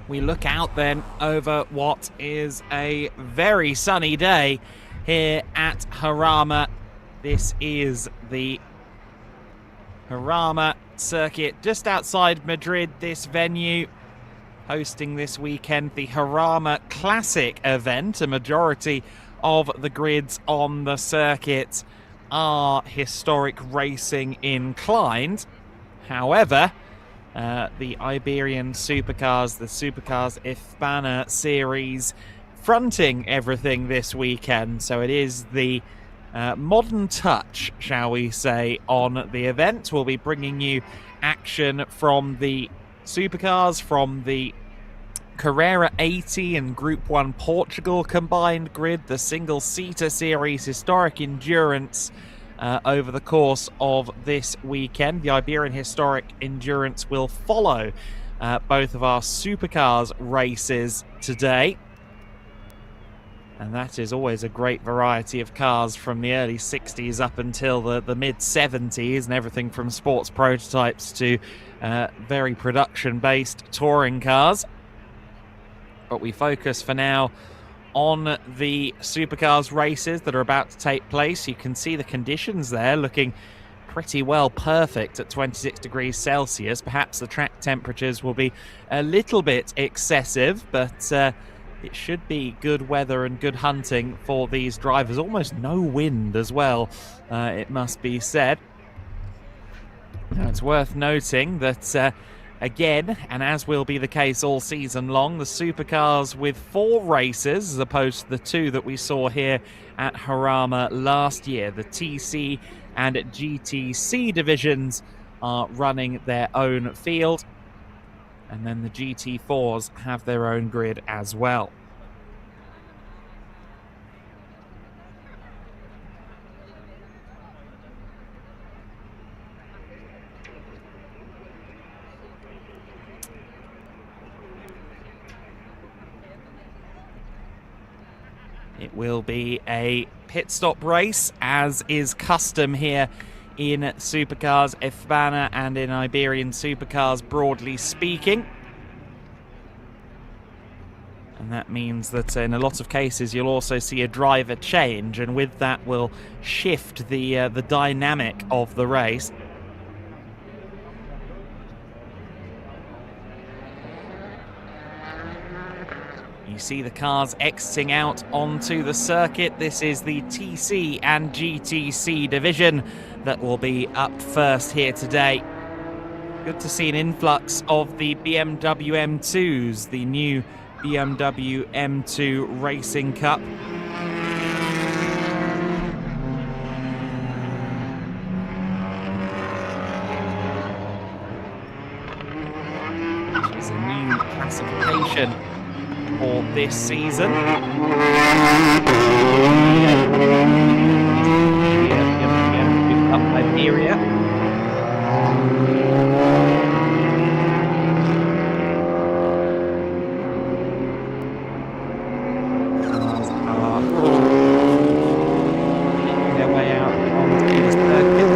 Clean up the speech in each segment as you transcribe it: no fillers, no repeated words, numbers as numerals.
We look out then over what is a very sunny day here at Jarama. This is the Jarama circuit just outside Madrid. This venue hosting this weekend the Jarama Classic event. A majority of the grids on the circuit are historic racing inclined. However, the Iberian Supercars, the Supercars Hispana series, fronting everything this weekend. So it is the modern touch, shall we say, on the event. We'll be bringing you action from the Supercars, from the Carrera 80 and Group 1 Portugal combined grid, the single-seater series historic endurance over the course of this weekend. The Iberian Historic Endurance will follow both of our Supercars races today. And that is always a great variety of cars from the early 60s up until the mid-70s, and everything from sports prototypes to very production-based touring cars. But we focus for now on the Supercars races that are about to take place. You can see the conditions there looking pretty well perfect at 26 degrees Celsius. Perhaps the track temperatures will be a little bit excessive, but it should be good weather and good hunting for these drivers. Almost no wind as well, it must be said. Now, it's worth noting that again, and as will be the case all season long, the Supercars with 4 races as opposed to the 2 that we saw here at Jarama last year. The TC and GTC divisions are running their own field, and then the GT4s have their own grid as well. It will be a pit stop race, as is custom here in Supercars Hispana and in Iberian Supercars, broadly speaking. And that means that in a lot of cases you'll also see a driver change, and with that will shift the dynamic of the race. You see the cars exiting out onto the circuit. This is the TC and GTC division that will be up first here today. Good to see an influx of the BMW M2s, the new BMW M2 Racing Cup. Which is a new classification for this season. Up Iberia. Their way out onto the circuit.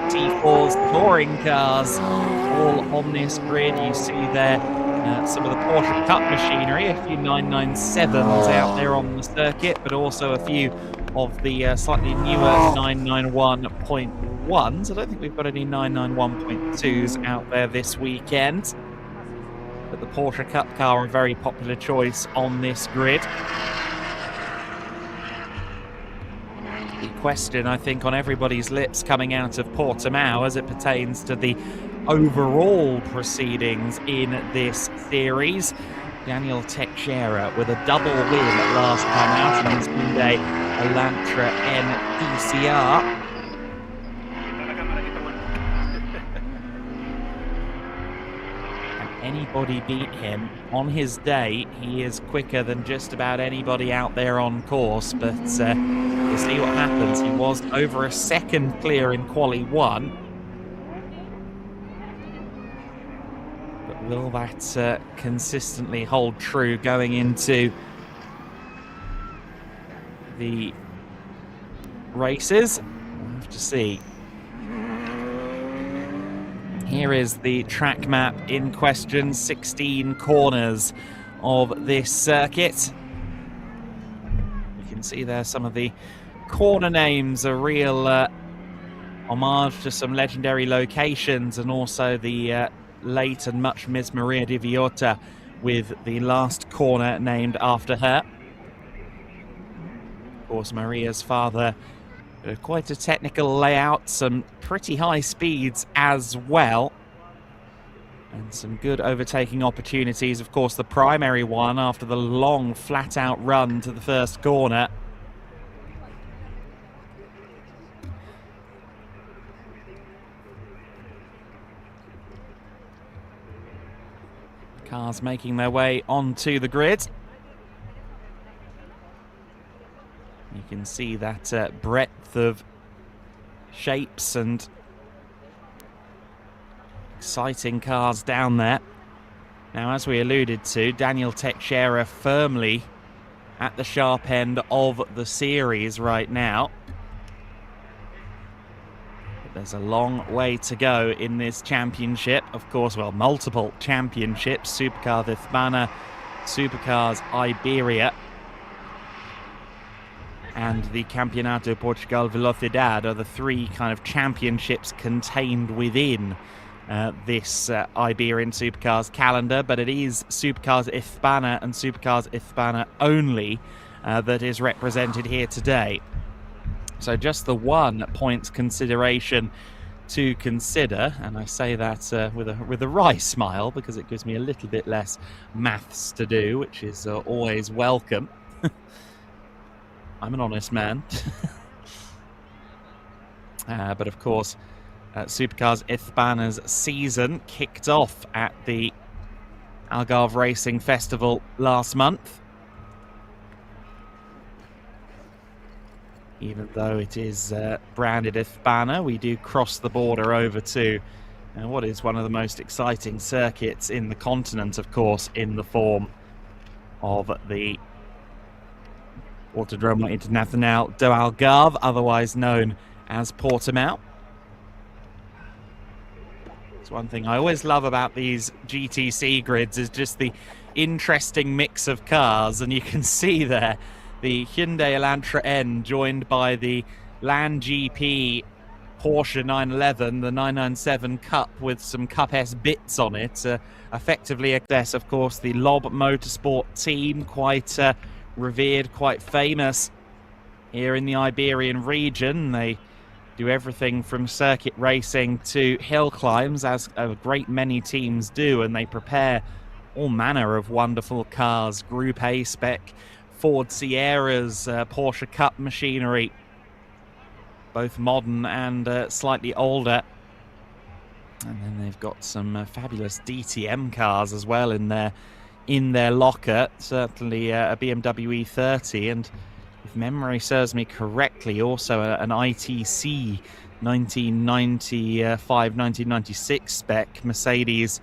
T4's touring cars all on this grid. You see there some of the Porsche Cup machinery, a few 997s out there on the circuit, but also a few of the slightly newer 991.1s. I don't think we've got any 991.2s out there this weekend. But the Porsche Cup car, a very popular choice on this grid. The question, I think, on everybody's lips coming out of Portimao as it pertains to the overall proceedings in this series. Daniel Teixeira with a double win last time out in his Hyundai Elantra N PCR. Can anybody beat him? On his day, he is quicker than just about anybody out there on course, but we'll see what happens. He was over a second clear in Quali 1. Will that consistently hold true going into the races? We'll have to see. Here is the track map in question, 16 corners of this circuit. You can see there some of the corner names, a real homage to some legendary locations, and also the late and much missed Maria di Villota with the last corner named after her. Of course, Maria's father, quite a technical layout, some pretty high speeds as well, and some good overtaking opportunities. Of course, the primary one after the long flat-out run to the first corner. Cars making their way onto the grid. You can see that breadth of shapes and exciting cars down there. Now, as we alluded to, Daniel Teixeira firmly at the sharp end of the series right now. There's a long way to go in this championship. Of course, well, multiple championships. Supercars de Hispana, Supercars Iberia, and the Campeonato Portugal Velocidade are the three kind of championships contained within this Iberian Supercars calendar. But it is Supercars Hispana and Supercars Hispana only that is represented here today. So just the 1 point consideration to consider, and I say that with a wry smile because it gives me a little bit less maths to do, which is always welcome. I'm an honest man. But of course, Supercars Hispana's season kicked off at the Algarve Racing Festival last month. Even though it is branded Hispana, we do cross the border over to what is one of the most exciting circuits in the continent, of course, in the form of the Autodromo Internacional do Algarve, otherwise known as Portimao. It's one thing I always love about these GTC grids is just the interesting mix of cars, and you can see there the Hyundai Elantra N joined by the Land GP Porsche 911, the 997 Cup with some Cup S bits on it. Effectively, there's of course the Lob Motorsport team, quite revered, quite famous here in the Iberian region. They do everything from circuit racing to hill climbs, as a great many teams do, and they prepare all manner of wonderful cars, Group A spec, Ford Sierras, Porsche Cup machinery, both modern and slightly older. And then they've got some fabulous DTM cars as well in their locker. Certainly a BMW E30, and if memory serves me correctly, also an ITC 1995-1996 spec Mercedes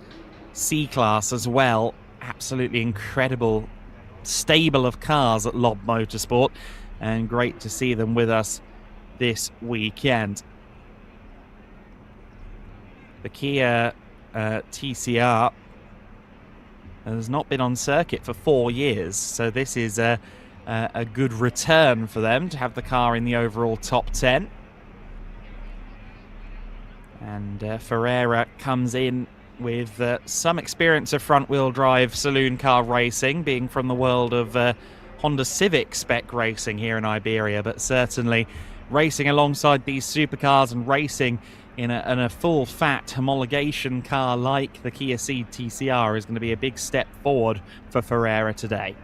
C-Class as well. Absolutely incredible stable of cars at Lob Motorsport, and great to see them with us this weekend. The Kia TCR has not been on circuit for 4 years, so this is a good return for them to have the car in the overall top 10. And Ferreira comes in with some experience of front-wheel drive saloon car racing, being from the world of Honda Civic spec racing here in Iberia, but certainly racing alongside these supercars and racing in a full-fat homologation car like the Kia Ceed TCR is going to be a big step forward for Ferreira today.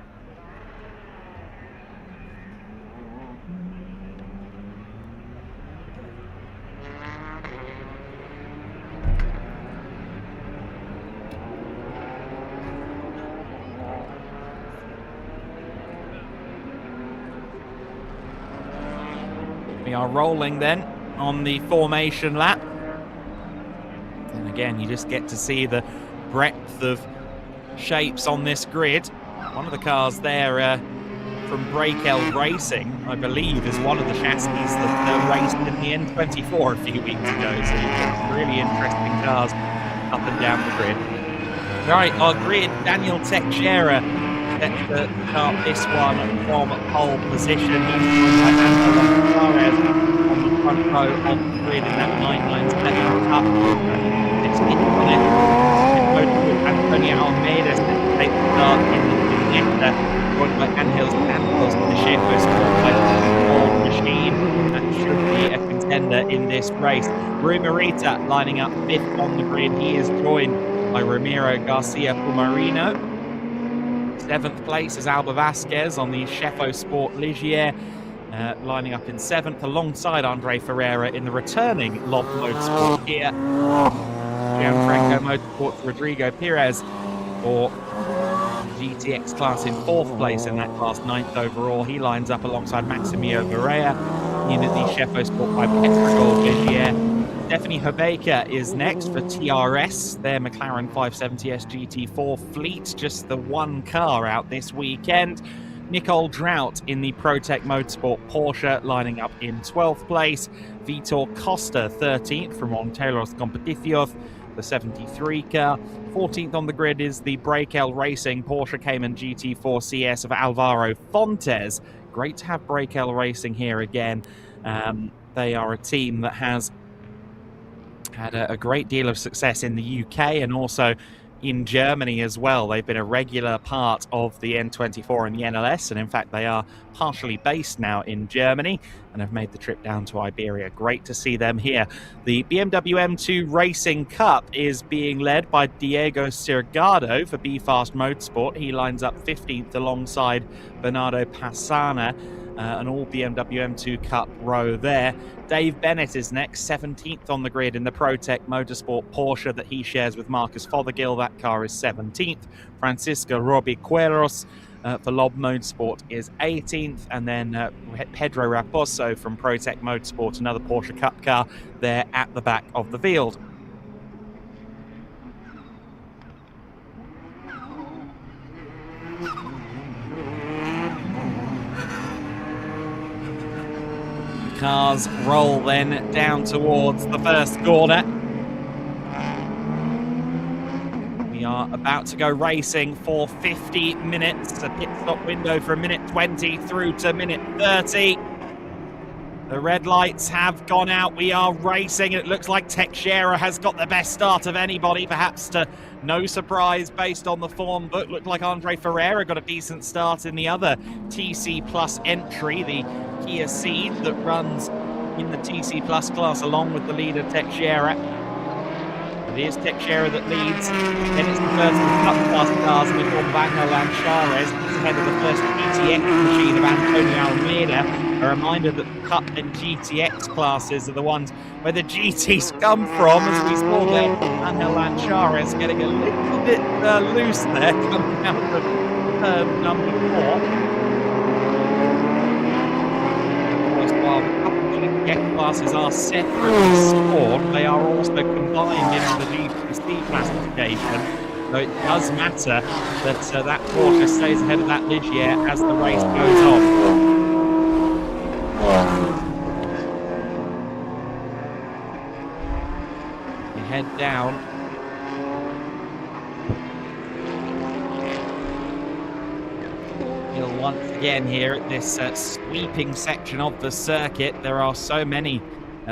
We are rolling then on the formation lap. And again, you just get to see the breadth of shapes on this grid. One of the cars there from Breakel Racing, I believe, is one of the chassis that raced in the N24 a few weeks ago. So you've got some really interesting cars up and down the grid. Right, our grid, Daniel Teixeira set to start this one from pole position. He's joined by Angelo Suarez on the front row of the grid in that 997 Cup. It's hit on it. Antonio Almeida set to take the start in the Vignetta, joined by Angel Santos in the Checo by old machine. That should be a contender in this race. Rui Morita lining up 5th on the grid. He is joined by Ramiro Garcia Pumarino. 7th place is Alba Vasquez on the Chefo Sport Ligier, lining up in 7th alongside Andre Ferreira in the returning Lob Motorsport Kia. Gianfranco Motorsport's Rodrigo Perez for GTX class in 4th place in that class, 9th overall. He lines up alongside Maximio Varela in the Chefo Sport by Petrogol Ligier. Stephanie Hobeika is next for TRS, their McLaren 570S GT4 fleet, just the one car out this weekend. Nicole Drought in the Protec Motorsport Porsche, lining up in 12th place. Vitor Costa, 13th from Monteros Competición, the 73 car. 14th on the grid is the Breakel Racing Porsche Cayman GT4 CS of Alvaro Fontes. Great to have Breakel Racing here again. They are a team that has had a great deal of success in the UK and also in Germany as well. They've been a regular part of the N24 and the NLS, and in fact they are partially based now in Germany and have made the trip down to Iberia. Great to see them here. The BMW M2 Racing Cup is being led by Diego Sirgado for BFast Motorsport. He lines up 15th alongside Bernardo Passana. An all BMW M2 Cup row there. Dave Bennett is next, 17th on the grid in the Protec Motorsport Porsche that he shares with Marcus Fothergill. That car is 17th. Francisco Robiqueros for Lob Motorsport is 18th. And then Pedro Raposo from Protec Motorsport, another Porsche Cup car, there at the back of the field. Cars roll then down towards the first corner. We are about to go racing for 50 minutes. A pit stop window from minute 20 through to minute 30. The red lights have gone out. We are racing. It looks like Teixeira has got the best start of anybody, perhaps to no surprise based on the form book. Looked like Andre Ferreira got a decent start in the other TC Plus entry, the Kia Ceed that runs in the TC Plus class along with the leader Teixeira. It is Teixeira that leads. Then it's the first of the Cup class cars before Bangla Lanchares ahead of the first GTX machine of Antonio Almeida. A reminder that the Cup and GTX classes are the ones where the GTs come from, as we saw there. Angel Lanchares getting a little bit loose there, coming out of turn number 4. While the Cup and GTX classes are separately scored, they are also combined into the GTC classification. So it does matter that that Porsche stays ahead of that Ligier as the race goes on. We head down once again here at this sweeping section of the circuit. There are so many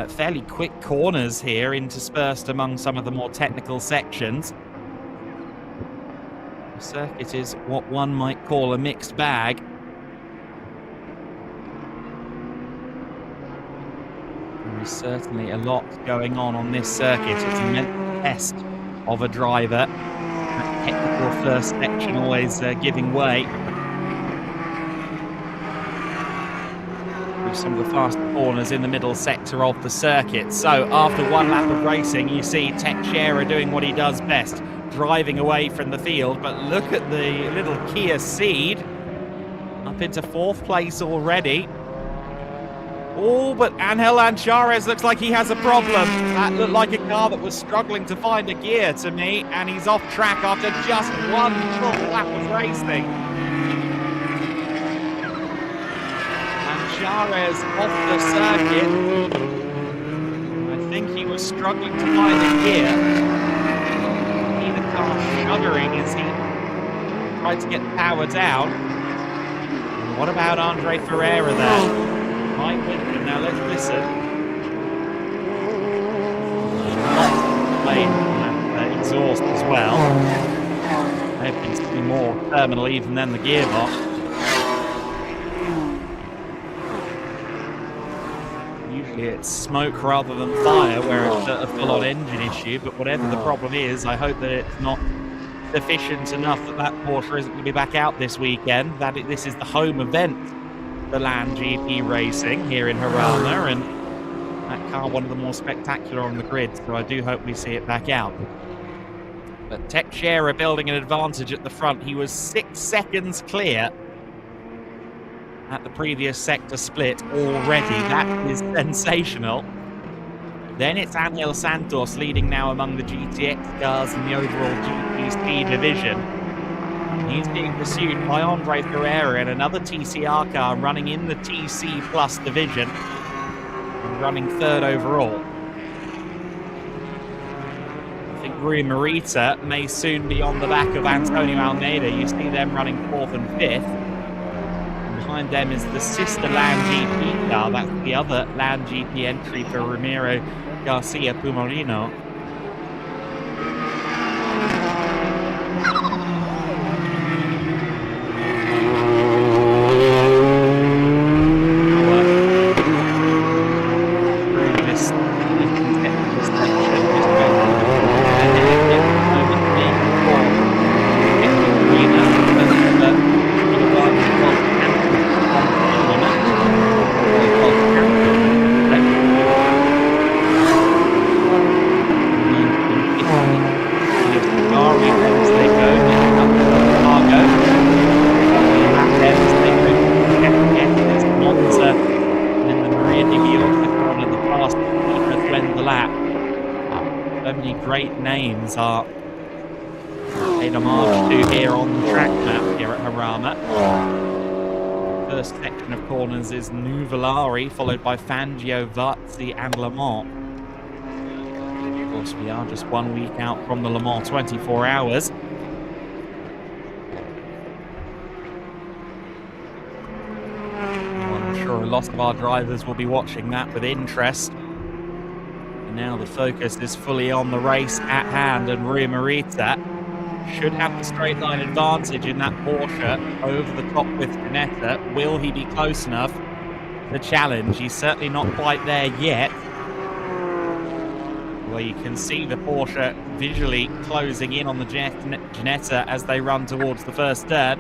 fairly quick corners here interspersed among some of the more technical sections. The circuit is what one might call a mixed bag. There is certainly a lot going on this circuit. It's a mental test of a driver. That technical first section always giving way. Through some of the fast corners in the middle sector of the circuit. So after one lap of racing, you see Teixeira doing what he does best, driving away from the field. But look at the little Kia Ceed up into 4th place already. Oh, but Angel Anchares looks like he has a problem. That looked like a car that was struggling to find a gear to me, and he's off track after just one full lap of racing. Anchares off the circuit. I think he was struggling to find a gear. See the car shuddering as he tried to get the power down. And what about Andre Ferreira there? Right with him. Now let's listen. Playing that exhaust as well. There seems to be more terminal even than the gearbox. Usually it's smoke rather than fire where it's a full-on engine issue, but whatever the problem is, I hope that it's not sufficient enough that Porsche isn't going to be back out this weekend. This is the home event, the Land GP racing here in Jarama, and that car one of the more spectacular on the grid, so I do hope we see it back out. But Teixeira building an advantage at the front. He was 6 seconds clear at the previous sector split already. That is sensational. Then it's Angel Santos leading now among the GTX cars in the overall GTC division. He's being pursued by Andre Ferreira in another TCR car running in the TC Plus division and running 3rd overall. I think Rui Morita may soon be on the back of Antonio Almeida. You see them running 4th and 5th. And behind them is the sister Land GP car. That's the other Land GP entry for Ramiro Garcia Pumarino. Are paid homage to here on the track map here at Jarama. First section of corners is Nuvolari, followed by Fangio, Varzi and Le Mans. Of course, we are just 1 week out from the Le Mans 24 hours. Well, I'm sure a lot of our drivers will be watching that with interest. Now the focus is fully on the race at hand, and Rui Morita should have the straight line advantage in that Porsche over the top with Ginetta. Will he be close enough to challenge? He's certainly not quite there yet. Well, you can see the Porsche visually closing in on the Ginetta as they run towards the first turn.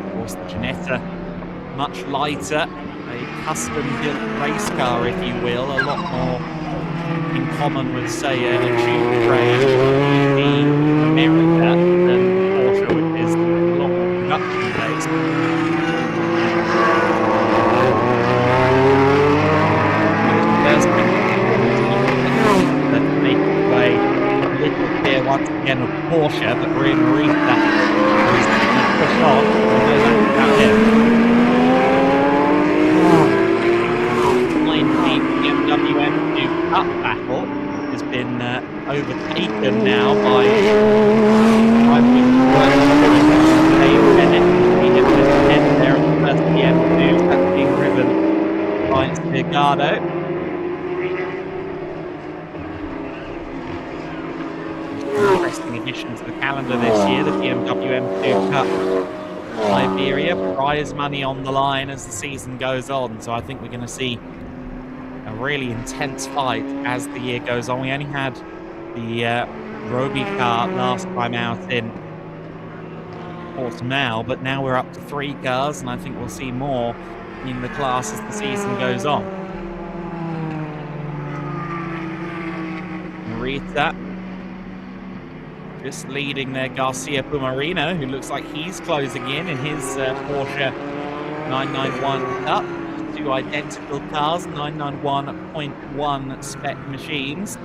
Of course, the Ginetta much lighter, a custom-built race car, if you will, a lot more in common with, say, a tube train in America than Porsche, which is a lot more production-based. First that make its way a little clear once again of Porsche, but Rui Morita is push on, and about him. BMW M2 Cup battle is been overtaken now by Bennett. There at the first PM2. That's being driven by Spigado. Interesting addition to the calendar this year, the BMW M2 Cup Iberia. Prize money on the line as the season goes on, so I think we're going to see a really intense fight as the year goes on. We only had the Roby car last time out in Portimao, but now we're up to 3 cars, and I think we'll see more in the class as the season goes on. Rita just leading there, Garcia Pumarino, who looks like he's closing in his Porsche 991 Cup. 2 identical cars, 991.1 spec machines.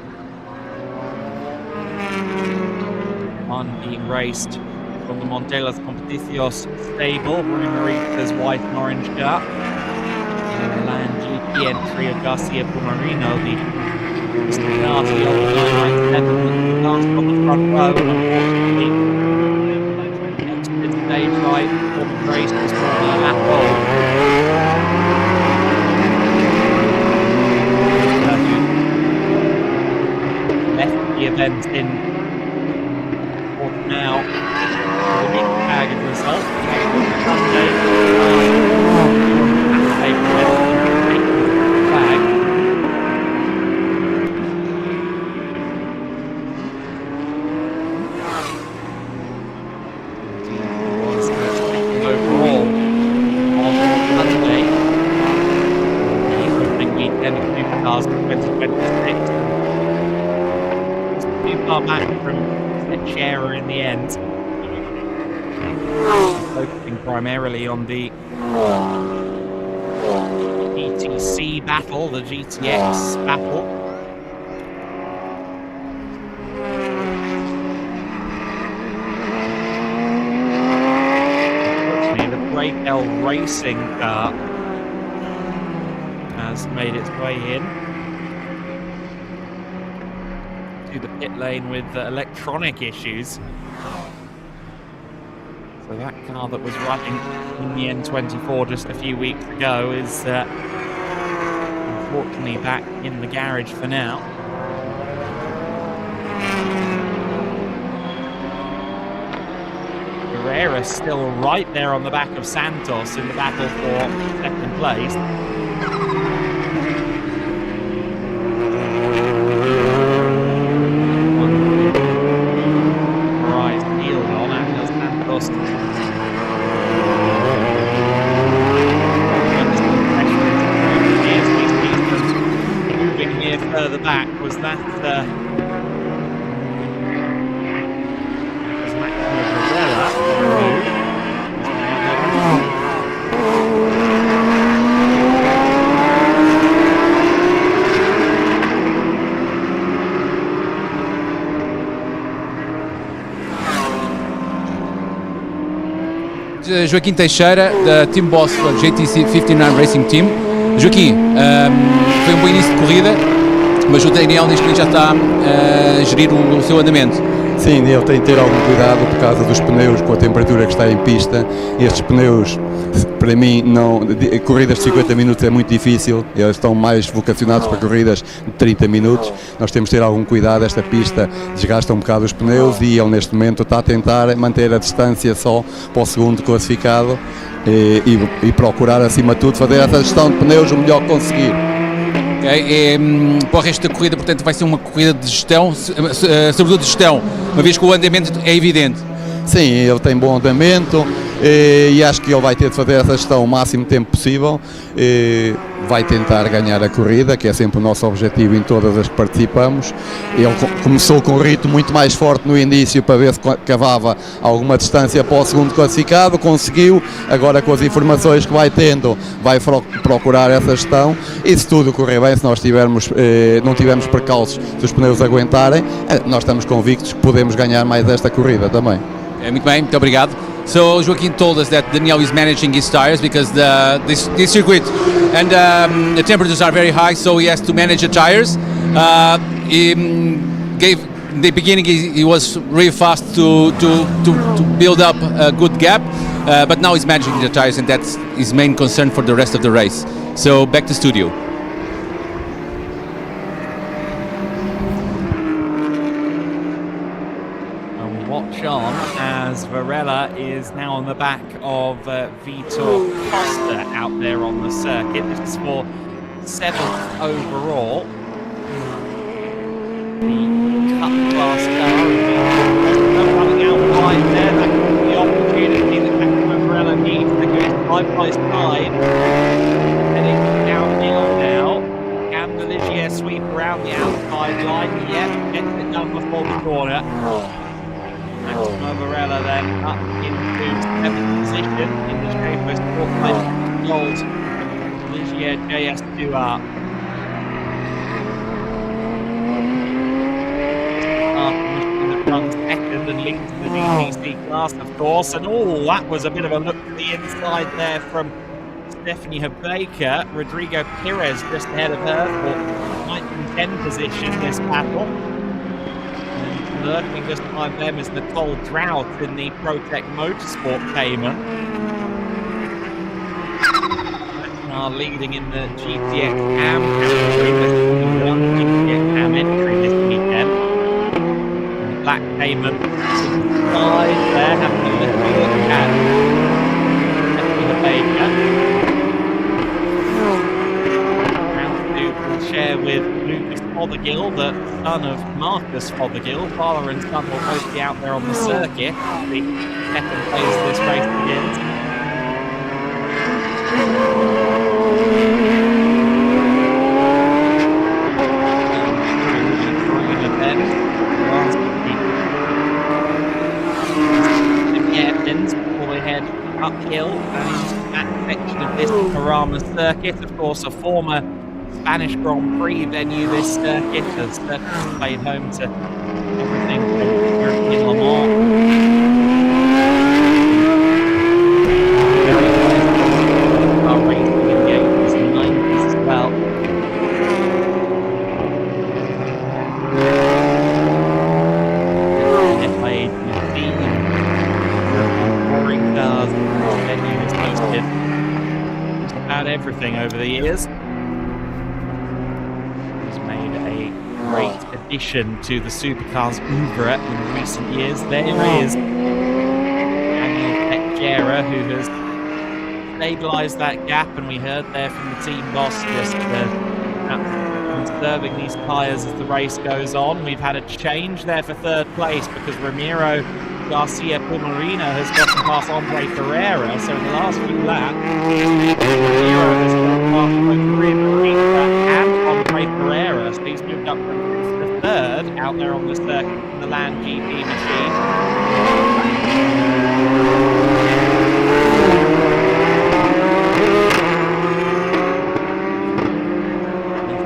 One being raced from the Montelas Competicios stable, Rita's white and orange car. The Land GP entry of Garcia Pumarino, the nasty old 997 last on the front row, and unfortunately exited stage right for the race was from lap old. Left the event in now with a mixed bag of results. Sunday, flag. Overall, on Sunday, the opening weekend of Supercars 2026. Too far back from Jarama in the end, focusing primarily on the GTC battle, the GTX battle. Unfortunately, the Breakell Racing car has made its way in to the pit lane with electronic issues. So that car that was running in the N24 just a few weeks ago is unfortunately back in the garage for now. Guerrera still right there on the back of Santos in the battle for second place. Further back, was that was Maximo Guerrera? Joaquim Teixeira, da Team Boss JTC 59 Racing Team. Joaquim, foi bom início de corrida, mas o Daniel neste momento já está a gerir o seu andamento. Sim, ele tem de ter algum cuidado por causa dos pneus, com a temperatura que está em pista. Estes pneus, para mim, corridas de 50 minutos é muito difícil, eles estão mais vocacionados para corridas de 30 minutos. Nós temos de ter algum cuidado, esta pista desgasta um bocado os pneus e ele neste momento está a tentar manter a distância só para o segundo classificado e procurar acima de tudo fazer essa gestão de pneus o melhor que conseguir. Para o resto da corrida, portanto, vai ser uma corrida de gestão, sobretudo de gestão, uma vez que o andamento é evidente. Sim, ele tem bom andamento e acho que ele vai ter de fazer essa gestão o máximo tempo possível. Vai tentar ganhar a corrida, que é sempre o nosso objetivo em todas as que participamos. Ele começou com um ritmo muito mais forte no início para ver se cavava alguma distância para o segundo classificado, conseguiu. Agora, com as informações que vai tendo, vai procurar essa gestão e se tudo correr bem, se nós não tivermos percalços, se os pneus aguentarem, nós estamos convictos que podemos ganhar mais esta corrida também. Muito bem, muito obrigado. So Joaquim told us that Daniel is managing his tires because this circuit and the temperatures are very high, so he has to manage the tires. he gave in the beginning. He was really fast to build up a good gap, but now he's managing the tires, and that's his main concern for the rest of the race. So back to studio. And watch on as Varela is now on the back of Vitor Costa out there on the circuit. This is for 7th overall. The Cup class car running out wide there. That could be the opportunity that Varela needs to go side by side. Heading downhill now. Can the Ligier sweep around the outside line? Yes, gets it done before the corner. Maximo Varela then up into 7th position in the Schaefer Sport Gold Ligier JS2R. Runs second and linked to the DTC class, of course, and that was a bit of a look to the inside there from Stephanie Baker. Rodrigo Perez just ahead of her for 9th and 10th position this battle. And lurking just behind them is Nicole Drought in the Protec Motorsport Cayman. Leading in the GTX AM category, this one GTX AM entry this weekend. Black Cayman side there, having a little look at the Baker. Round 2 will share with Lucas Fothergill, the son of Marcus Fothergill. Father and son will both be out there on the circuit. The 2nd place this race begins. Before they head uphill and that section of this Jarama circuit. Of course, a former Spanish Grand Prix venue, this circuit has played home to everything from European Le Mans. Our racing in the 80s and 90s as well. They played just about everything over the years. He's made a great addition to the Supercars oeuvre in recent years. There is Daniel Teixeira, who has stabilised that gap, and we heard there from the team boss just conserving these tyres as the race goes on. We've had a change there for 3rd place because Ramiro Garcia Pumarina has gotten past Andre Ferreira, so in the last few laps, Ramiro has gotten past both Pumarina and Andre Ferreira, so he's moved up to 3rd out there on the circuit in the Land GP machine.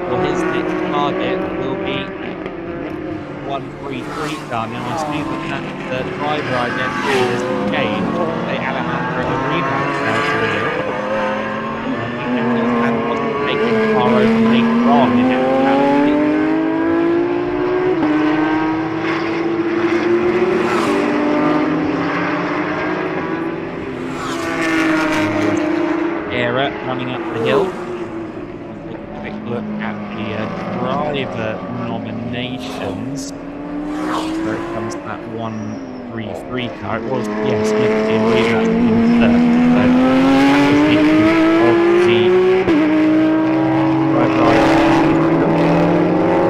For his next target will be 133 car. Now I see that the driver identity has changed. They Alejandro Arriba now to the hill. And wasn't taking the car over later on in actuality. Era running up the hill. Quick look at the driver nominations. Where it comes to that 133 car. It was, yes, Smith in Arriba in 3rd. So that was the of the driver.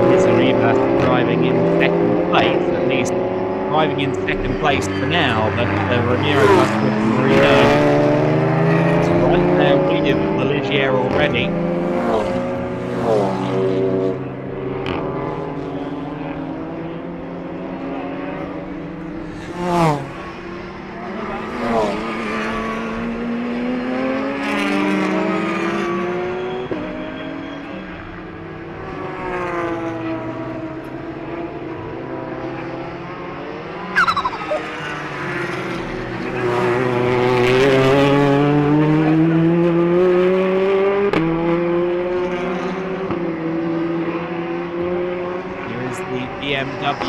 Here's Arriba driving in 2nd place, at least driving in 2nd place for now, but Ramiro Garcia is right there with the Ligier already. BMW M2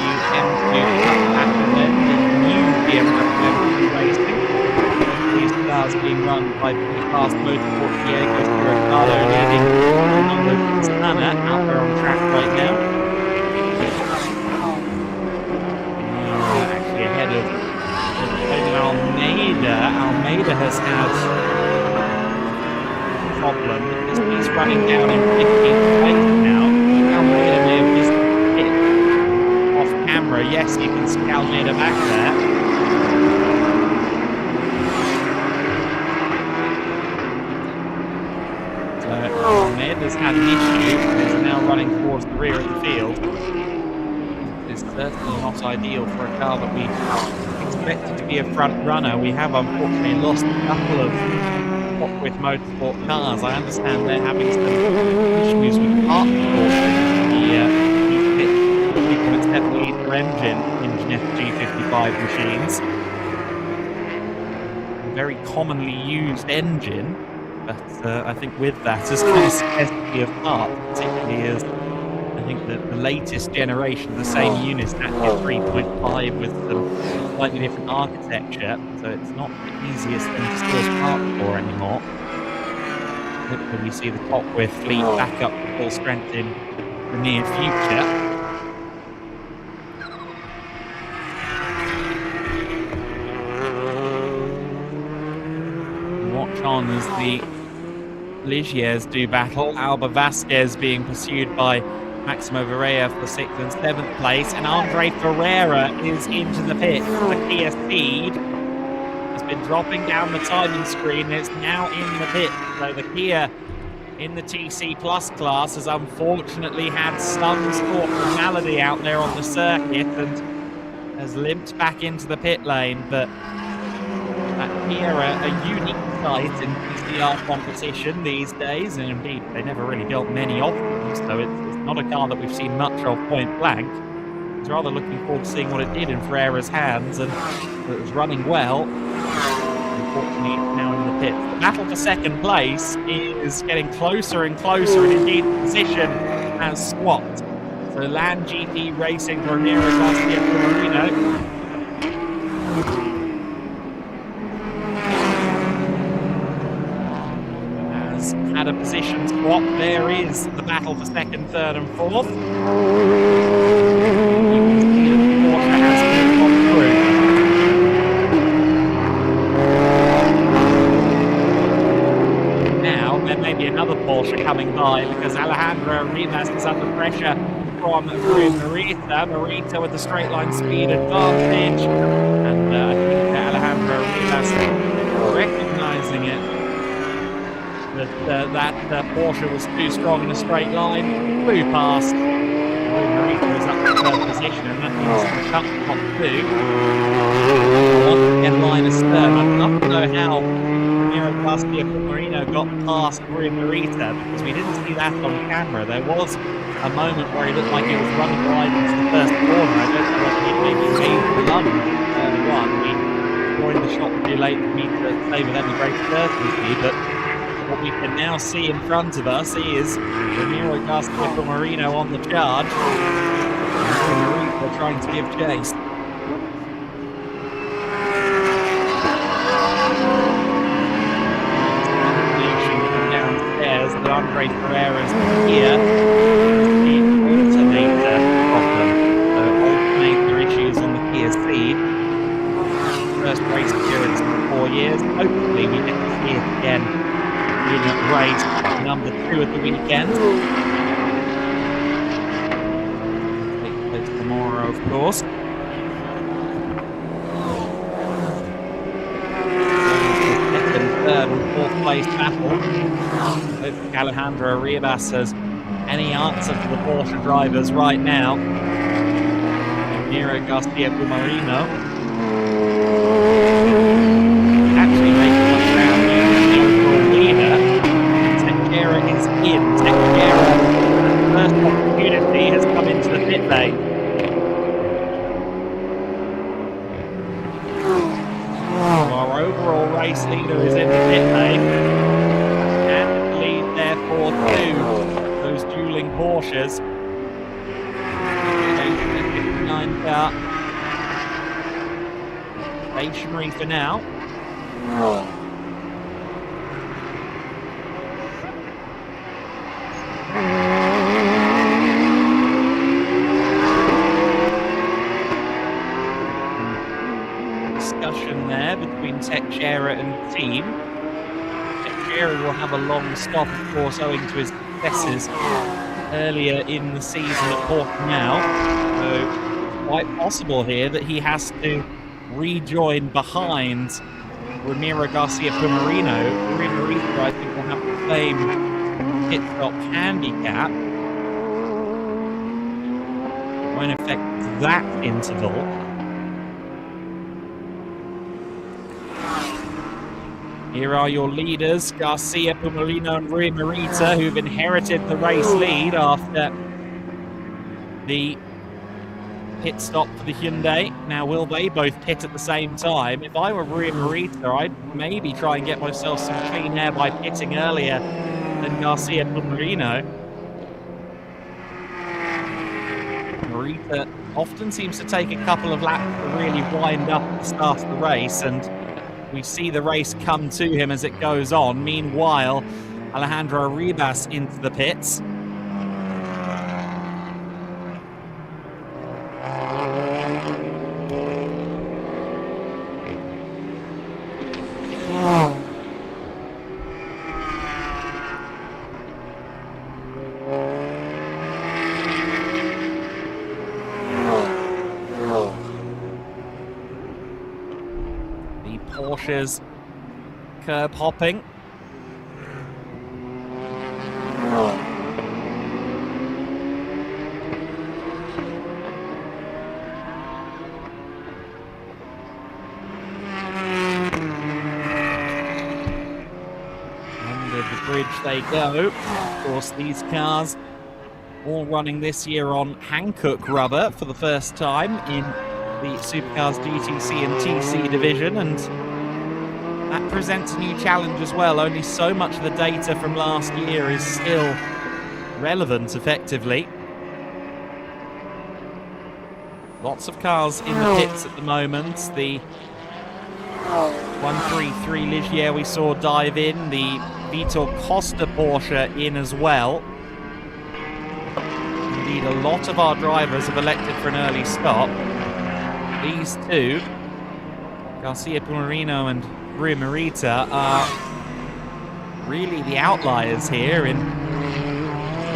Cutback event, the new BMW M2 Racing. These cars being run by Fast Motorsport Diego SUPERCARS leading Sana out there on track right now. Actually ahead of Almeida. Almeida has had a problem because he's running down in 15th place now. Almeida may have missed the pit off camera. Yes, you can see Almeida back there. Almeida's had an issue and is now running towards the rear of the field. It's certainly not ideal for a car that we expected to be a front runner. We have unfortunately lost a couple of with Motorsport cars. I understand they're having some issues with part portions. We can accept the liter engine in FG55 machines. A very commonly used engine. But I think with that, there's kind of scarcity of parts, particularly as I think that the latest generation of the same unit is actually 3.5 with some slightly different architecture, so it's not the easiest thing to source parts for anymore. Hopefully we see the Copwith fleet back up to full strength in the near future. Watch on as the Ligiers do battle. Alba Vasquez being pursued by Maximo Varela for 6th and 7th place, and Andre Ferreira is into the pit. The Kia Ceed has been dropping down the timing screen, it's now in the pit. So the Kia in the TC Plus class has unfortunately had some sort of malady out there on the circuit and has limped back into the pit lane, but that Kia a unique sight in PCR competition these days, and indeed they never really built many of them, so it's not a car that we've seen much of point blank. I was rather looking forward to seeing what it did in Ferreira's hands, and it was running well. Unfortunately, it's now in the pits. The battle for second place is getting closer and closer, and indeed the position has swapped. So Land GT Racing for Ramiro Garcia Marino. Had a position swap. There is the battle for second, third and fourth. You can see that Porsche has gone through. Now there may be another Porsche coming by because Alejandro Rivas is under pressure from Marita. Marita with the straight line speed advantage, and I think Alejandro Rivas recognizing it. That Porsche was too strong in a straight line, flew past. Marita was up to third position, and that means the cut top two. Once again, line astern. I'd love to know how Ramiro Garcia Marino got past Marita, because we didn't see that on camera. There was a moment where he looked like he was running wide into the first corner. I don't know whether he maybe made the lunge early on. We joined the shot too late for me to say with any great certainty, but what we can now see in front of us is Ramiro Garcia Marino on the charge. Marita trying to give chase. Downstairs, but Andre Ferreira's here. The alternator problem. So alternator issues on the Kia Ceed. First race appearance in 4 years. Hopefully we get to see it again in race number 2 at the weekend. Take place tomorrow, of course. Second, third and fourth place battle. I don't think Alejandro Rivas has any answer for the Porsche drivers right now. Ramiro Garcia Marino actually making one round the overall leader. Teixeira is in. Teixeira, the first opportunity, has come into the pit lane. Our overall race leader is in the pit lane. And the lead therefore to those dueling Porsches. 59 car. Stationary for now. Discussion there between Teixeira and the team. Teixeira will have a long stop, of course, owing to his successes earlier in the season at Portimao. So it's quite possible here that he has to rejoin behind Ramiro Garcia Pumarino. Pumarino, I think, will have the same pit stop handicap. Won't affect that interval. Here are your leaders, Garcia, Pumarino and Rui Morita, who've inherited the race lead after the pit stop for the Hyundai. Now, will they both pit at the same time? If I were Rui Morita, I'd maybe try and get myself some clean air by pitting earlier than Garcia Pumarino. Morita often seems to take a couple of laps to really wind up at the start of the race, and we see the race come to him as it goes on. Meanwhile, Alejandro Ribas into the pits. Porsche's curb hopping. Under the bridge they go. Of course, these cars all running this year on Hankook rubber for the first time in the Supercars GTC and TC division, and that presents a new challenge as well. Only so much of the data from last year is still relevant effectively. Lots of cars in the pits at the moment. The 133 Ligier we saw dive in, the Vitor Costa Porsche in as well. Indeed, a lot of our drivers have elected for an early stop. These two, Garcia Pumarino and Rui Morita, are really the outliers here in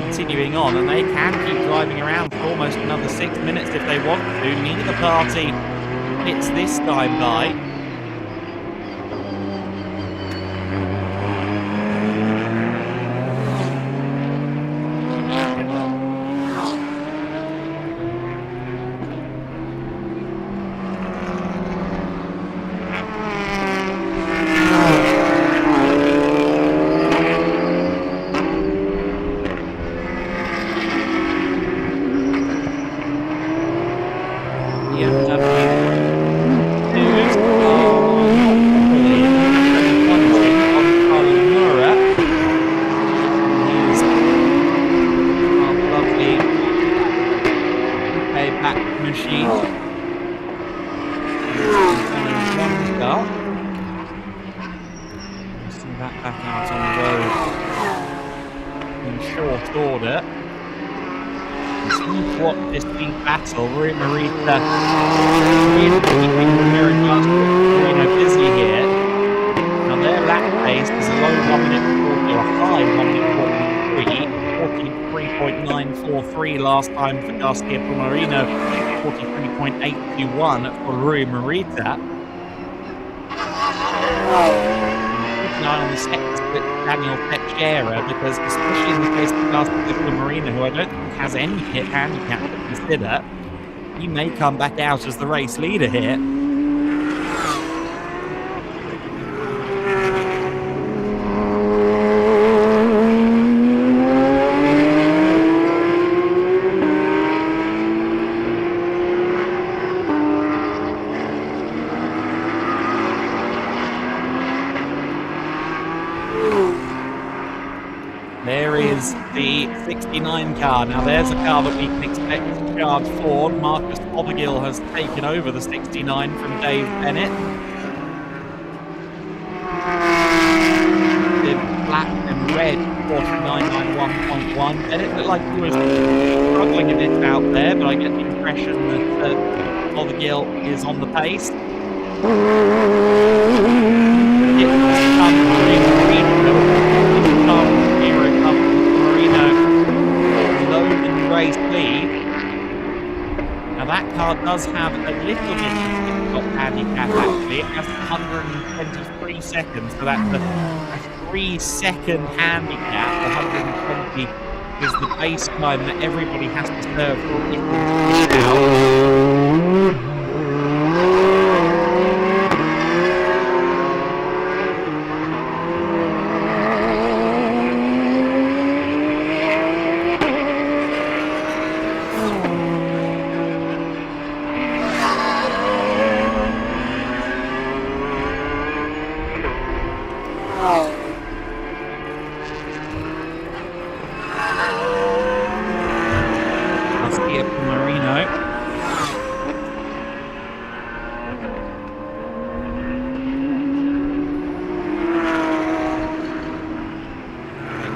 continuing on, and they can keep driving around for almost another 6 minutes if they want to. Neither party hits this time by. Rui Morita really keeping Pumarino busy here. Now their lap pace is a low 1 minute 40 or a high 1 minute 43, 43.943 last time for Garcia Pumarino, 43.821 for Rui Morita. Keep an eye on the second split Daniel Teixeira, because especially in the case of Garcia Pumarino, who I don't think has any hit handicap to consider, he may come back out as the race leader here. There is the 69 69 car. Now there's a car that we can expect to charge forward. Marcus Fothergill has taken over the 69 from Dave Bennett. The black and red Porsche 991.1. Bennett looked like he was struggling a bit out there, but I get the impression that Fothergill is on the pace. It was race lead. Now that car does have a little bit of pit handicap actually. It has 123 seconds, so that's a 3-second handicap. 120 is the base time that everybody has to serve for it now.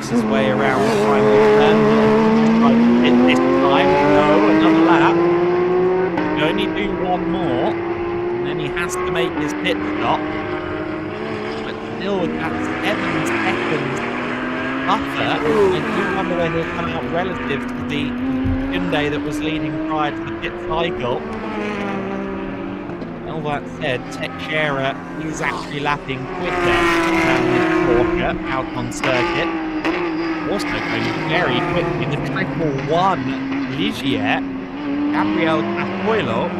His way around the final turn. Trying to hit this time. No, another lap. You only do one more, and then he has to make his pit stop. But still, with that 7 seconds buffer, I do wonder whether he'll come out relative to the Hyundai that was leading prior to the pit cycle. All that said, Teixeira is actually lapping quicker than this Porsche out on circuit. Also going very quickly, the 111 Ligier, Gabriel Capoilo.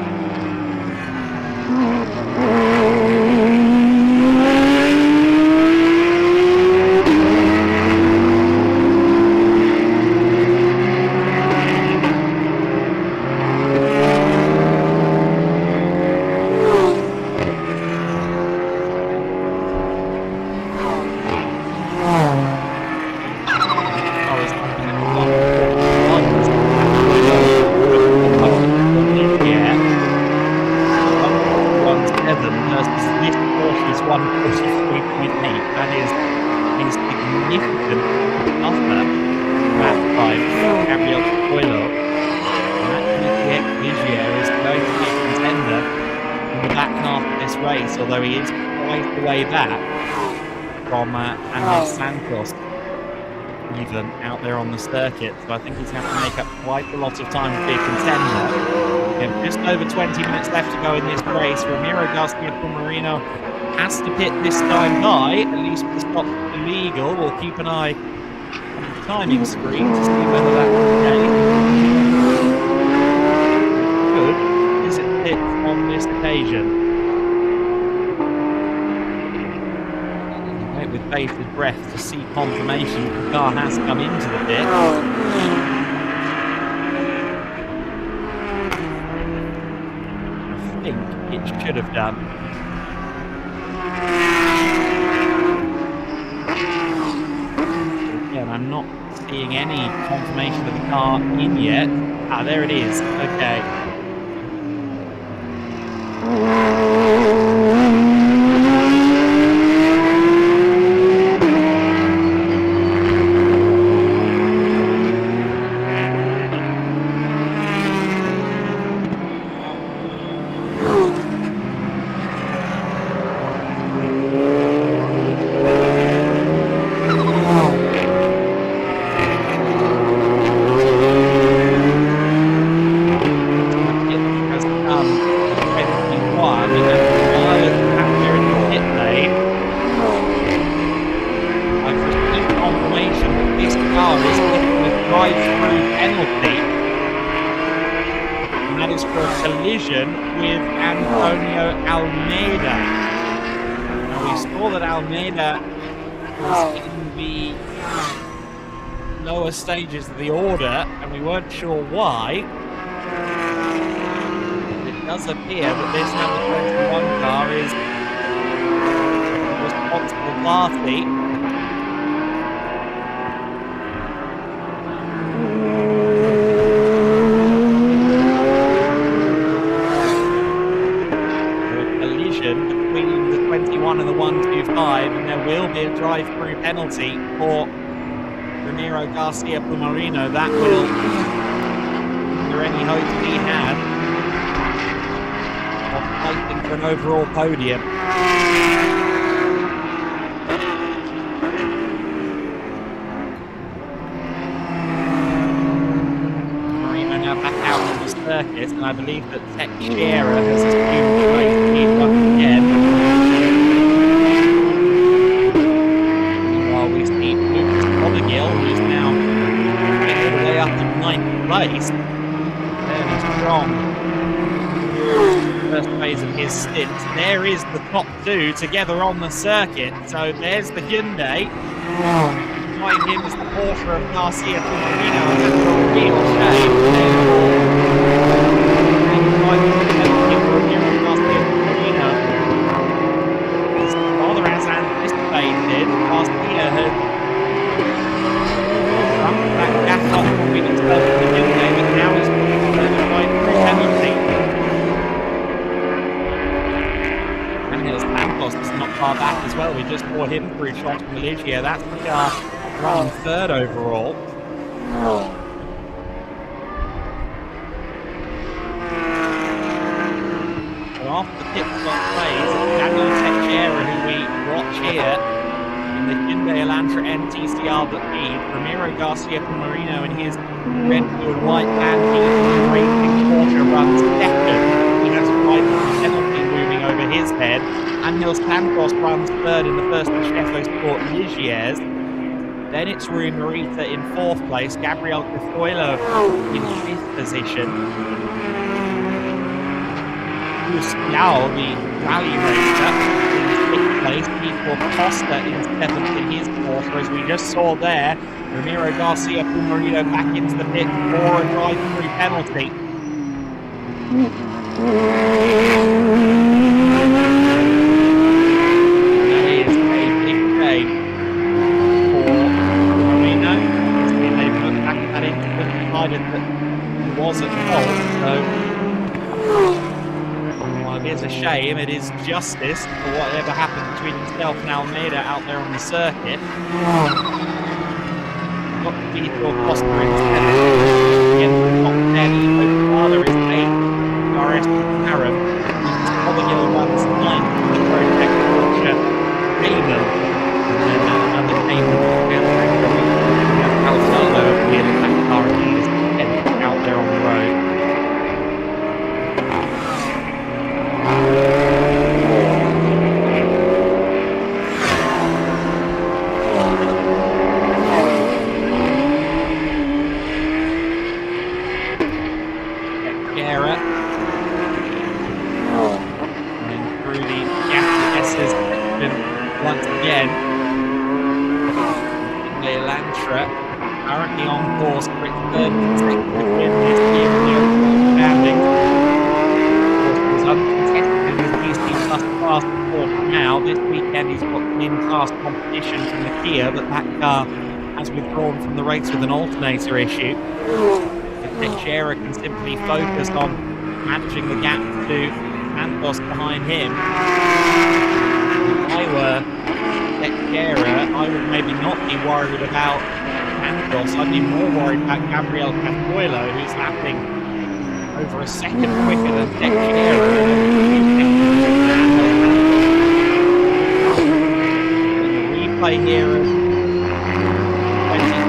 Although he is quite the way back from Andres Santos, even out there on the circuit. So I think he's going to have to make up quite a lot of time to be a contender. Just over 20 minutes left to go in this race. Ramiro Garcia Marino has to pit this time by, at least with the stop illegal. We'll keep an eye on the timing screen to see whether that's okay. Good. Is it pit on this occasion? With bated breath to see confirmation the car has come into the pit. I think it should have done. Again, I'm not seeing any confirmation of the car in yet. Ah, there it is. Okay. Stages of the order, and we weren't sure why. It does appear that this number 21 car is the responsible party. will be a drive-through penalty for Ramiro Garcia Pumarino. That will, for any hope he had of fighting for an overall podium. Marino now back out on the circuit, and I believe that Teixeira has assumed the race lead once again. Meanwhile, we see Lucas Fothergill, who's now all the way up in 9th place. Fairly strong. First phase of his stint. There is the top two together on the circuit. So there's the Hyundai. Behind him is the Porsche of Garcia Pumarino, and that's a real shame. Rather as anticipated, Garcia had bumped that gap up between himself and the Hyundai, but now he's got a drive-through penalty. Santos is not far back as well. We just saw him through shot from Malaysia. That's the car running third overall. So after the pit stop phase, Daniel Teixeira, who we watch here in the Hyundai Elantra NTCR that lead, Ramiro Garcia Pumarino in his red, blue and white band racing Porsche runs second. He has a drive-through penalty looming over his head. Angel Santos runs third in the first Chefo Sport Ligiers. Then it's Rui Morita in 4th place, Gabriel Cafoilo in 5th position. Yao, the rally racer, in 6th place. Nico Costa in 7th in his Porsche, as we just saw there. Ramiro Garcia Pumarino back into the pit for a drive-through penalty. That he was at fault, so well, it is a shame. It is justice for whatever happened between himself and Almeida out there on the circuit. Got the Vitor Costa instead in the top 10. So far there is a DRS Arab. Fothergill runs 9th in the Protect Porsche Cayman, and another Cayman Alfaldo appeared in that car out there on the road. Teixeira. And through the S's section once again. The Elantra currently on course for its third consecutive win this year in the overall standings. Of course, it was uncontested in his PC Plus class before now. This weekend he's got an in-class competition from the Kia, but that car has withdrawn from the race with an alternator issue. But Teixeira can simply focus on managing the gap to Santos behind him. If I were Teixeira, I would maybe not be worried about Santos. I'd be more worried about Gabriel Cafoilo, who's lapping over a second quicker than Teixeira. And the replay here of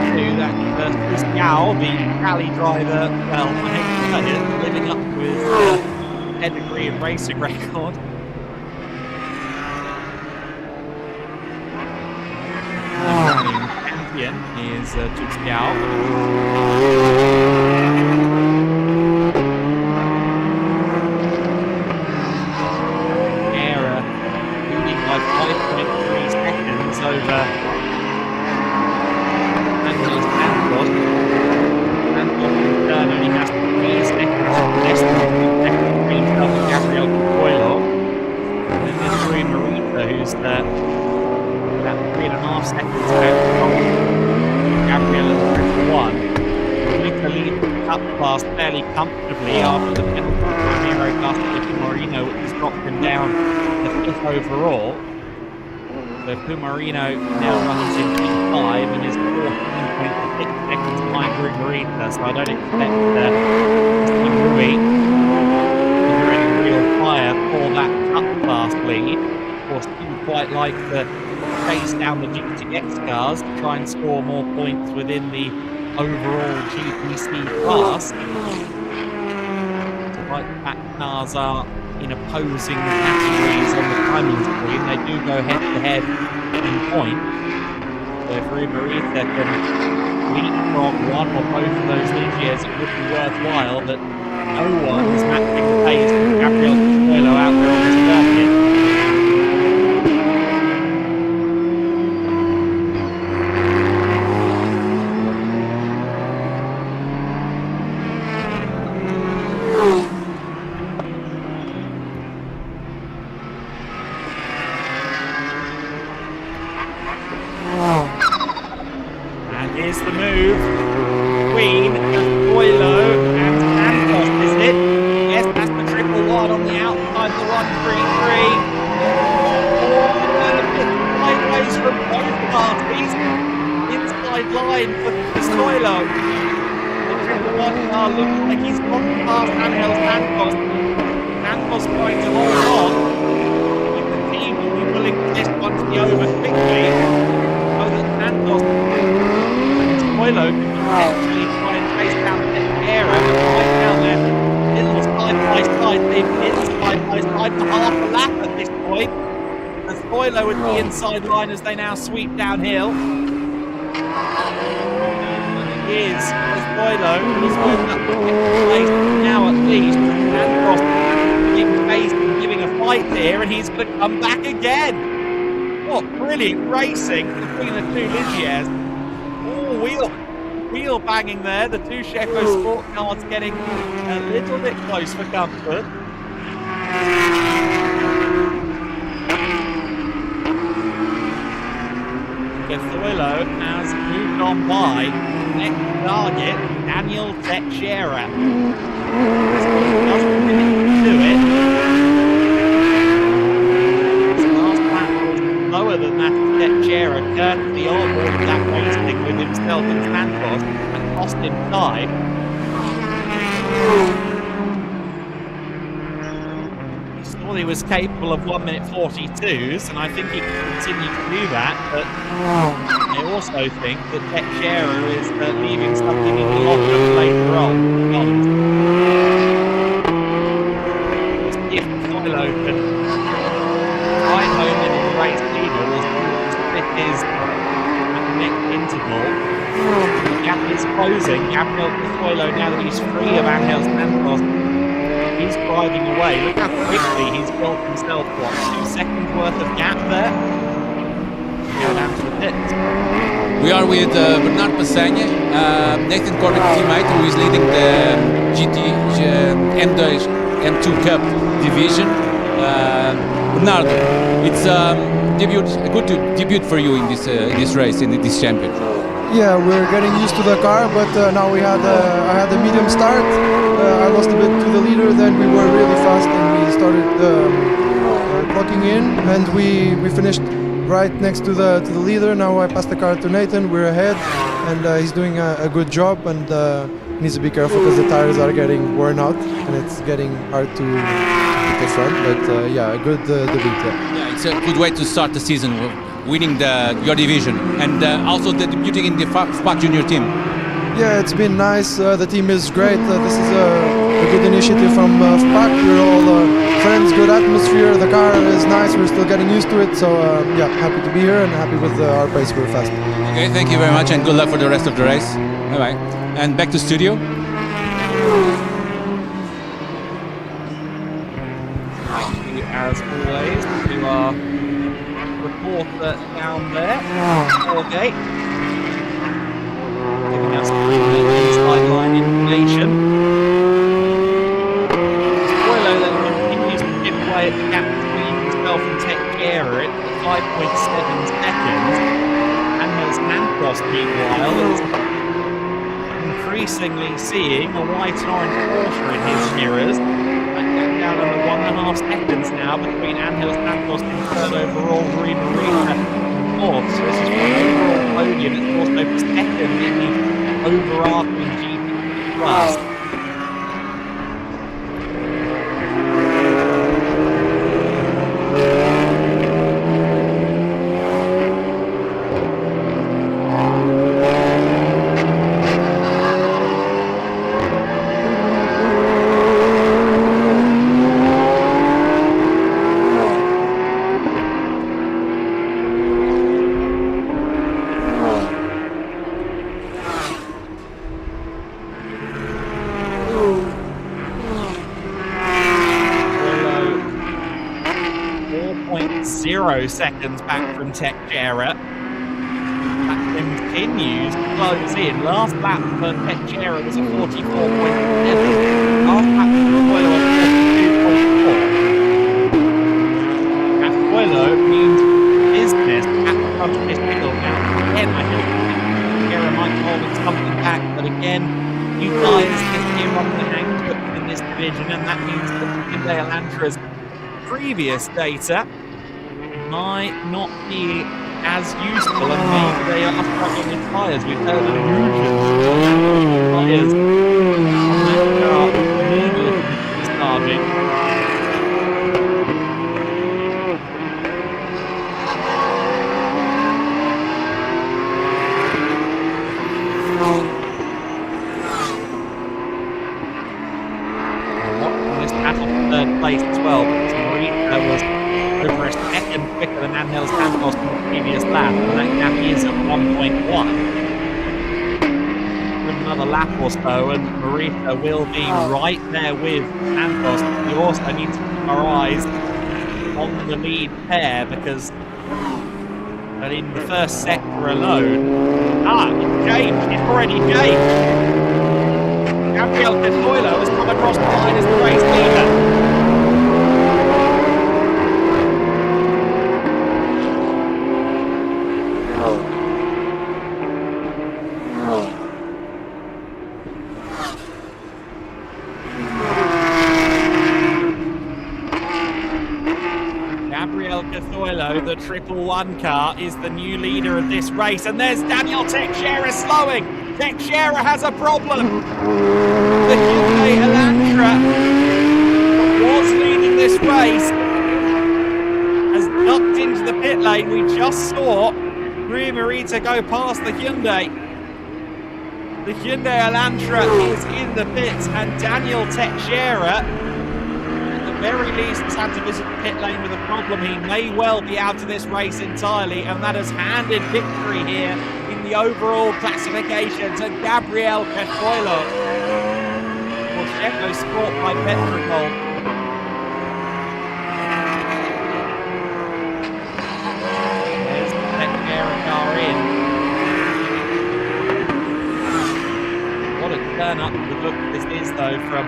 22, that's versus Yao, the rally driver, well, I hate to say it, living up to his pedigree and racing record. Is Tuxiao. Era leading by 5.3 seconds over Angel Santos. Santos in turn only has 3 seconds less than 2 seconds between himself and Gabriel Cafoilo. And then there's Rui Morita, who's about 3.5 seconds out from Gabriel at 1. Morita leads the cup class fairly comfortably after the penalty for Ramiro Garcia Pumarino, which has dropped him down to 5th overall. So Pumarino now runs in P5 and is 14.6 seconds behind Rumarita, so I don't expect Rui under any real fire for that cut fast lead. Of course, he would quite like to chase down the GTX cars to try and score more points within the overall GPC class. Despite the fact cars are in opposing categories on the timing screen, they do go head-to-head in points. So if Rumarita can leapfrog one or both of those Ligiers, it would be worthwhile, but no one is matching the pace of Gabriel Coelho out there on this circuit. Here's the move. Queen, Coelho, and Santos, is it? Yes, that's the triple one on the outside, the 1-3-3. Sideways from both parties. Inside line for Coelho. The triple one car looks like he's gone past Angel Santos. Santos trying to hold on. The team will be willing for this one to be over quickly. So that Santos Coelho can potentially try and chase down the Teixeira, but right down there, little side by side, they've been side by side for half a lap at this point. As Coelho at the inside line as they now sweep downhill. Here's Coelho, he's moving up to 5th place now at least. Santos being faced and giving a fight here, and he's going to come back again. What brilliant racing between the two Ligiers. Wheel banging there. The two Checo sport cars getting a little bit close for comfort. Coelho has moved on by next target, Daniel Teixeira. Doesn't really do it. His last lap was lower than that of Teixeira, courtesy of all of that racing with himself and Santos, and cost him time. He saw he was capable of 1:42s, and I think he can continue to do that, but I also think that Teixeira is leaving something in the locker later on. If Coelho can ride home in the race leader, will split his next interval. The gap is closing. Gabriel Coelho, now that he's free of Angel Santos, he's driving away. Look how quickly he's built himself, 2 seconds worth of gap there. Go down to the pits. We are with Bernard Passanha, Nathan Corbett's teammate, who is leading the M2 Cup division. Bernardo, it's a good debut for you in this race, in this championship. Yeah, we're getting used to the car, but now I had a medium start. I lost a bit to the leader, then we were really fast and we started clocking in, and we finished right next to the leader. Now I passed the car to Nathan, we're ahead, and he's doing a good job, and needs to be careful because the tires are getting worn out and it's getting hard to pick the front, but yeah, a good debut. Yeah, it's a good way to start the season, winning your division, and also debuting in the SPAC Junior team. Yeah, it's been nice. The team is great. This is a good initiative from SPAC. We're all friends, good atmosphere. The car is nice. We're still getting used to it. So yeah, happy to be here and happy with our pace. We're fast. Okay, thank you very much, and good luck for the rest of the race. Bye bye. And back to studio. Thank you, as always, to our reporter down there, Jorge, giving us the inside line information. Coelho then continues to chip away at the gap between himself and Teixeira at 5.7 seconds. And as Santos, meanwhile, is increasingly seeing a white and orange Porsche in his mirrors. down under 1.5 seconds now between Angel Santos in third overall, Marina fourth. So this is for an overall podium. It's also for second in the overarching GP class. Seconds back from Teixeira. That continues to close in. Last lap for Teixeira was a 44.7. Last lap for Coelho was 42.4. And Coelho means business at the front of this middle now. Again, I think Teixeira might hold something back, but again, new tyres this year on the hang in this division, and that means that Hyundai Elantra's previous data might not be as useful, and maybe they are struggling with tyres. We've heard of tyres on that car immediately starting. This battle for third place as well, because Marita was over a second quicker than Angel Santos in the previous lap, and that gap is at 1.1. Another lap or so, and Marita will be right there with Santos. We also need to keep our eyes on the lead pair, because in the first sector alone, it's changed. It's already changed. Gabriel Coelho has come across the line as the race leader. The 111 car is the new leader of this race, and there's Daniel Teixeira slowing. Teixeira has a problem. The Hyundai Elantra was leading this race has ducked into the pit lane. We just saw Rui Marita go past the Hyundai. The Hyundai Elantra is in the pits, and Daniel Teixeira, very least, has had to visit the pit lane with a problem. He may well be out of this race entirely, and that has handed victory here in the overall classification to Gabriel Coelho. Checo sport by Petrocol. There's the Teixeira car in. What a turn up the look this is, though, from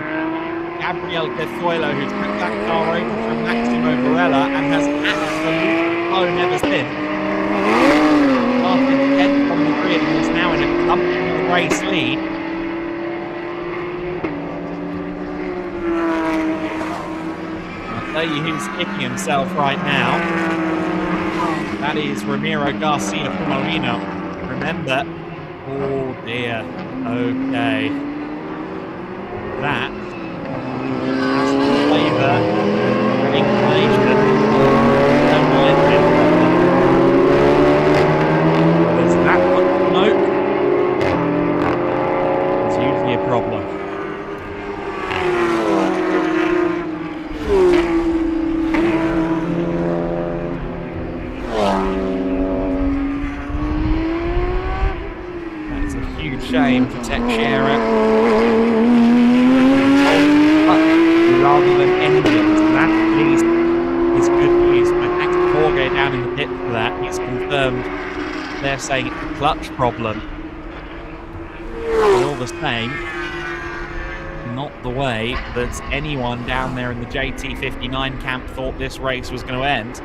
Gabriel Coelho, who took that car over from Maximo Varela and has absolutely flown ever since. Started 10th on the grid and is now in a comfortable race lead. I'll tell you who's kicking himself right now. That is Ramiro Garcia Molino. Remember, oh dear, okay. That flavor inclination. There's that much smoke. It's usually a problem. That's a huge shame for Teixeira. Rather than engines, and that at least is good news. But thanks to Jorge down in the pit for that. He's confirmed they're saying it's a clutch problem. But all the same, not the way that anyone down there in the JT59 camp thought this race was going to end.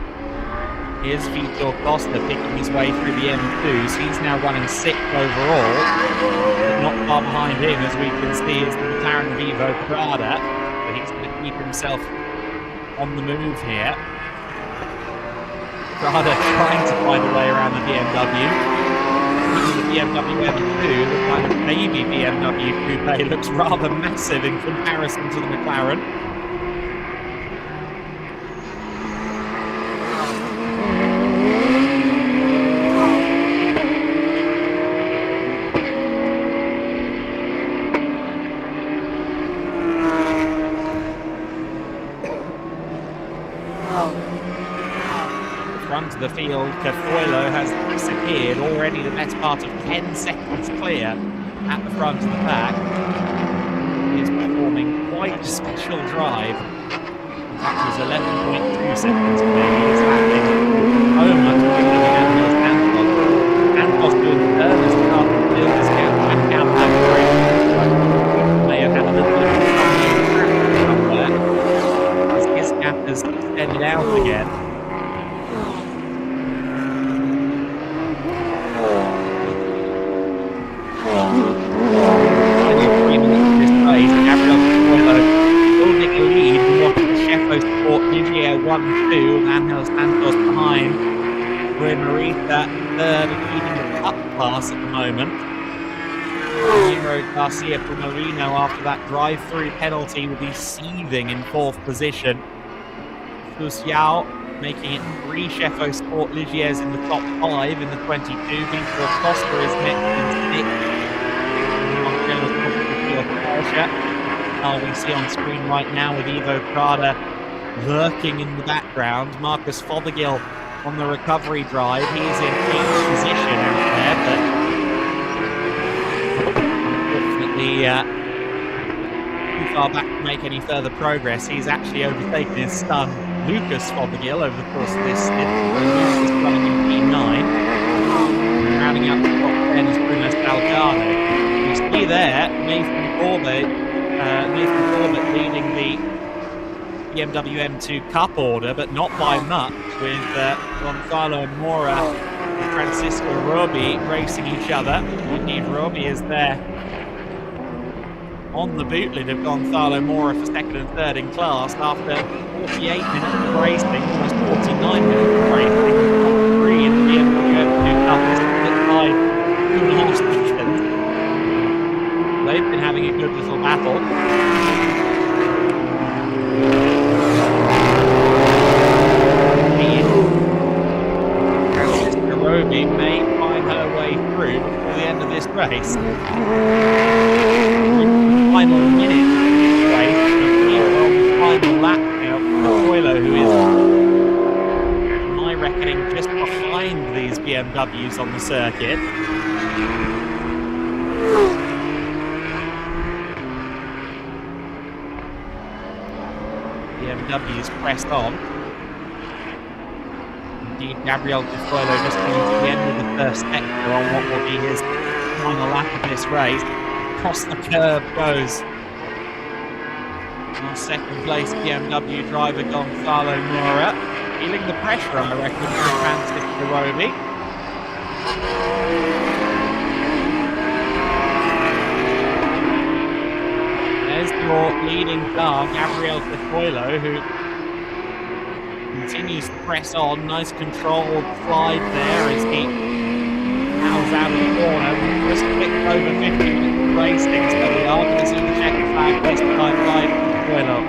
Here's Vitor Costa picking his way through the M2s. He's now running 6th overall, but not far behind him, as we can see, is the McLaren Vivo Prada. He's going to keep himself on the move here. Prada trying to find a way around the BMW. The BMW M2, the kind of baby BMW coupe, looks rather massive in comparison to the McLaren. Front of the field, Cafoilo has disappeared, already the best part of 10 seconds clear at the front of the pack. He is performing quite a special drive. That was 11.2 seconds clear. He is landing so much quicker than Daniel Santos. Santos doing the turn as the car field is back out that brake. May have had a little bit of trouble somewhere as his gap has extended out again. Ligier 1-2, Angel Santos behind. Rui Marita third and leading the cup class at the moment. Nero Garcia Marino, after that drive-through penalty, will be seething in fourth position. Fusiao making it 3 Chefo Sport Ligiers in the top 5 in the 22. Victor Costa is next in 6th. We see on screen right now with Ivo Prada lurking in the background. Marcus Fothergill on the recovery drive. He's in 8th position out there, but unfortunately too far back to make any further progress. He's actually overtaken his son Lucas Fothergill over the course of this stint. Lucas running in P9. Rounding out the top 10 is Bruno Salgado. You see there Nathan Corbett leading the BMW M2 Cup order, but not by much, with Gonzalo Mora and Francisco Roby racing each other. Indeed, Roby is there on the bootlet of Gonzalo Mora for second and third in class after 48 minutes of racing, almost 49 minutes of racing. Top 3 in the BMW M2 Cup is split by 2.5 seconds. They've been having a good little battle. May find her way through before the end of this race. Final minute of this race, final lap now for Coilo, who is, in my reckoning, just behind these BMWs on the circuit. BMWs pressed on. Indeed, Gabriel Cafoilo just coming to the end of the first sector on what will be his final lap of this race. Across the curve goes our second place BMW driver Gonzalo Mora, feeling the pressure, I reckon, from Francisco Roby. There's your leading car, Gabriel Cafoilo, who continues to press on. Nice controlled slide there as he bows out of the corner. Just clicked over 50 minutes of racing, so we are going to see the checkered flag this time live from Coilo.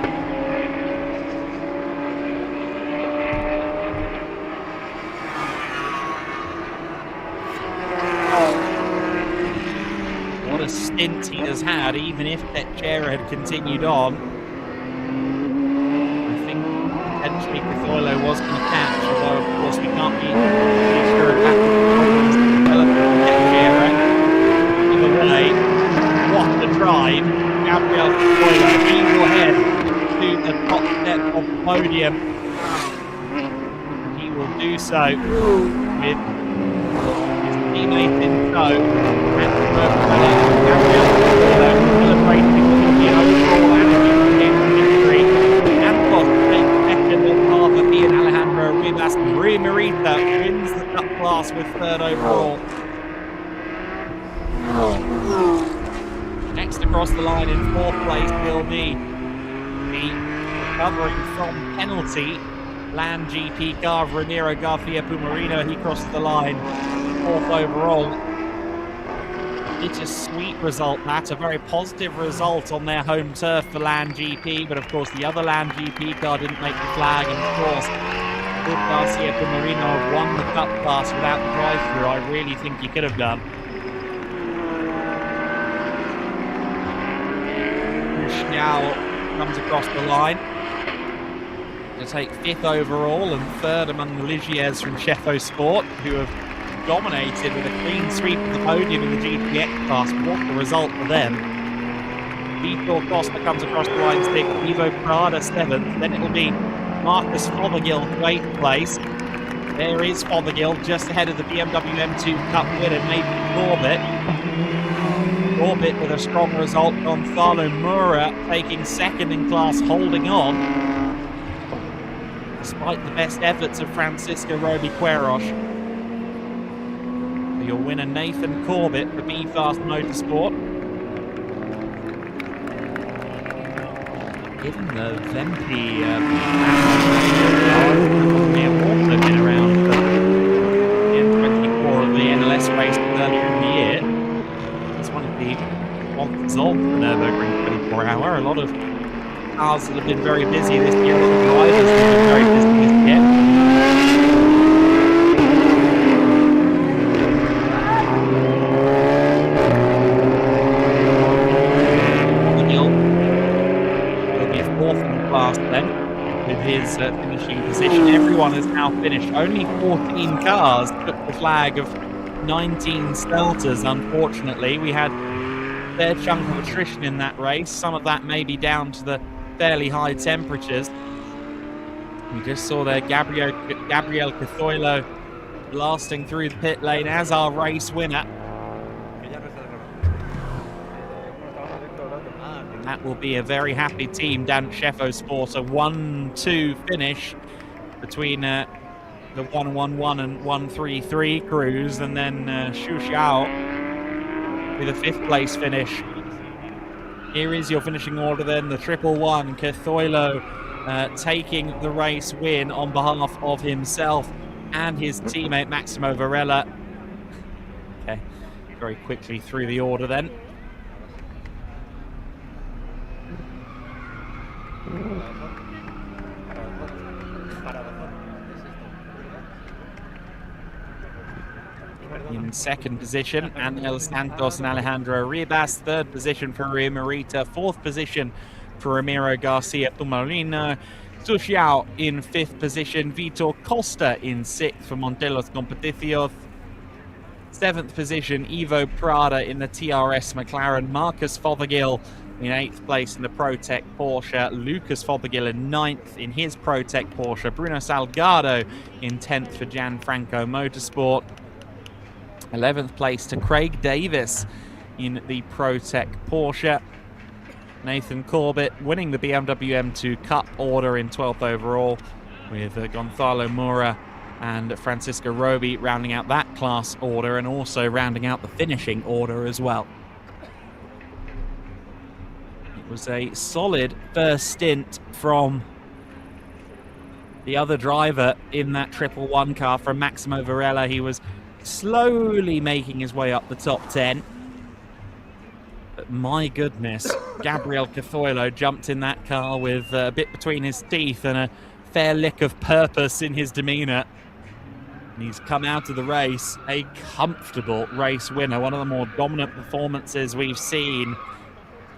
What a stint he has had, even if Teixeira had continued on. Potentially Cafoilo was going to catch, although of course we can't be sure of that because the development of Teixeira. Either way, what a drive. Gabriel Cafoilo, he will head to the top step of the podium. He will do so with his teammate in tow. And Gabriel Cafoilo celebrating the overall and victory. And and Alejandro Rivas. Rui Marita wins the cup class with third overall. Next across the line in fourth place will be the recovering from penalty. Land GP car, Ramiro Garcia Pumarino, he crosses the line, 4th overall. Bittersweet result, that, a very positive result on their home turf for Land GP, but of course the other Land GP car didn't make the flag, and of course, if Garcia Pumarino won the cup class without the drive-through, I really think he could have done. Xiao comes across the line to take 5th overall and 3rd among the Ligiers from Chefo Sport, who have dominated with a clean sweep of the podium in the GTX class. What a result for them. Vitor Costa comes across the line to take Ivo Prada 7th, then it'll be Marcus Fothergill 8th place. There is Fothergill just ahead of the BMW M2 Cup winner, Nathan Corbett. Corbett with a strong result. Gonzalo Mura taking 2nd in class, holding on, despite the best efforts of Francisco Roby Queiroz. Your winner, Nathan Corbett, for B-Fast Motorsport. Given the Venti may have also been around for the N24 of the NLS race earlier in the year. It's one of the sponsors of the Nürburgring 24 Hour. A lot of cars that have been very busy this year, a lot of drivers that have been very busy this year. Then, with his finishing position. Everyone has now finished. Only 14 cars took the flag of 19 starters, unfortunately. We had a fair chunk of attrition in that race. Some of that may be down to the fairly high temperatures. We just saw there Gabriel Cathoilo blasting through the pit lane as our race winner. That will be a very happy team down at Chefo Sport. A 1-2 finish between the 111 and 133 crews, and then Xu Xiao with a 5th place finish. Here is your finishing order then. The 111, Cathoilo taking the race win on behalf of himself and his teammate Maximo Varela. Okay, very quickly through the order then. In 2nd position, Anel Santos and Alejandro Ribas. 3rd position for Ria Morita. 4th position for Ramiro Garcia Pumarino. Xu Xiao in 5th position. Vitor Costa in 6th for Montelos Competición. 7th position, Ivo Prada in the TRS McLaren. Marcus Fothergill in 8th place in the ProTech Porsche. Lucas Fothergill in 9th in his ProTech Porsche. Bruno Salgado in 10th for Gianfranco Motorsport. 11th place to Craig Davis in the ProTech Porsche. Nathan Corbett winning the BMW M2 Cup order in 12th overall, with Gonzalo Mura and Francisco Roby rounding out that class order and also rounding out the finishing order as well. It was a solid first stint from the other driver in that 111 car, from Maximo Varela. He was slowly making his way up the top 10. But my goodness, Gabriel Cathoilo jumped in that car with a bit between his teeth and a fair lick of purpose in his demeanour. And he's come out of the race a comfortable race winner. One of the more dominant performances we've seen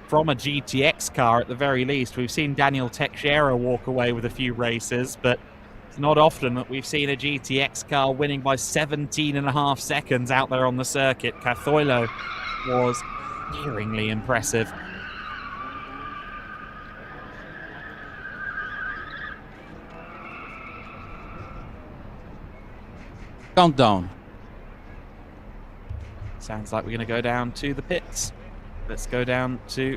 from a GTX car at the very least. We've seen Daniel Teixeira walk away with a few races, but it's not often that we've seen a GTX car winning by 17.5 seconds out there on the circuit. Cathoilo was staggingly impressive. Countdown. Sounds like we're going to go down to the pits. Let's go down to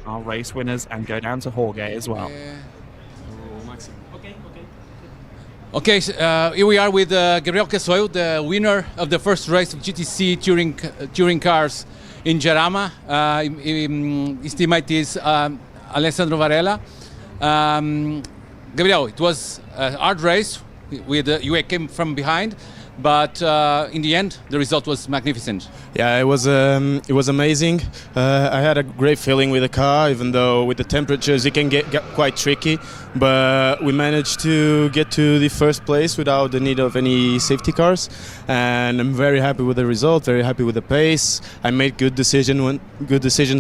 our race winners and go down to Jorge as well. Okay, here we are with Gabriel Cathoilo, the winner of the first race of GTC touring cars in Jarama. His teammate is Alessandro Varela. Gabriel, it was a hard race. You came from behind, but in the end, the result was magnificent. Yeah, it was amazing. I had a great feeling with the car, even though with the temperatures it can get quite tricky. But we managed to get to the first place without the need of any safety cars, and I'm very happy with the result. Very happy with the pace. I made good decisions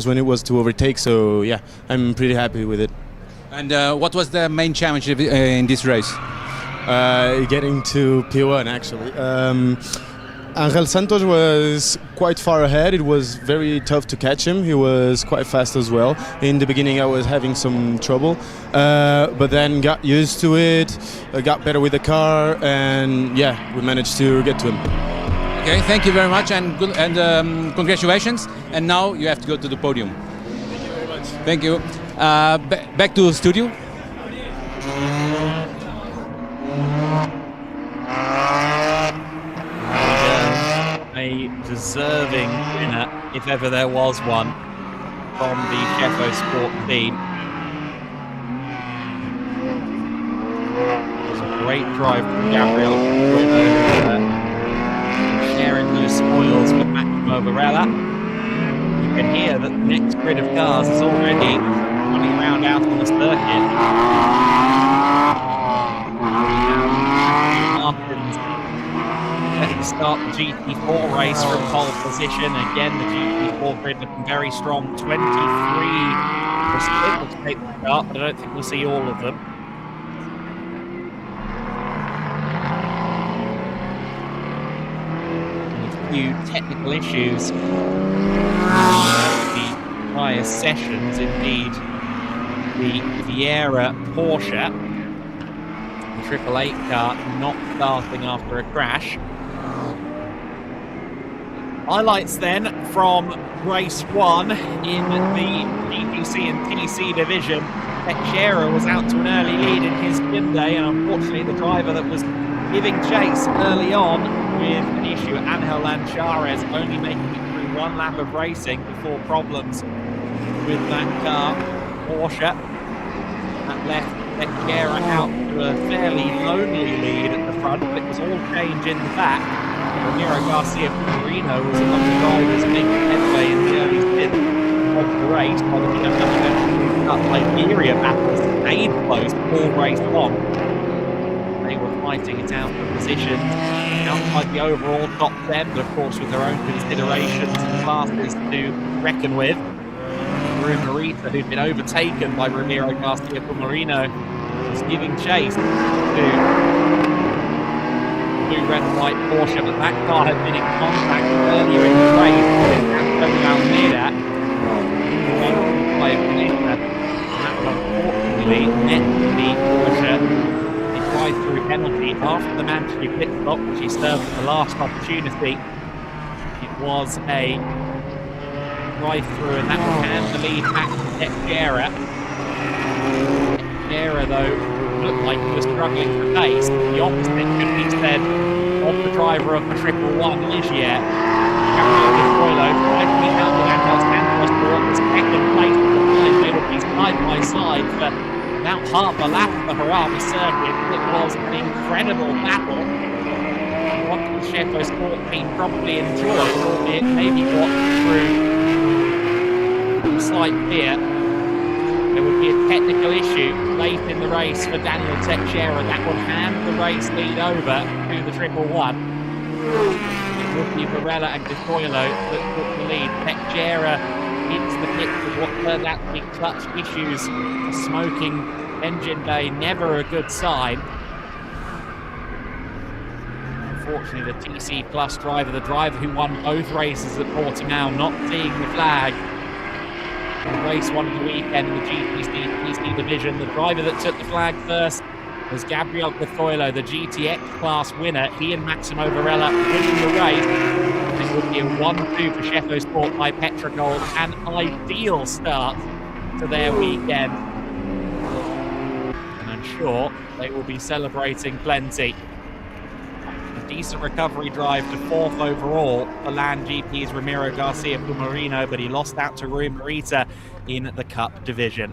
when it was to overtake. So yeah, I'm pretty happy with it. And what was the main challenge in this race? Getting to P1 actually. Angel Santos was quite far ahead. It was very tough to catch him. He was quite fast as well. In the beginning I was having some trouble, but then got used to it, got better with the car, and yeah, we managed to get to him. Okay, thank you very much, and congratulations. And now you have to go to the podium. Thank you very much. Thank you. Back to the studio. A deserving winner, if ever there was one, from the Sheffield Sport team. It was a great drive from Gabriel, sharing those spoils with Massimo Varela. You can hear that the next grid of cars is already running around out on the circuit. Let's start the GT4 race from pole position. Again, the GT4 grid looking very strong. 23 will take the start, but I don't think we'll see all of them. And a few technical issues. The prior sessions, indeed, the Vieira Porsche, the 888 car, not starting after a crash. Highlights then from race 1 in the GTC and TC division. Teixeira was out to an early lead in his Hyundai, and unfortunately the driver that was giving chase early on with an issue, Angel Lanchares, only making it through one lap of racing before problems with that car, Porsche. That left Teixeira out to a fairly lonely lead at the front, but it was all change in the back. Ramiro Garcia Marino was among the drivers making headway in the early stint of the race, while the BMW Liberia battles stayed close all race long. They were fighting it out for positions outside the overall top 10, but of course with their own considerations and classes to reckon with. Marita, who'd been overtaken by Ramiro Garcia Marino, was giving chase to blue, red and white Porsche, but that car had been in contact earlier in the race with Antonio Almeida. And that unfortunately met the Porsche a drive-through penalty after the mandatory pit stop, which he served at the last opportunity. It was a drive-through, and that would hand the lead back to Teixeira. Teixeira, though, looked like he was struggling for pace. The opposite could be said of the driver of the 111 Ligier. Gabriel Despoilo tried to be out with Angel Santos for the second place, but they would be side by side for about half a lap of the Jarama circuit. It was an incredible battle. What the Sheffield Sport team probably enjoyed, albeit maybe got through slight fear. There would be a technical issue late in the race for Daniel Teixeira that would hand the race lead over to the 111. It would be Varela and Despoilo that took the lead. Teixeira hits the pit with what turned out to be clutch issues. A smoking engine bay, never a good sign. Unfortunately, the TC Plus driver, the driver who won both races at Portimao, not seeing the flag. Race 1 of the weekend in the GTC division. The driver that took the flag first was Gabriel Cafoilo, the GTX class winner. He and Maximo Varela winning the race. It would be a 1-2 for Sheffield Sport by Petrogold, an ideal start to their weekend. And I'm sure they will be celebrating plenty. A decent recovery drive to 4th overall for Land GP's Ramiro Garcia Pumarino, but he lost out to Rui Marita in the Cup division.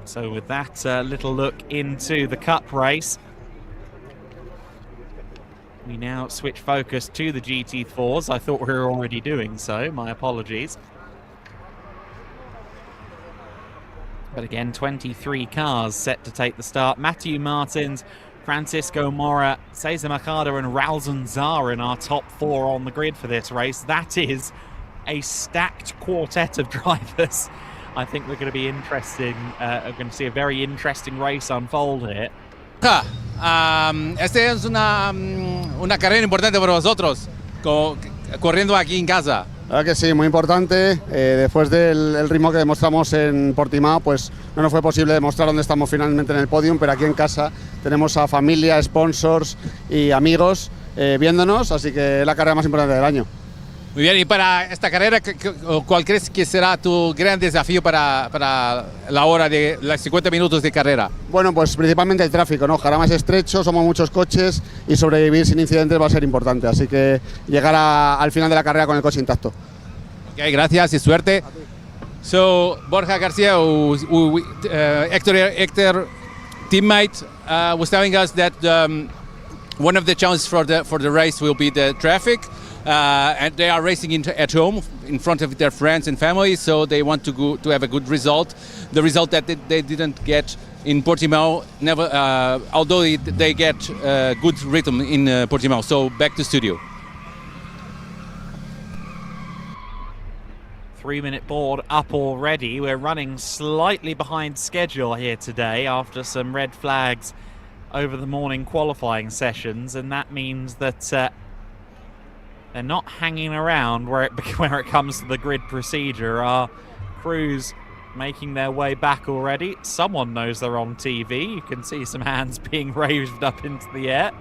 So with that little look into the Cup race, we now switch focus to the GT4s. I thought we were already doing so, my apologies. But again, 23 cars set to take the start. Matthew Martins, Francisco Mora, Cesar Mercado and Raul Zanzar in our top 4 on the grid for this race. That is a stacked quartet of drivers. I think we're going to be interesting. We're going to see a very interesting race unfold here. Esta es una carrera importante para vosotros, corriendo aquí en casa. La verdad que sí, muy importante. Después del ritmo que demostramos en Portimao, pues no nos fue posible demostrar dónde estamos finalmente en el podium, pero aquí en casa tenemos a familia, sponsors y amigos viéndonos, así que es la carrera más importante del año. Muy bien, y para esta carrera, ¿cuál crees que será tu gran desafío para la hora de los 50 minutos de carrera? Bueno, pues principalmente el tráfico, ¿no? Jarama es estrecho, somos muchos coches y sobrevivir sin incidentes va a ser importante, así que llegar al final de la carrera con el coche intacto. Ok, gracias y suerte. So, Borja Garcia, Hector teammate, was telling us that one of the challenges for the race will be the traffic. And they are racing at home in front of their friends and family, so they want to have a good result. The result that they didn't get in Portimao, although they get good rhythm in Portimao. So back to studio. 3-minute board up already. We're running slightly behind schedule here today after some red flags over the morning qualifying sessions, and that means that they're not hanging around where it comes to the grid procedure. Our crews making their way back already. Someone knows they're on TV. You can see some hands being raised up into the air.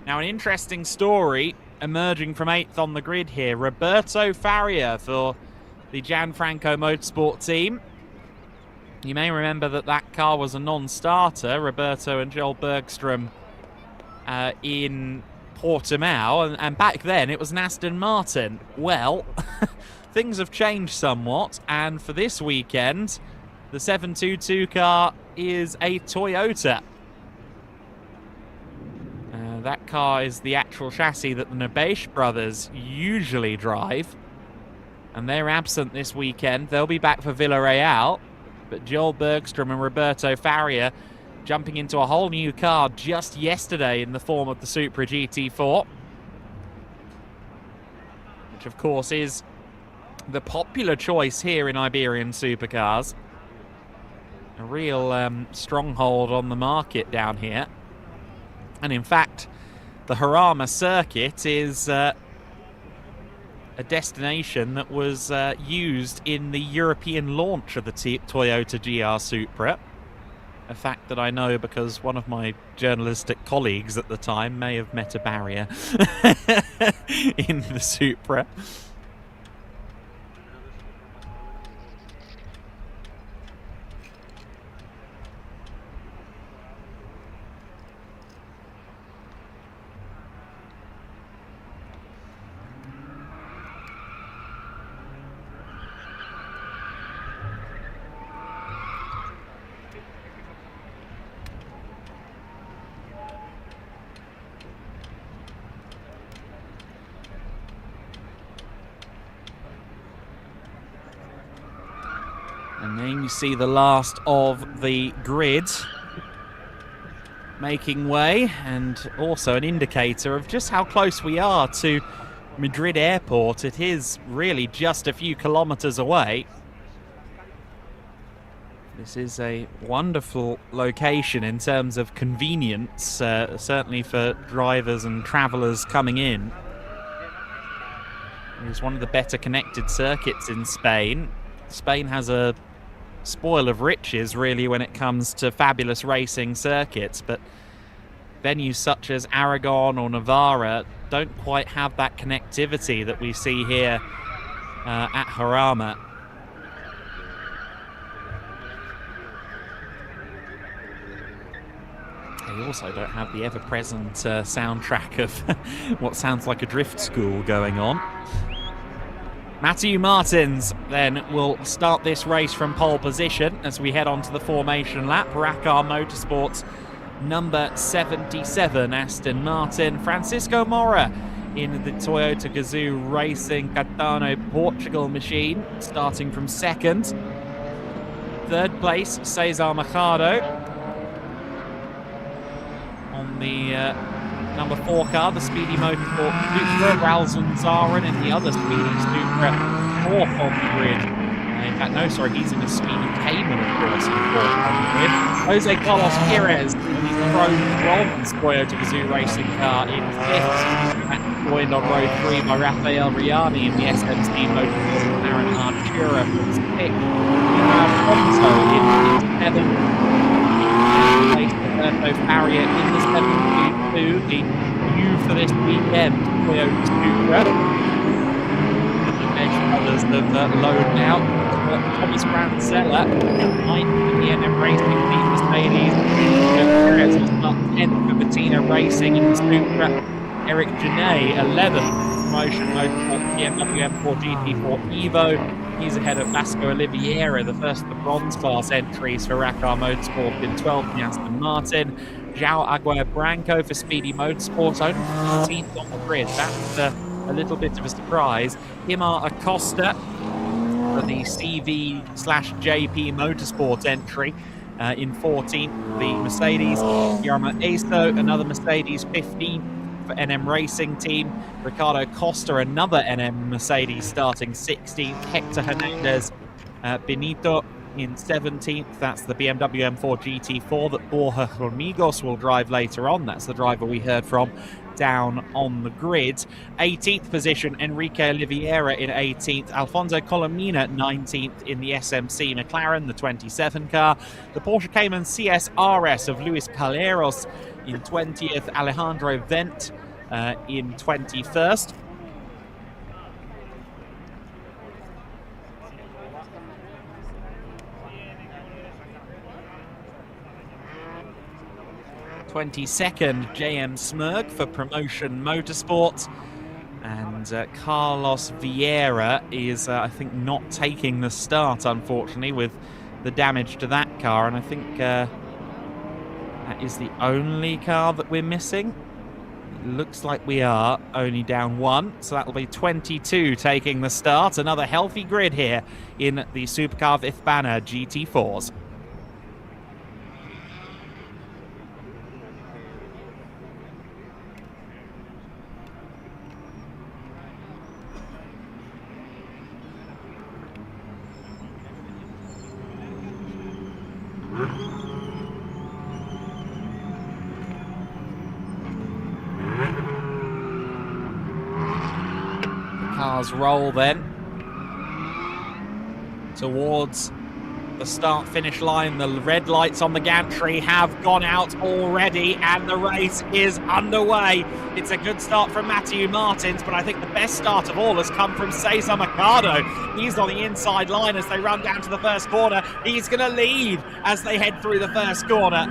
Now, an interesting story emerging from 8th on the grid here. Roberto Faria for the Gianfranco Motorsport team. You may remember that car was a non-starter. Roberto and Joel Bergstrom in Portimao, and back then it was an Aston Martin. Well, things have changed somewhat, and for this weekend, the 722 car is a Toyota. That car is the actual chassis that the Nebesh brothers usually drive, and they're absent this weekend. They'll be back for Villarreal, but Joel Bergstrom and Roberto Faria jumping into a whole new car just yesterday in the form of the Supra GT4, which of course is the popular choice here in Iberian supercars. A real stronghold on the market down here. And in fact, the Jarama circuit is a destination that was used in the European launch of the Toyota GR Supra. A fact that I know because one of my journalistic colleagues at the time may have met a barrier in the Supra. And then you see the last of the grid making way, and also an indicator of just how close we are to Madrid Airport. It is really just a few kilometers away. This is a wonderful location in terms of convenience, certainly for drivers and travelers coming in. It is one of the better connected circuits in Spain. Spain has a spoil of riches really when it comes to fabulous racing circuits, but venues such as Aragon or Navarra don't quite have that connectivity that we see here at Jarama. They also don't have the ever-present soundtrack of what sounds like a drift school going on. Matthew Martins then will start this race from pole position as we head on to the formation lap. Rakar Motorsports number 77, Aston Martin. Francisco Mora in the Toyota Gazoo Racing Catano Portugal machine, starting from second. Third place, Cesar Machado. On the number 4 car, the Speedy Motorsport Supra. Raul Zunzaren in the other Speedy Supra, 4th on the grid. In fact, no, sorry, he's in a Speedy Cayman, of course, in 4th on the grid. Jose Carlos Perez in his chrome bronze Toyota Gazoo Racing car in 5th. And joined on row 3 by Rafael Riani in the SMC Motorsport Aaron Artura from 6th. Alfonso in 7th. Roberto Farrier in the 7th. The new for this weekend Toyota Supra. Others have loaded out. Thomas Ransella, 9th in the NM Racing team, Mercedes. Perez will start 10th for Bettina Racing in the Supra. Eric Janae, 11th, Promotion Motorsport BMW M4 GT4 Evo. He's ahead of Vasco Oliveira, the first of the bronze class entries for Rakar Motorsport in 12th in Aston Martin. João Aguirre Branco for Speedy Motorsport, only 15th on the grid. That's a little bit of a surprise. Imar Acosta for the CV/JP Motorsport entry in 14th, the Mercedes. Jarama Eso, another Mercedes, 15th for NM Racing team. Ricardo Costa, another NM Mercedes, starting 16th. Hector Hernandez Benito in 17th. That's the BMW M4 GT4 that Borja Hormigos will drive later on. That's the driver we heard from down on the grid. 18th position, Enrique Oliveira in 18th. Alfonso Colomina 19th in the SMC McLaren, the 27 car. The Porsche Cayman CS RS of Luis Calleros in 20th. Alejandro Vent in 21st. '22nd, JM Smurg for Promotion Motorsport. And Carlos Vieira is, I think, not taking the start, unfortunately, with the damage to that car. And I think that is the only car that we're missing. It looks like we are only down 1. So that'll be 22 taking the start. Another healthy grid here in the Supercar Vithbana GT4s. Cars roll then towards the start-finish line. The red lights on the gantry have gone out already and the race is underway. It's a good start from Matthew Martins, but I think the best start of all has come from Cesar Machado. He's on the inside line as they run down to the first corner. He's going to lead as they head through the first corner.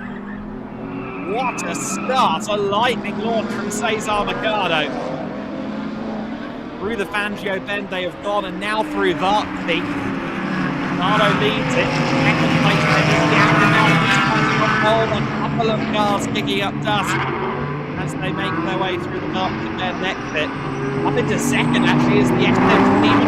What a start, a lightning launch from Cesar Machado. Through the Fangio bend they have gone, and now through Varkey. Machado leads it. Second place heading down the hold. A couple of cars kicking up dust as they make their way through the Varkey bend exit. Up into second actually is the SMC team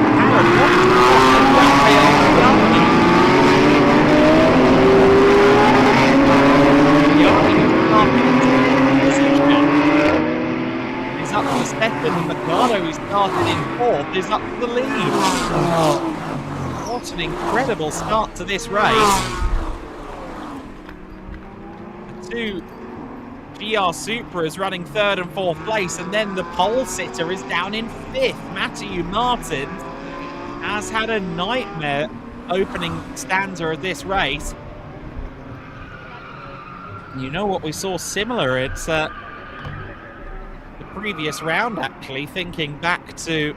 and is up to second, and Machado, who started in 4th, is up to the lead. What an incredible start to this race. The 2 GR Supras running 3rd and 4th place, and then the pole sitter is down in 5th. Matthew Martins has had a nightmare opening stanza of this race. You know what we saw similar? It's the previous round, actually, thinking back to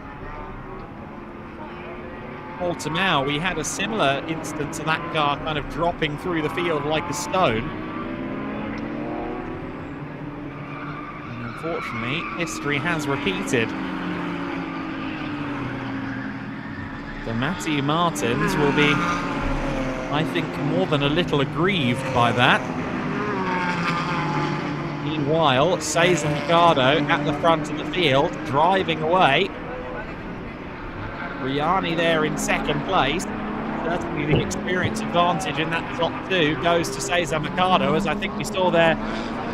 Portimao, we had a similar instance of that car kind of dropping through the field like a stone. And unfortunately, history has repeated. So Matthew Martins will be, I think, more than a little aggrieved by that. Meanwhile, Cesar Mercado at the front of the field, driving away. Riani there in second place. Certainly the experience advantage in that top two goes to Cesar Mercado, as I think we saw there,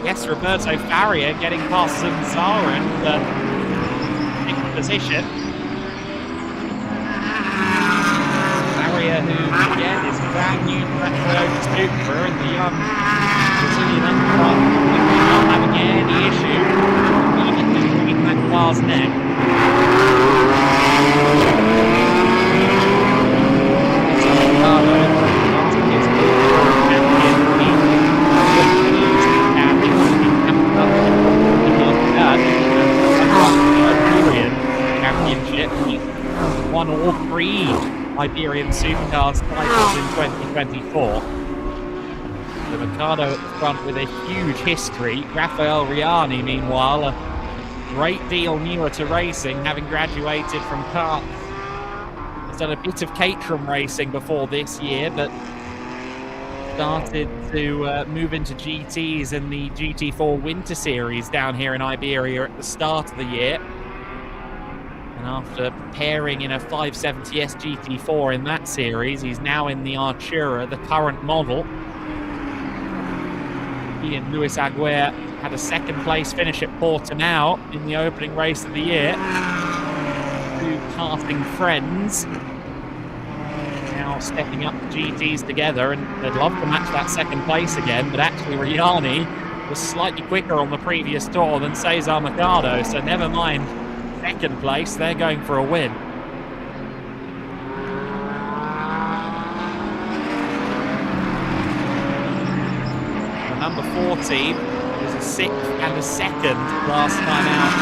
yes, Roberto Faria getting past Zara and taking position. Faria, who again is brand new to Toyota Supra, and the young Brazilian underclass not having any issue bringing that car's neck. Championship. He won all three Iberian Supercars titles in 2024. So Mercado at the front with a huge history. Rafael Riani, meanwhile, a great deal newer to racing, having graduated from karts. Has done a bit of Caterham racing before this year, but started to move into GTs in the GT4 Winter Series down here in Iberia at the start of the year. And after pairing in a 570S GT4 in that series, he's now in the Artura, the current model. He and Luis Aguirre had a second place finish at Portimao in the opening race of the year. Two karting friends now stepping up the GTs together, and they'd love to match that second place again, but actually Riani was slightly quicker on the previous tour than Cesar Mercado, so never mind second place, they're going for a win. The number 14 was a 6th and a 2nd last time out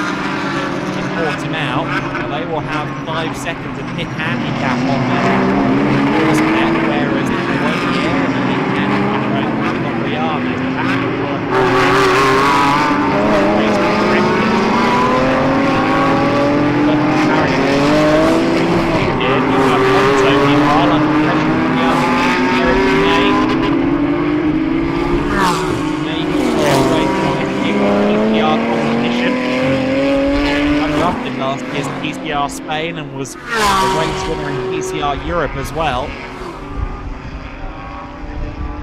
in Portimao. Now they will have 5 seconds of pit handicap on their doorstep, whereas the 1 year and the pit handicap right on Riani is back to work. Last year's PCR Spain and was the race winner in PCR Europe as well.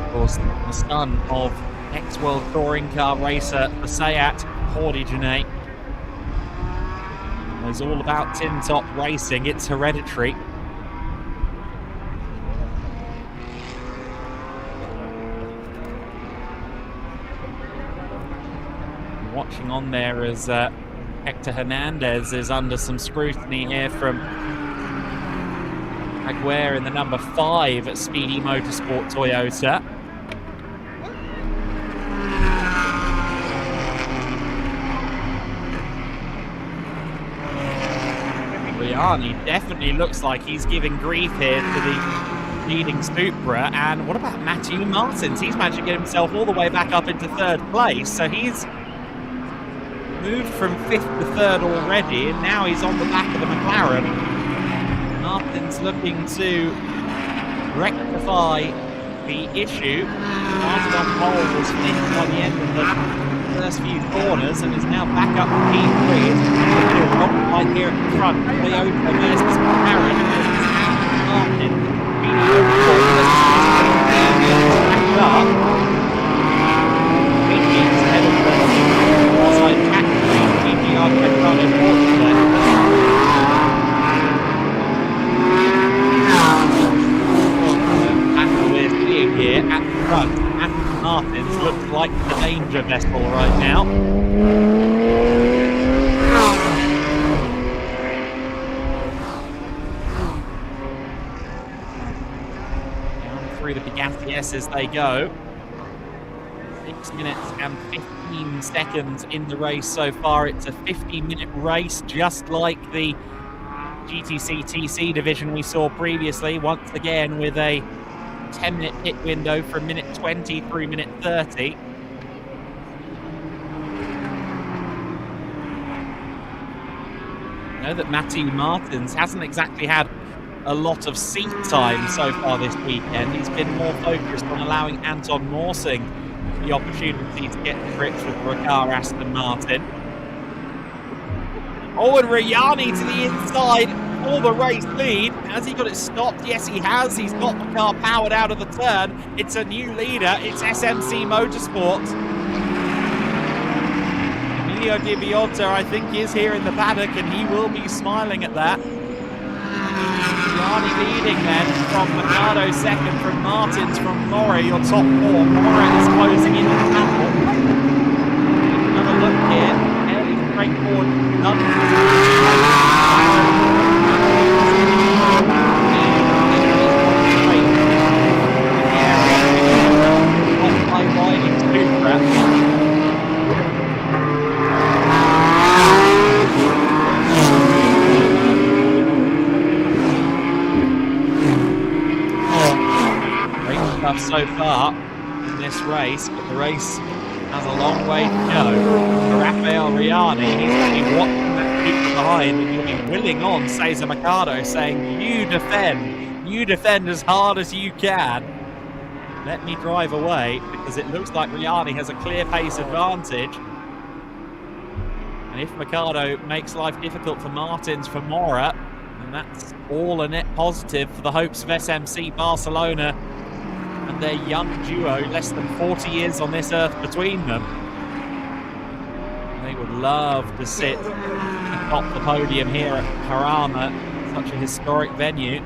Of course, the son of ex-World Touring Car racer Sayat Hordigene. It's all about tin top racing, it's hereditary. Watching on there as Hector Hernandez is under some scrutiny here from Aguirre in the number 5 at Speedy Motorsport Toyota. Riani definitely looks like he's giving grief here to the leading Supra. And what about Matthew Martins? He's managed to get himself all the way back up into 3rd place, so he's moved from 5th to 3rd already, and now he's on the back of the McLaren. Martin's looking to rectify the issue. Started on pole, was finished by the end of the first few corners, and is now back up to P3. It's a little right here at the front. Toyota versus McLaren. Martin being backed up. He's ahead of the outside track. Here at the front, Aston Martins looks like the danger vessel right now. Down through the Bugatti S as they go. 6 minutes and 15 seconds in the race so far. It's a 50-minute race, just like the GTC TC division we saw previously, once again with a 10-minute pit window from minute 20 through minute 30. I know that Matthew Martins hasn't exactly had a lot of seat time so far this weekend. He's been more focused on allowing Anton Morsing the opportunity to get to grips with Ricard Aston Martin. Oh, and Riani to the inside for the race lead. Has he got it stopped? Yes, he has. He's got the car powered out of the turn. It's a new leader. It's SMC Motorsport. Emilio Di Biota, I think, is here in the paddock, and he will be smiling at that. Riani leading then from Mercado second, from Martins, from Mora, your top four. Mora is closing in on Campbell. Another look here. Fairly straightforward. So far in this race, but the race has a long way to go. For Rafael Riani, he's been watching that people behind, and he'll be willing on Cesar Mercado, saying, you defend as hard as you can. Let me drive away, because it looks like Riani has a clear pace advantage. And if Mercado makes life difficult for Martins, for Mora, then that's all a net positive for the hopes of SMC Barcelona and their young duo, less than 40 years on this earth between them. They would love to sit atop the podium here at Jarama, such a historic venue.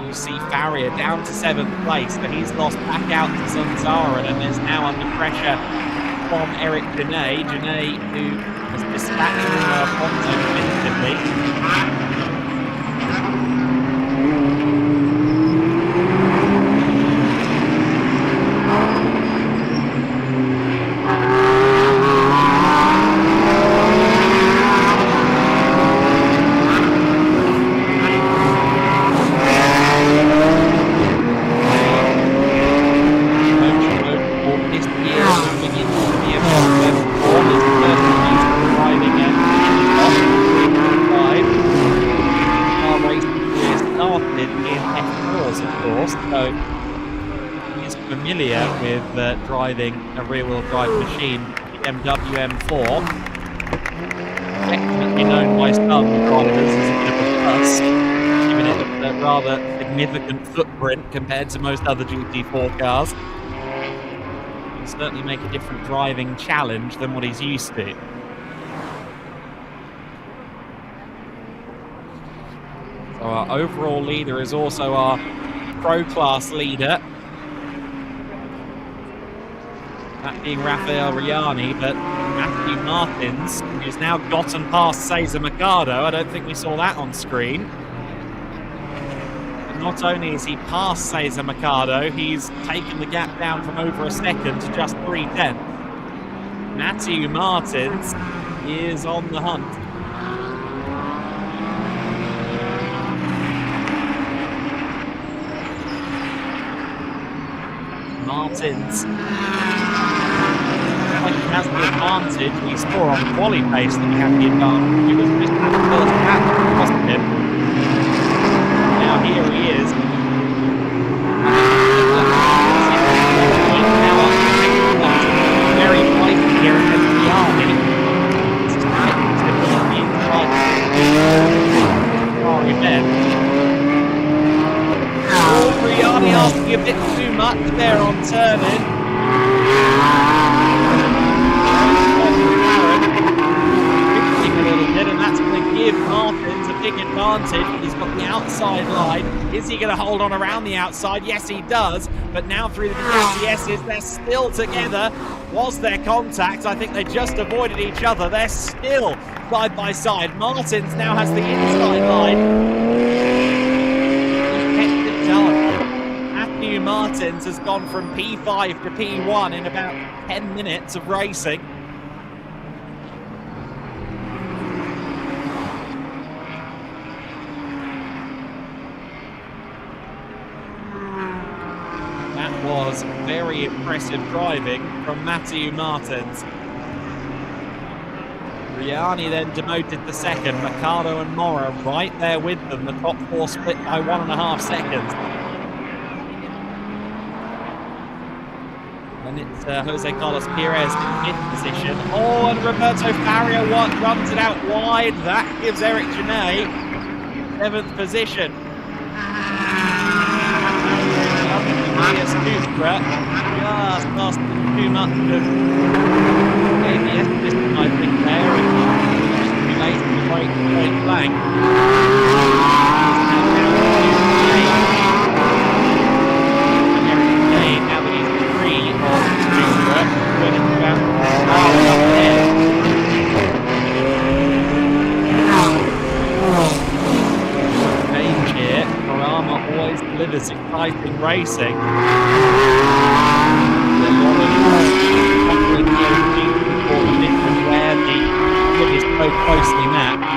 You see Farrier down to 7th place, but he's lost back out to Zanzara and is now under pressure from Eric Janae. Janae, who has dispatched Ponto definitively. With driving a rear-wheel drive machine, BMW M4, definitely known by some drivers as a bit of a bus, giving it a rather significant footprint compared to most other GT4 cars. It'll certainly make a different driving challenge than what he's used to. So our overall leader is also our Pro Class leader. That being Rafael Riani, but Matthew Martins, who's now gotten past Cesar Mercado. I don't think we saw that on screen. And not only is he past Cesar Mercado, he's taken the gap down from over a second to just 3/10. Matthew Martins is on the hunt. Martins like he has the advantage. We saw on quali pace that he had the advantage. He was just at the first lap that cost him. Now here he is. Now very light here against the army. This is stability inside Ferrari Ben. Oh, Riani asking a bit too much there on turning. And that's going to give Martins a big advantage. He's got the outside line. Is he going to hold on around the outside? Yes, he does. But now through the DRCSs, they're still together. Was there contact? I think they just avoided each other. They're still side by side. Martins now has the inside line. He kept it done. Matthew Martins has gone from P5 to P1 in about 10 minutes of racing. That was very impressive driving from Matthew Martins. Riani then demoted the second. Mercado and Mora right there with them. The top four split by 1.5 seconds. And it's Jose Carlos Perez in 5th position. Oh, and Roberto Faria runs it out wide. That gives Eric Genet 7th position. Marius Cupra just lost too much of ABS position, I think, there. And too late to break the point blank. Change here. Jarama always delivers exciting racing. Where the grid is so closely mapped.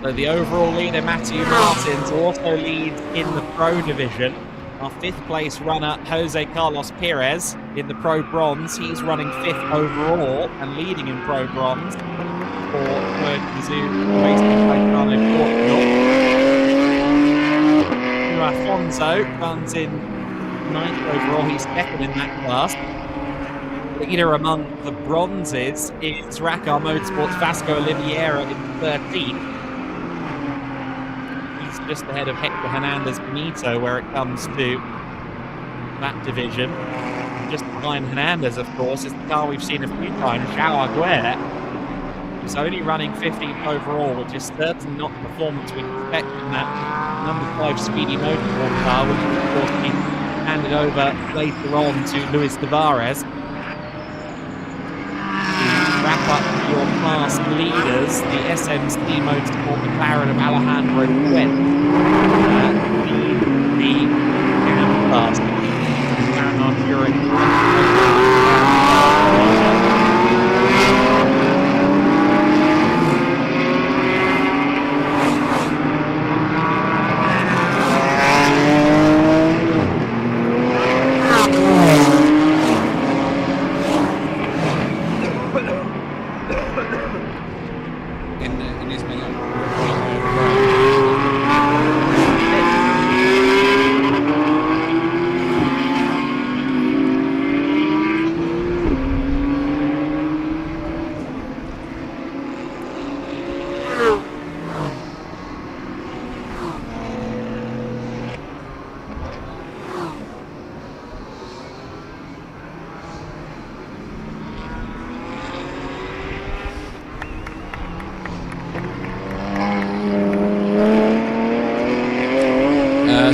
So the overall leader, Matthew Martins, also leads in the Pro Division. Our 5th place runner, Jose Carlos Perez, in the Pro Bronze. He's running 5th overall and leading in Pro Bronze for Word Kazoo Racing Caetano Portugal. Afonso runs in 9th overall. He's 2nd in that class. Leader among the bronzes is Racar Motorsports Vasco Oliveira in 13th. Just ahead of Hector Hernandez Benito where it comes to that division. Just behind Hernandez, of course, is the car we've seen a few times, João Aguirre, who's only running 15th overall, which is certainly not the performance we expect from that number 5 speedy motorsport car, which will of course be handed over later on to Luis Tavares. Wrap up your class leaders, the SMC Motorsport McLaren of Alejandro Fuentes lead the class. McLaren on during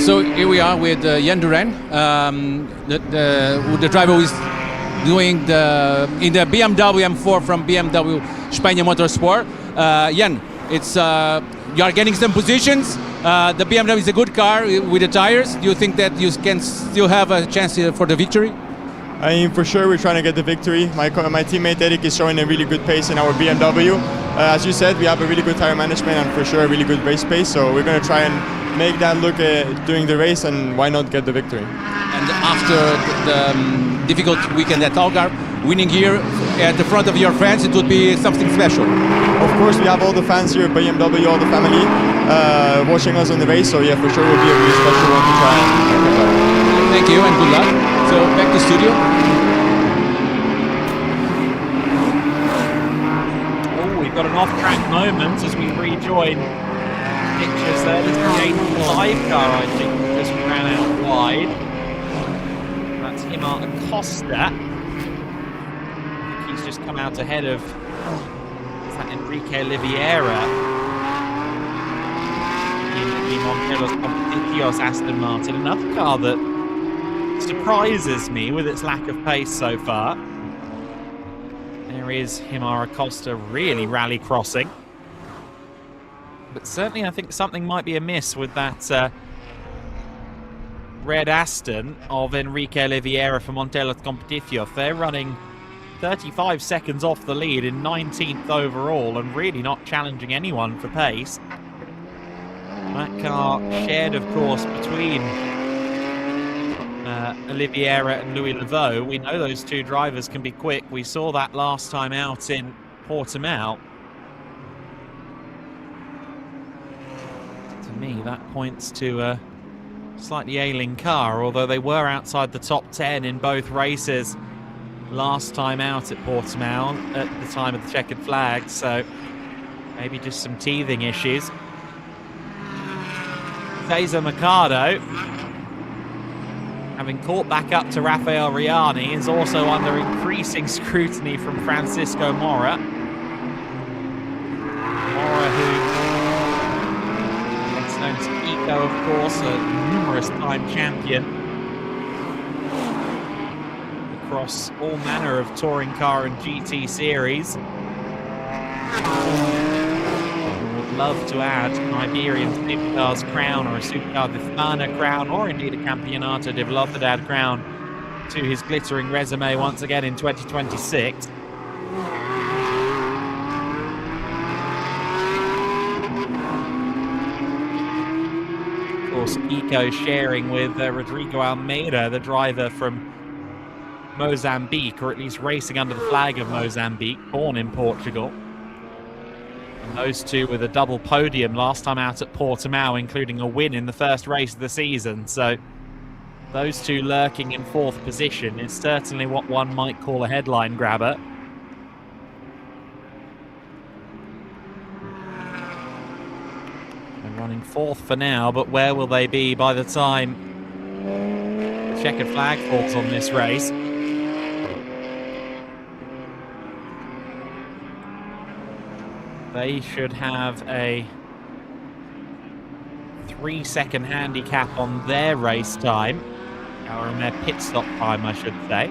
So here we are with Jan Duran, the driver who is doing in the BMW M4 from BMW España Motorsport. Jan, it's you are getting some positions. The BMW is a good car with the tires. Do you think that you can still have a chance for the victory? I mean, for sure, we're trying to get the victory. My teammate Eric is showing a really good pace in our BMW. As you said, we have a really good tire management and for sure a really good race pace. So we're going to try and make that look during the race, and why not get the victory? And after the difficult weekend at Algarve, winning here at the front of your fans, it would be something special. Of course, we have all the fans here at BMW, all the family watching us on the race. So yeah, for sure, it will be a really special one to try. Thank you and good luck. So back to studio. Oh, we've got an off-track moment as we rejoin pictures there. This is the 85 car, I think, just ran out wide. That's Himar Acosta. I think he's just come out ahead of Enrique Oliveira in the Monteros Competitivos Aston Martin. Another car that surprises me with its lack of pace so far. There is Himar Acosta really rally crossing. But certainly I think something might be amiss with that red Aston of Enrique Oliveira for Monteros Competitivos. They're running 35 seconds off the lead in 19th overall and really not challenging anyone for pace. That car shared, of course, between Oliveira and Louis Leveau. We know those two drivers can be quick. We saw that last time out in Portimao. To me, that points to a slightly ailing car, although they were outside the top 10 in both races last time out at Portimao at the time of the checkered flag, so maybe just some teething issues. Cesar Mercado, having caught back up to Rafael Riani, is also under increasing scrutiny from Francisco Mora. Mora, who gets known to Eco, of course, a numerous time champion across all manner of touring car and GT series. Would love to add an Iberian Supercars crown or a Supercar de Fana crown or indeed a Campeonato de Velocidad crown to his glittering resume once again in 2026. Of course, Eco sharing with Rodrigo Almeida, the driver from Mozambique, or at least racing under the flag of Mozambique, born in Portugal. And those two with a double podium last time out at Portimao, including a win in the first race of the season. So those two lurking in fourth position is certainly what one might call a headline grabber. They're running fourth for now, but where will they be by the time the checkered flag falls on this race? They should have a 3-second handicap on their race time, or on their pit stop time, I should say.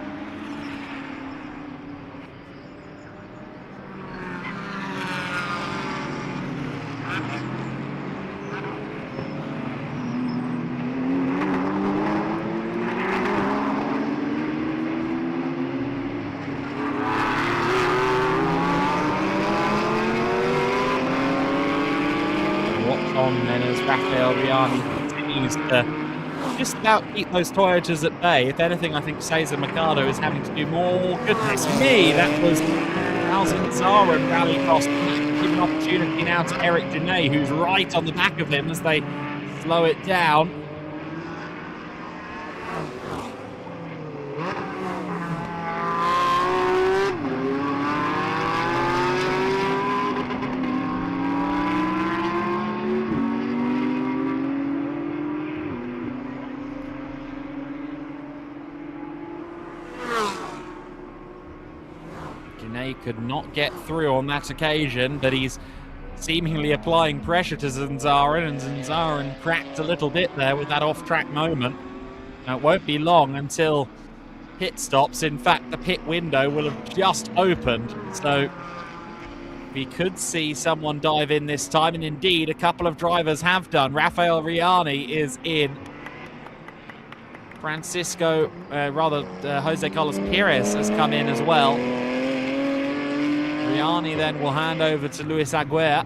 Rafael Riani continues to just about keep those Toyotas at bay. If anything, I think Cesar Mercado is having to do more. Goodness me, that was Alcin Zara and Rallycross. Give an opportunity now to Eric Dene, who's right on the back of him as they slow it down. Could not get through on that occasion, but he's seemingly applying pressure to Zanzarin, and Zanzarin cracked a little bit there with that off-track moment. Now, it won't be long until pit stops. In fact, the pit window will have just opened, so we could see someone dive in this time, and indeed a couple of drivers have done. Rafael Riani is in. Jose Carlos Perez has come in as well. Riani then will hand over to Luis Aguirre.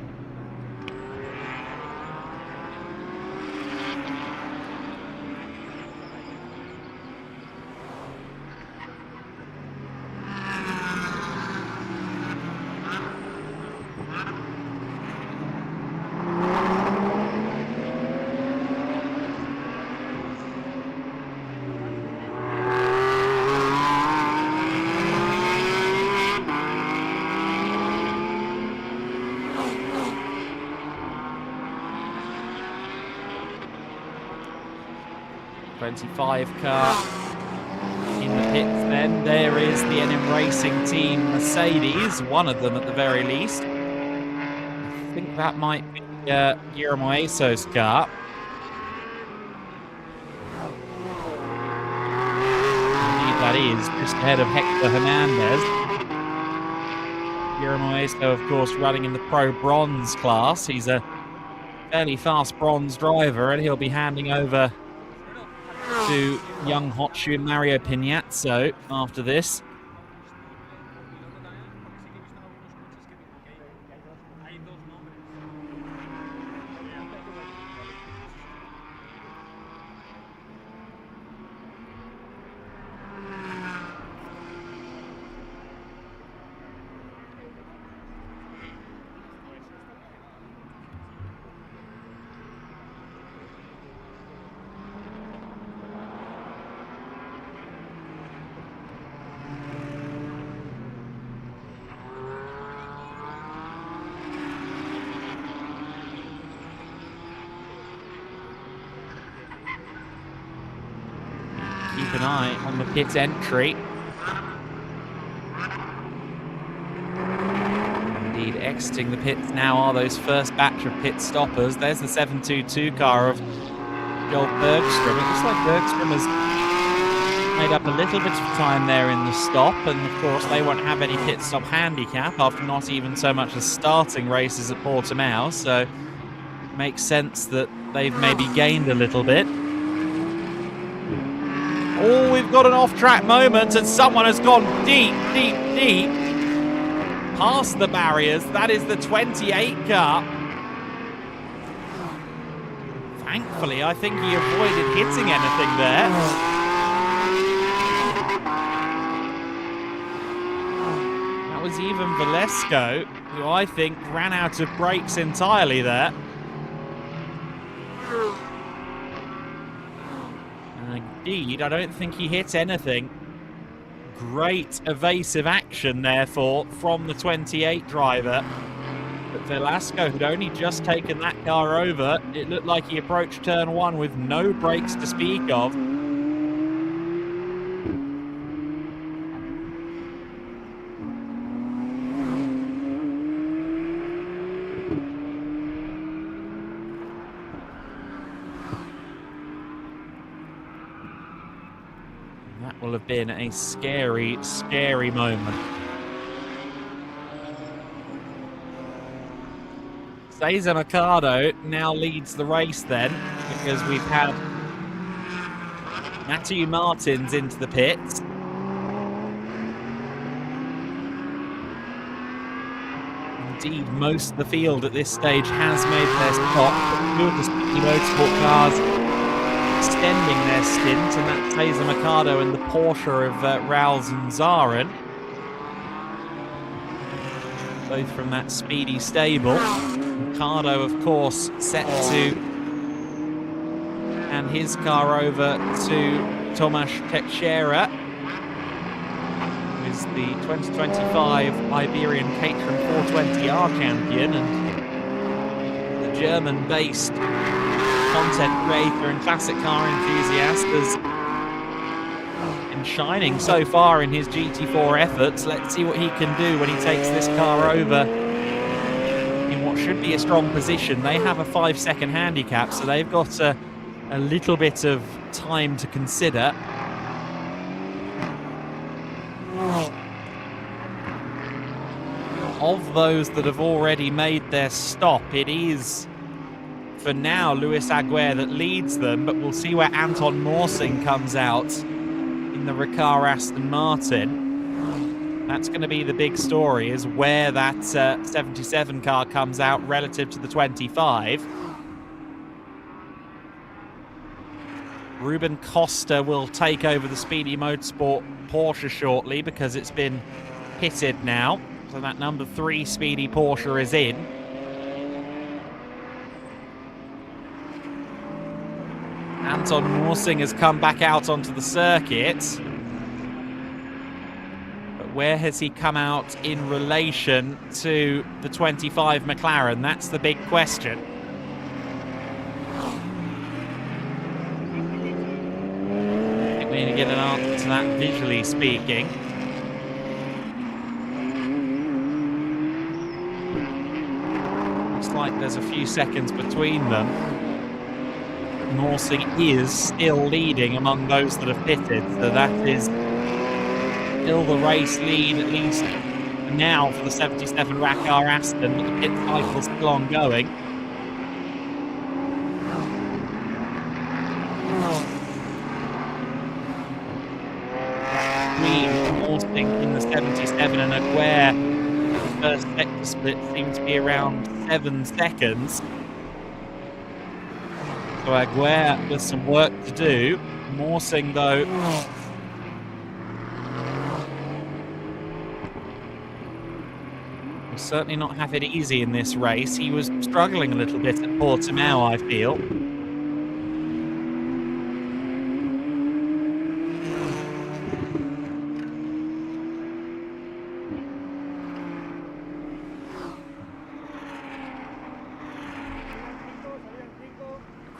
car in the pits then. There is the NM Racing Team Mercedes, one of them at the very least. I think that might be Guillermo Aso's car. Indeed that is, just ahead of Hector Hernandez. Guillermo Aso, of course, running in the Pro Bronze class. He's a fairly fast bronze driver, and he'll be handing over to young hot shoe Mario Pignazzo after this. keep an eye on the pit entry. Indeed, exiting the pits now are those first batch of pit stoppers. There's the 722 car of Joel Bergstrom. It looks like Bergstrom has made up a little bit of time there in the stop, and of course they won't have any pit stop handicap after not even so much as starting races at Portimao, so it makes sense that they've maybe gained a little bit. Oh, we've got an off-track moment, and someone has gone deep past the barriers. That is the 28 car. Thankfully, I think he avoided hitting anything there. That was even Valesco, who I think ran out of brakes entirely there. And indeed, I don't think he hit anything. Great evasive action, therefore, from the 28 driver. But Velasco had only just taken that car over. It looked like he approached turn one with no brakes to speak of. That will have been a scary, scary moment. Cesar Mercado now leads the race then, because we've had Matthew Martins into the pits. Indeed, most of the field at this stage has made their stop. Two of the Speedy Motorsport cars extending their stint, and that's Cesar Mercado and the Porsche of Raul Zanzaren. Both from that Speedy stable. Mercado, of course, set to hand his car over to Tomasz Teixeira, who is the 2025 Iberian Caterham 420R champion and the German-based content creator and classic car enthusiast has been shining so far in his GT4 efforts. Let's see what he can do when he takes this car over in what should be a strong position. They have a 5-second handicap, so they've got a little bit of time to consider. Of those that have already made their stop, it is for now Luis Aguirre that leads them, but we'll see where Anton Morsing comes out in the Ricard Aston Martin. That's going to be the big story, is where that 77 car comes out relative to the 25. Ruben Costa will take over the Speedy Motorsport Porsche shortly because it's been pitted now. So that number 3 Speedy Porsche is in. Anton Morsing has come back out onto the circuit. But where has he come out in relation to the 25 McLaren? That's the big question. I think we need to get an answer to that visually speaking. Looks like there's a few seconds between them. Morsing is still leading among those that have pitted, so that is still the race lead, at least now, for the 77 Ricard Aston, but the pit cycle's still ongoing. Morsing in the 77 and Aguirre, the first sector split seems to be around 7 seconds. So Aguirre with some work to do. Morsing, though, will certainly not have it easy in this race. He was struggling a little bit at Portimao, I feel.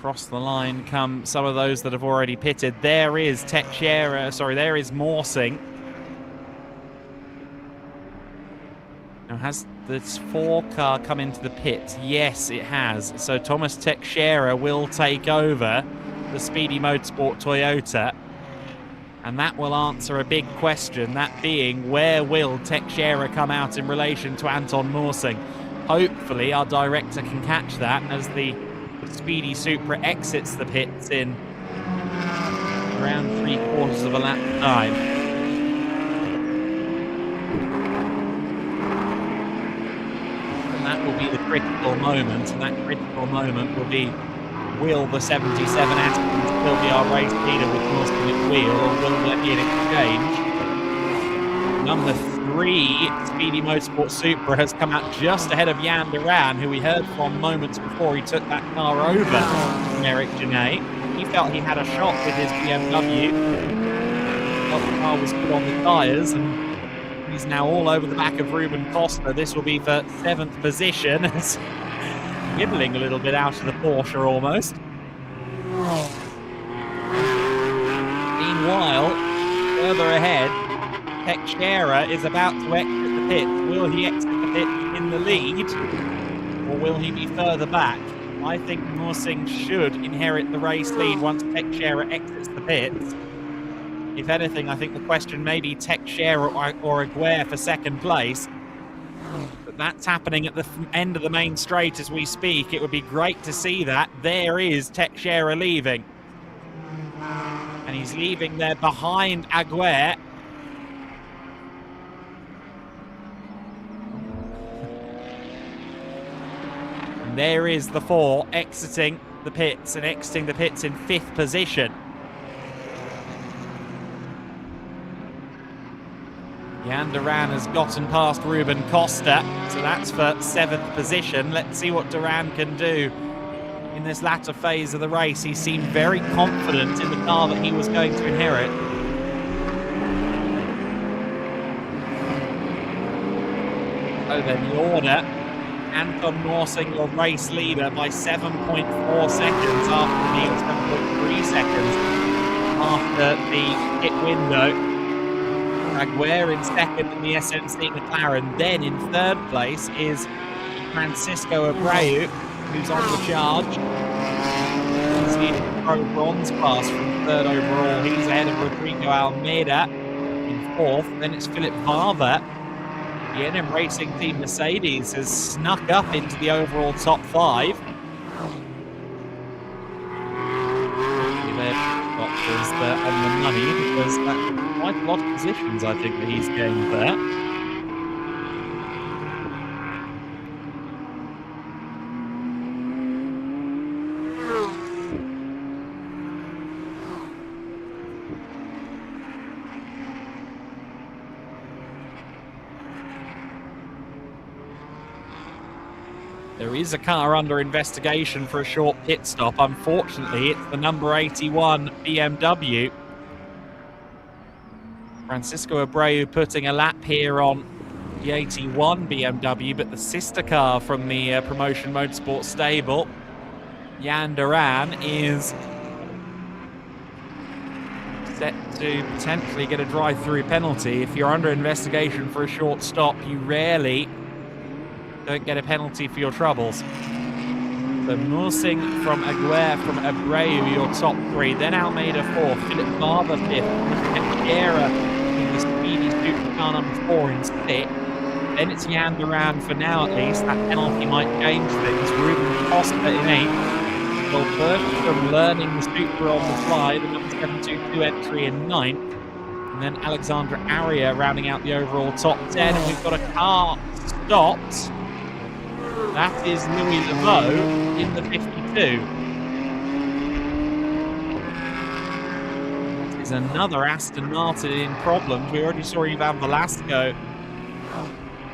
across the line come some of those that have already pitted. There is Teixeira, sorry, there is Morsing. Now, has this 4 car come into the pit? Yes, it has. So Thomas Teixeira will take over the Speedy Motorsport Toyota. And that will answer a big question, that being, where will Teixeira come out in relation to Anton Morsing? Hopefully our director can catch that as the Speedy Supra exits the pits in around 3/4 of a lap time. And that will be the critical moment, and that critical moment will be, will the 77 Aston still be our race leader with Morsing at wheel, or will there be an exchange? Number 3, Speedy Motorsport Supra, has come out just ahead of Jan Duran, who we heard from moments before he took that car over from Eric Genet. He felt he had a shot with his BMW. Felt the car was good on the tyres, and he's now all over the back of Ruben Costa. This will be for 7th position. Nibbling a little bit out of the Porsche almost. Meanwhile, further ahead, Teixeira is about to exit the pit. Will he exit the pit in the lead, or will he be further back? I think Morsing should inherit the race lead once Teixeira exits the pits. If anything, I think the question may be Teixeira or Aguirre for 2nd place. But that's happening at the end of the main straight as we speak. It would be great to see that. There is Teixeira leaving. And he's leaving there behind Aguirre. And there is the 4 exiting the pits, and exiting the pits in 5th position. Jan Duran has gotten past Ruben Costa, so that's for 7th position. Let's see what Duran can do in this latter phase of the race. He seemed very confident in the car that he was going to inherit. So then the order, Anton Morsing, your race leader, by 7.4 seconds after the 7.3 seconds after the pit window. Aguirre in 2nd in the SMC McLaren. Then in 3rd place is Francisco Abreu, who's on the charge. He's leading the Pro Bronze class from 3rd overall. He's ahead of Rodrigo Almeida in 4th. Then it's Philip Barber. The NM Racing Team Mercedes has snuck up into the overall top 5. Was on the money, because that's quite a lot of positions I think that he's gained there. There is a car under investigation for a short pit stop. Unfortunately, it's the number 81 BMW. Francisco Abreu putting a lap here on the 81 BMW, but the sister car from the Promotion Motorsport stable, Jan Duran, is set to potentially get a drive-through penalty. If you're under investigation for a short stop, you rarely don't get a penalty for your troubles. So Morsing from Aguirre, from Abreu, your top 3. Then Almeida 4th, Philip Barber 5th, Teixeira in the Speedy Supra car number 4 in 6th. Then it's Jan Duran for now, at least. That penalty might change things. Ruben Costa in 8th. Well, Bergstrom learning the Supra on the fly, the number 722 entry in 9th. And then Alexandra Aria rounding out the overall top 10. And we've got a car stopped. That is Louis Leveau in the 52. This is another Aston Martin in problems. We already saw Ivan Velasco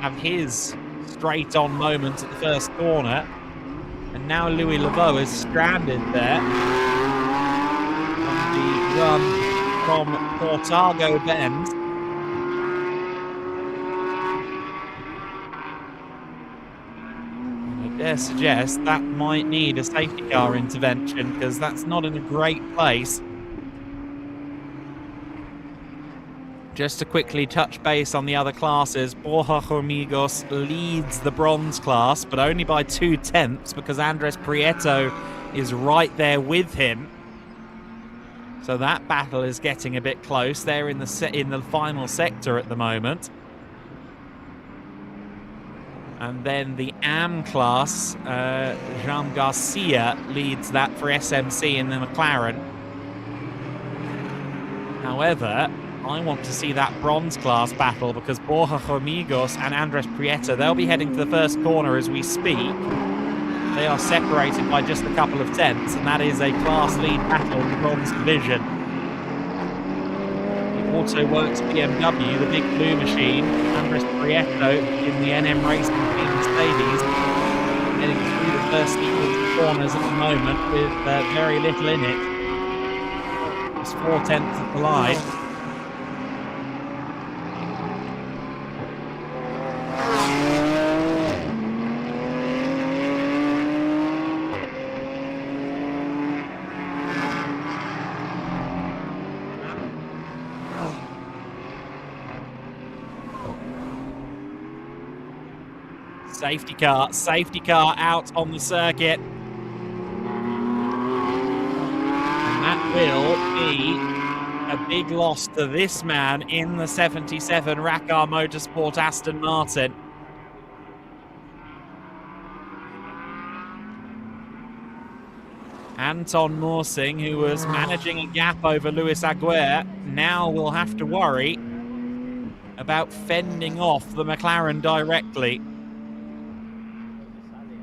have his straight-on moment at the first corner. And now Louis Leveau is stranded there on the run from Portago Bend. dare suggest that might need a safety car intervention, because that's not in a great place. Just to quickly touch base on the other classes, Borja Hormigos leads the bronze class, but only by 2/10 because Andres Prieto is right there with him. So that battle is getting a bit close. They're in the final sector at the moment. And then the AM class, Jean Garcia leads that for SMC in the McLaren. However, I want to see that bronze class battle because Borja Hormigos and Andres Prieto, they'll be heading to the first corner as we speak. They are separated by just a couple of tenths, and that is a class lead battle in the bronze division. The Auto Works BMW, the big blue machine, Andres Prieto in the NM Racing Team Mercedes, heading through the first sequence of corners at the moment with very little in it. Just 4/10 at the line. Safety car out on the circuit. And that will be a big loss to this man in the 77 Racar Motorsport Aston Martin. Anton Morsing, who was managing a gap over Luis Aguirre, now will have to worry about fending off the McLaren directly.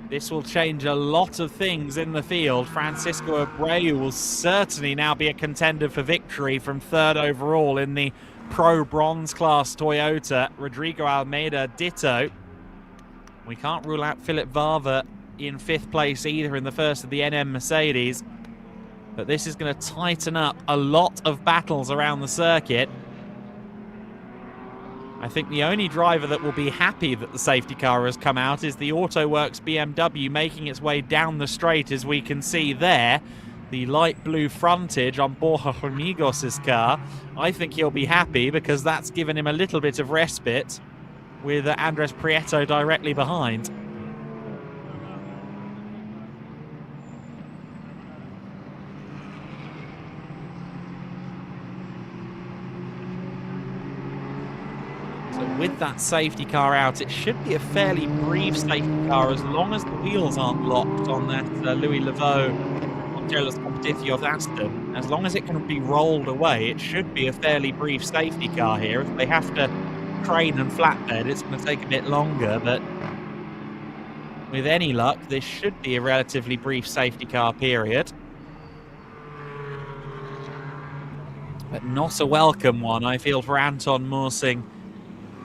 This will change a lot of things in the field. Francisco Abreu will certainly now be a contender for victory from third overall in the Pro Bronze class Toyota. Rodrigo Almeida, ditto. We can't rule out Philip Varva in 5th place either in the first of the NM Mercedes. But this is going to tighten up a lot of battles around the circuit. I think the only driver that will be happy that the safety car has come out is the AutoWorks BMW, making its way down the straight, as we can see there. The light blue frontage on Borja Hormigos' car. I think he'll be happy because that's given him a little bit of respite with Andres Prieto directly behind. With that safety car out, it should be a fairly brief safety car as long as the wheels aren't locked on that Louis Leveau Monteros Competición Aston. As long as it can be rolled away, it should be a fairly brief safety car here. If they have to crane and flatbed, it's going to take a bit longer, but with any luck, this should be a relatively brief safety car period. But not a welcome one, I feel, for Anton Morsing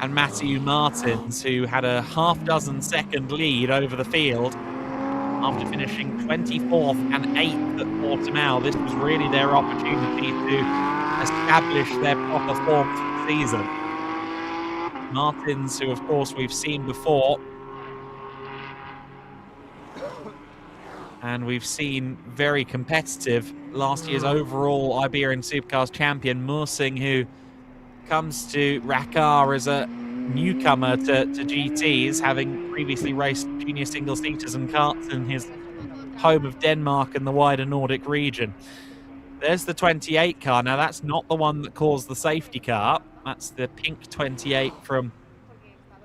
and Matthew Martins, who had a half-dozen-second lead over the field after finishing 24th and 8th at Portimao. This was really their opportunity to establish their proper form for the season. Martins, who of course we've seen before, and we've seen very competitive, last year's overall Iberian Supercars champion. Morsing, who comes to Racar as a newcomer to GTs, having previously raced junior single-seaters and karts in his home of Denmark and the wider Nordic region. There's the 28 car. Now, that's not the one that caused the safety car. That's the pink 28 from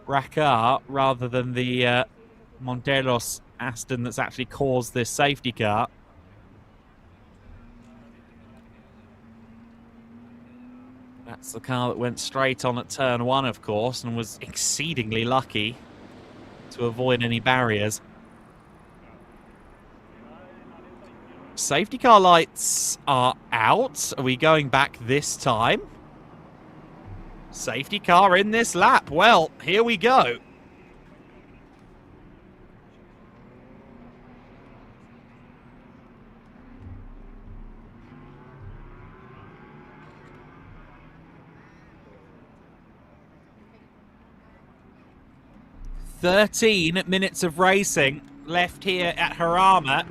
Racar, rather than the Monteros Aston that's actually caused this safety car. That's the car that went straight on at turn 1, of course, and was exceedingly lucky to avoid any barriers. Safety car lights are out. Are we going back this time? Safety car in this lap. Well, here we go. "13 minutes of racing left here at Jarama,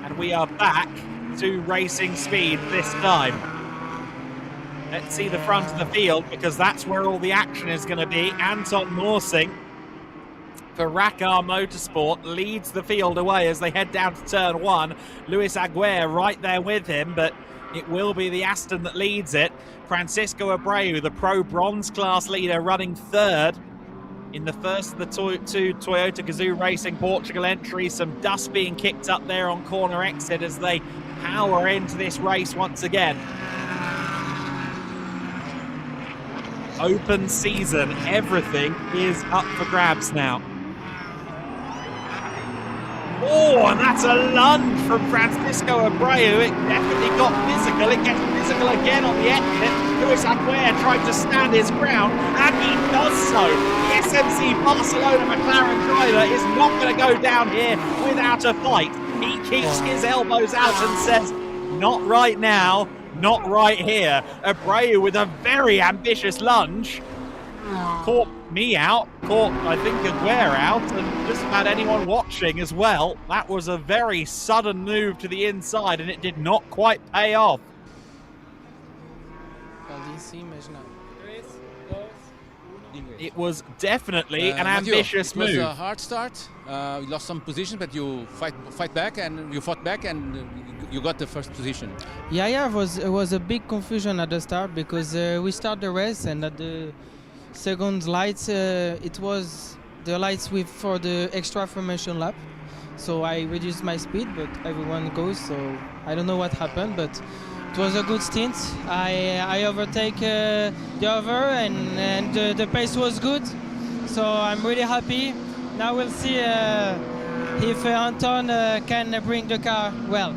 and we are back to racing speed this time. Let's see the front of the field, because that's where all the action is going to be. Anton Morsing for Racar Motorsport leads the field away as they head down to turn 1. Luis Aguirre right there with him, but it will be the Aston that leads it. Francisco Abreu, the Pro Bronze class leader, running third in the first of the two Toyota Gazoo Racing Portugal entries. Some dust being kicked up there on corner exit as they power into this race once again. Open season, everything is up for grabs now. Oh, and that's a lunge from Francisco Abreu. It definitely got physical. It gets physical again on the exit. Luis Aguirre trying to stand his ground, and he does so. The SMC Barcelona McLaren driver is not going to go down here without a fight. He keeps his elbows out and says, not right now, not right here. Abreu with a very ambitious lunge. Caught me out, caught I think Aguirre out, and just about anyone watching as well. That was a very sudden move to the inside, and it did not quite pay off. It was definitely an ambitious move. It was a hard start. You lost some position, but you fight back, and you fought back, and you got the first position. Yeah, it was a big confusion at the start, because we start the race, and at the second lights, it was the lights for the extra formation lap. So I reduced my speed, but everyone goes, so I don't know what happened, but it was a good stint. I overtake the other, and the pace was good, so I'm really happy. Now we'll see if Anton can bring the car well.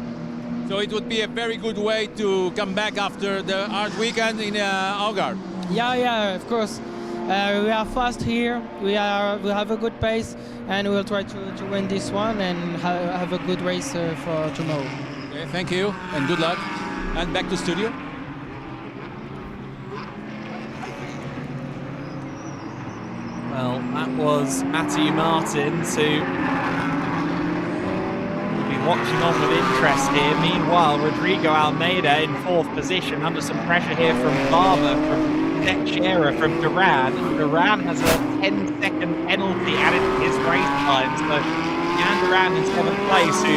So it would be a very good way to come back after the hard weekend in Algarve. Yeah, of course. We are fast here, we have a good pace, and we'll try to win this one and have a good race for tomorrow. Okay, thank you, and good luck. And back to studio. Well, that was Matthew Martins, who will be watching on with interest here. Meanwhile, Rodrigo Almeida in 4th position, under some pressure here from Barber, from Teixeira, from Duran. Duran has a 10-second penalty added to his race time, so Jan Duran in 7th place, who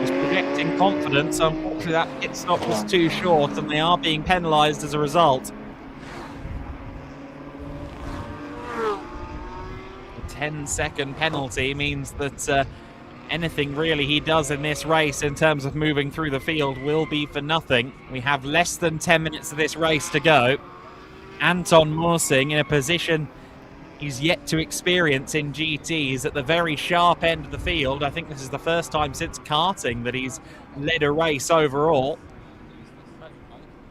was projecting confidence. Unfortunately, that pit stop was too short, and they are being penalised as a result. 10-second penalty means that anything really he does in this race in terms of moving through the field will be for nothing. We have less than 10 minutes of this race to go. Anton Morsing in a position he's yet to experience in GTs at the very sharp end of the field. I think this is the first time since karting that he's led a race overall.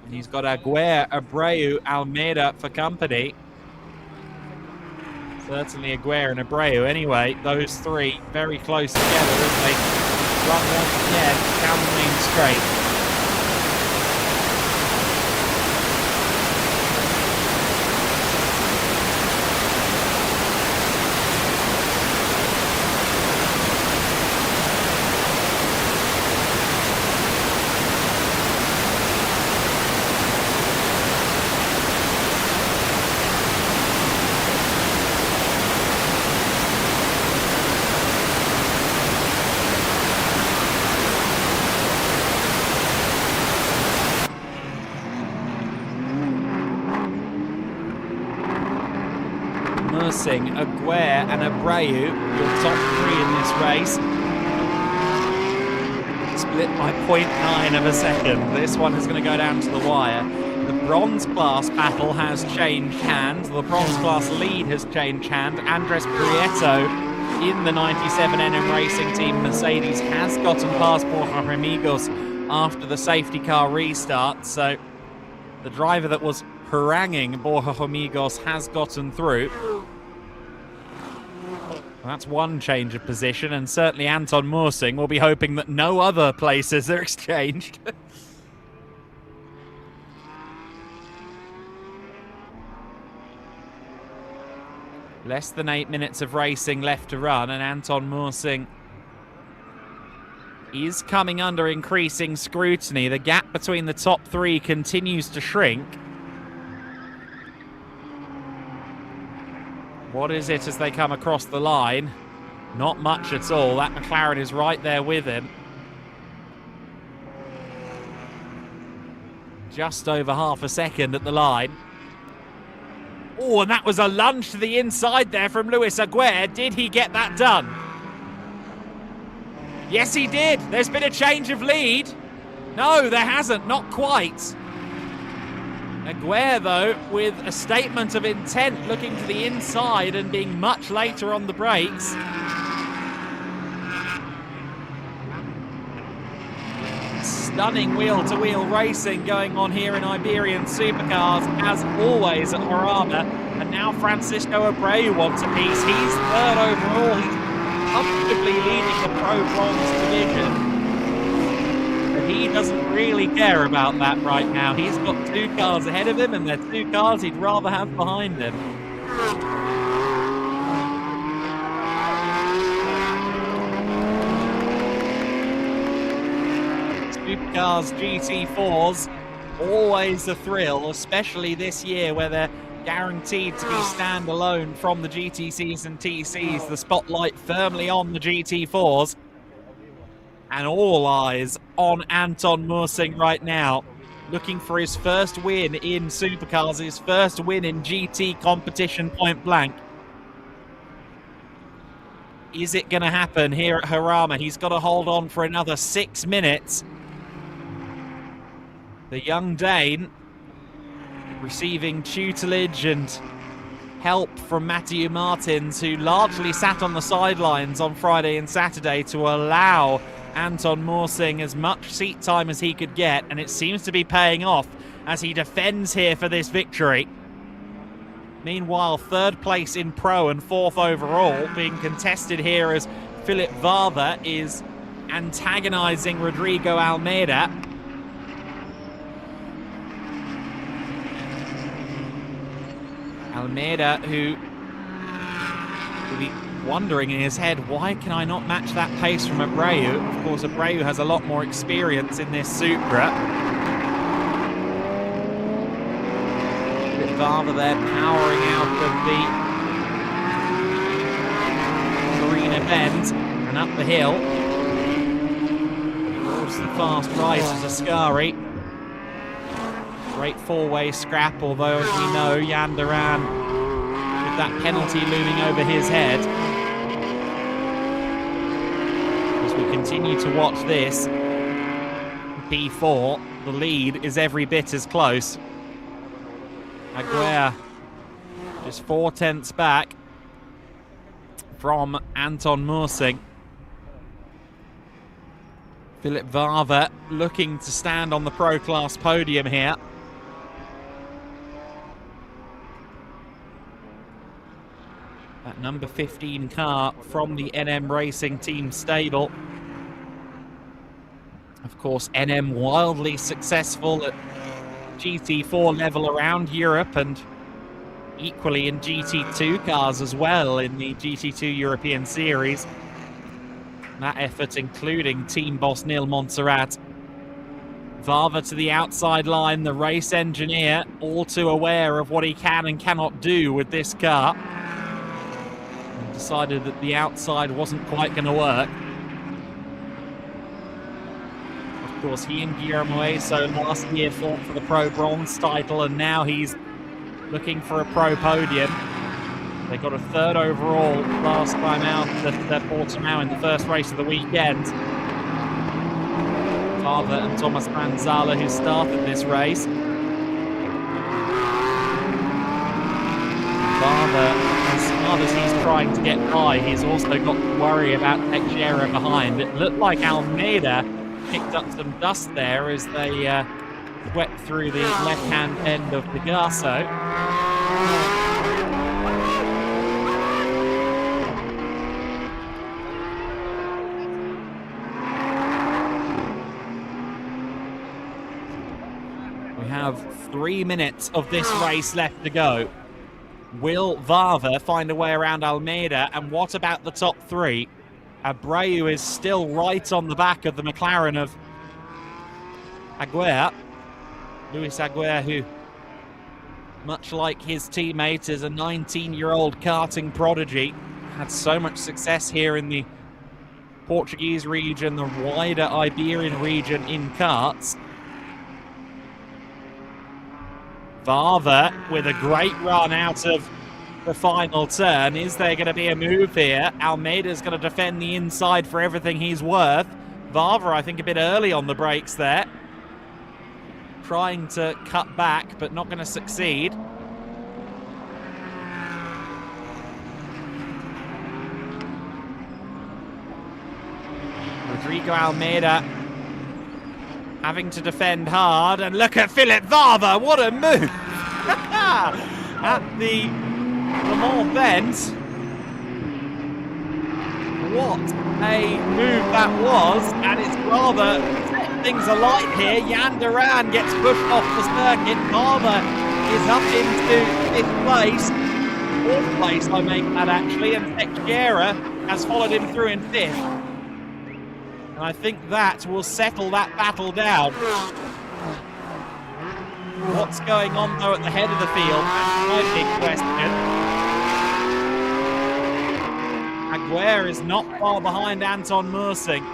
And he's got Aguirre, Abreu, Almeida for company. Certainly Aguirre and Abreu. Anyway, those three very close together as they run once again down the main straight. Aguirre and Abreu, your top three in this race. Split by 0.9 of a second. This one is going to go down to the wire. The bronze class battle has changed hands. The bronze class lead has changed hand. Andres Prieto in the 97 NM Racing Team Mercedes has gotten past Borja Amigos after the safety car restart. So the driver that was haranguing Borja Amigos has gotten through. That's one change of position, and certainly Anton Morsing will be hoping that no other places are exchanged. Less than 8 minutes of racing left to run, and Anton Mursing is coming under increasing scrutiny. The gap between the top three continues to shrink. What is it as they come across the line? Not much at all. That McLaren is right there with him. Just over half a second at the line. Oh, and that was a lunge to the inside there from Luis Aguirre. Did he get that done? Yes, he did. There's been a change of lead. No, there hasn't. Not quite. Aguirre, though, with a statement of intent, looking to the inside and being much later on the brakes. Stunning wheel-to-wheel racing going on here in Iberian Supercars, as always at Jarama. And now Francisco Abreu wants a piece. He's third overall. He's comfortably leading the Pro Bronze division. But he doesn't really care about that right now. He's got 2 cars ahead of him, and they're 2 cars he'd rather have behind him. Supercars GT4s, always a thrill, especially this year where they're guaranteed to be standalone from the GTCs and TCs. The spotlight firmly on the GT4s. And all eyes on Anton Mursing right now, looking for his first win in Supercars, his first win in GT competition point blank. Is it going to happen here at Jarama? He's got to hold on for another 6 minutes. The young Dane receiving tutelage and help from Matthew Martins, who largely sat on the sidelines on Friday and Saturday to allow Anton Mursing as much seat time as he could get, and it seems to be paying off as he defends here for this victory. Meanwhile, 3rd place in Pro and 4th overall being contested here as Philip Varva is antagonizing Rodrigo Almeida. Almeida, who will be wondering in his head, why can I not match that pace from Abreu? Of course, Abreu has a lot more experience in this Supra. Varva there powering out of the Marina Bend and up the hill towards the fast right of Ascari. Great 4-way scrap, although as we know, Jan Duran with that penalty looming over his head. As we continue to watch this P4, the lead is every bit as close. Aguirre just 4 tenths back from Anton Mursing. Philip Varva looking to stand on the Pro Class podium here. That number 15 car from the NM Racing Team stable. Of course, NM wildly successful at GT4 level around Europe, and equally in GT2 cars as well in the GT2 European Series. That effort including team boss Neil Montserrat. Varva to the outside line, the race engineer, all too aware of what he can and cannot do with this car. And decided that the outside wasn't quite going to work. Of course, he and Guillermo Eso last year fought for the Pro Bronze title, and now he's looking for a Pro podium. They got a 3rd overall last time out at Portimao in the first race of the weekend. Varva and Thomas Manzala, who started this race. Varva, as hard as he's trying to get by, he's also got to worry about Teixeira behind. It looked like Almeida picked up some dust there as they swept through the left-hand end of the Garso. We have 3 minutes of this race left to go. Will Vava find a way around Almeida? And what about the top three? Abreu is still right on the back of the McLaren of Aguirre. Luis Aguirre, who, much like his teammate, is a 19-year-old karting prodigy. Had so much success here in the Portuguese region, the wider Iberian region in karts. Vava with a great run out of the final turn. Is there going to be a move here? Almeida's going to defend the inside for everything he's worth. Vava, I think, a bit early on the brakes there. Trying to cut back, but not going to succeed. Rodrigo Almeida having to defend hard, and look at Philip Vava, what a move! At the Le Mans bend. What a move that was, and it's rather set things alight here. Jan Duran gets pushed off the circuit. Vava is up into 5th place. 4th place, I make that actually, and Teixeira has followed him through in 5th. And I think that will settle that battle down. What's going on, though, at the head of the field? That's my big question. Aguirre is not far behind Anton Mersing.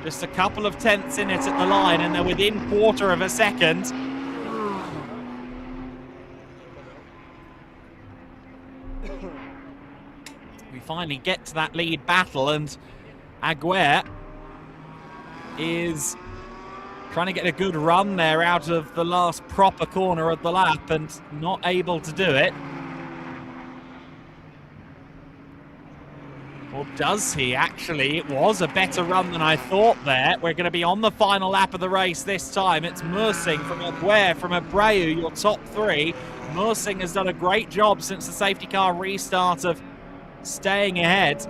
Just a couple of tenths in it at the line, and they're within 1/4 of a second. We finally get to that lead battle, and Aguirre is trying to get a good run there out of the last proper corner of the lap and not able to do it. Or does he actually? It was a better run than I thought there. We're going to be on the final lap of the race this time. It's Mersing from Aguirre from Abreu, your top three. Mersing has done a great job since the safety car restart of staying ahead.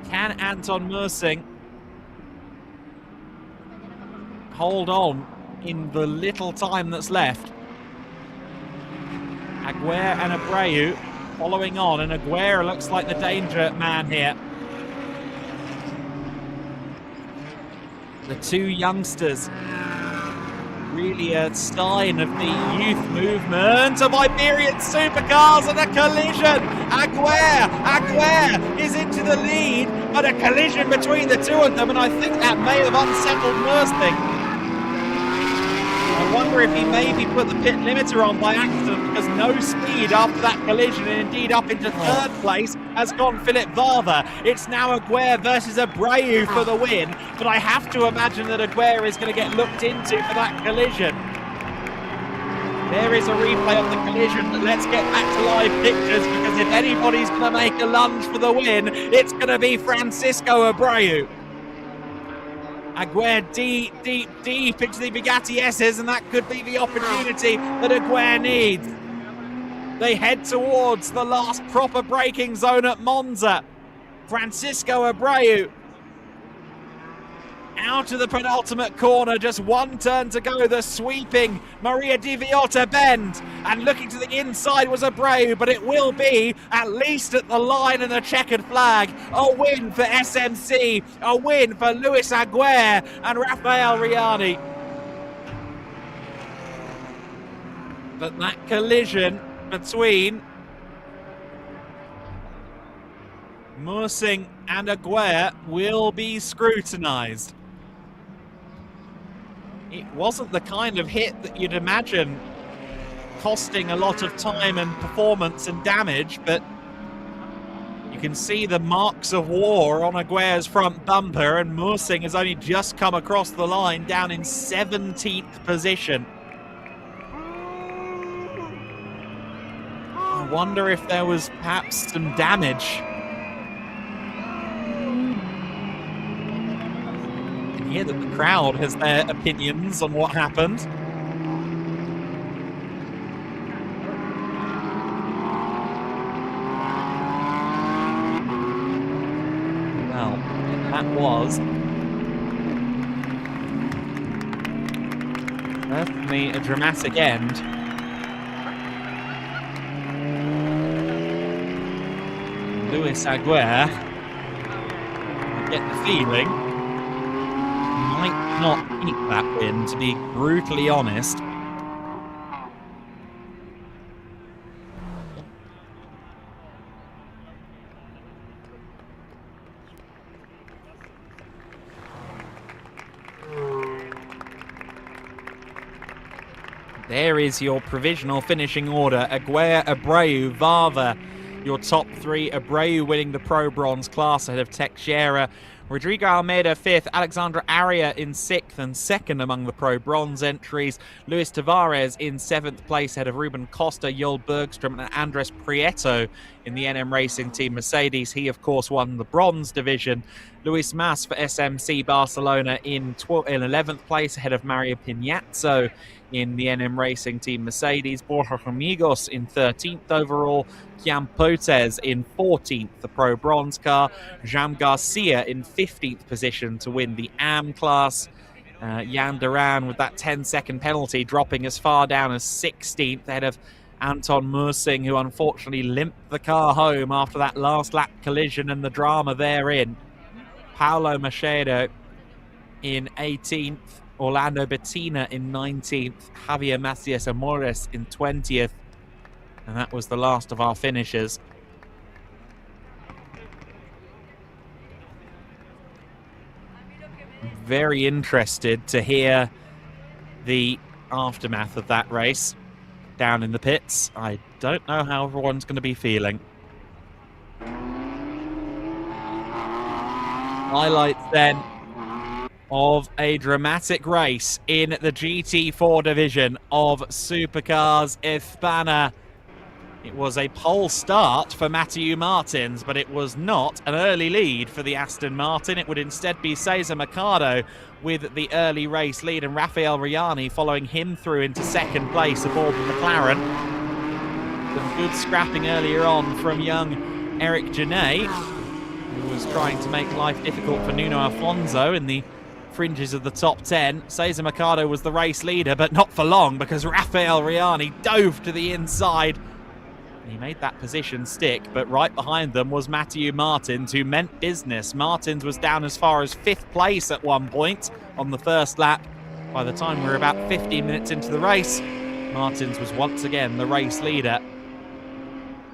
Can Anton Mersing hold on in the little time that's left? Aguirre and Abreu following on, and Aguirre looks like the danger man here. The two youngsters, really a sign of the youth movement of Iberian supercars, and a collision. Aguirre is into the lead, but a collision between the two of them, and I think that may have unsettled Mersing. I wonder if he maybe put the pit limiter on by accident, because no speed after that collision, and indeed up into 3rd place has gone Philip Vava. It's now Aguirre versus Abreu for the win, but I have to imagine that Aguirre is going to get looked into for that collision. There is a replay of the collision, but let's get back to live pictures, because if anybody's going to make a lunge for the win, it's going to be Francisco Abreu. Aguirre deep into the Bugatti S's, and that could be the opportunity that Aguirre needs. They head towards the last proper braking zone at Monza. Francisco Abreu out of the penultimate corner, just one turn to go, the sweeping Maria Di Viotta bend, and looking to the inside was Abreu, but it will be at least at the line and the checkered flag. A win for SMC, a win for Luis Aguirre and Rafael Riani. But that collision between Mersing and Aguirre will be scrutinised. It wasn't the kind of hit that you'd imagine costing a lot of time and performance and damage, but you can see the marks of war on Aguirre's front bumper, and Mersing has only just come across the line down in 17th position. I wonder if there was perhaps some damage. Hear that the crowd has their opinions on what happened. Well, that was certainly a dramatic end. Luis Aguirre, I get the feeling, might not keep that win, to be brutally honest. There is your provisional finishing order. Aguirre, Abreu, Vava, your top three. Abreu winning the Pro Bronze class ahead of Teixeira. Rodrigo Almeida 5th, Alexandra Aria in 6th and 2nd among the Pro Bronze entries. Luis Tavares in 7th place ahead of Ruben Costa, Joel Bergstrom and Andres Prieto in the NM Racing Team Mercedes. He, of course, won the Bronze division. Luis Mas for SMC Barcelona in 11th place ahead of Mario Pinazzo in the NM Racing Team Mercedes. Borja Amigos in 13th overall. Kian Potes in 14th, the Pro Bronze car. Jam Garcia in 15th position to win the AM class. Jan Duran with that 10-second penalty dropping as far down as 16th ahead of Anton Mursing, who unfortunately limped the car home after that last lap collision and the drama therein. Paulo Macedo in 18th. Orlando Bettina in 19th, Javier Macias Amores in 20th, and that was the last of our finishers. Very interested to hear the aftermath of that race down in the pits. I don't know how everyone's going to be feeling. Highlights then of a dramatic race in the GT4 division of Supercars España. It was a pole start for Matthew Martins, but it was not an early lead for the Aston Martin. It would instead be Cesar Mercado with the early race lead, and Rafael Riani following him through into second place aboard the McLaren. Some good scrapping earlier on from young Eric Genet, who was trying to make life difficult for Nuno Alfonso in the fringes of the top 10. Cesar Mercado was the race leader, but not for long, because Rafael Riani dove to the inside. He made that position stick, but right behind them was Matthew Martins, who meant business. Martins was down as far as 5th place at one point on the first lap. By the time we were about 15 minutes into the race, Martins was once again the race leader.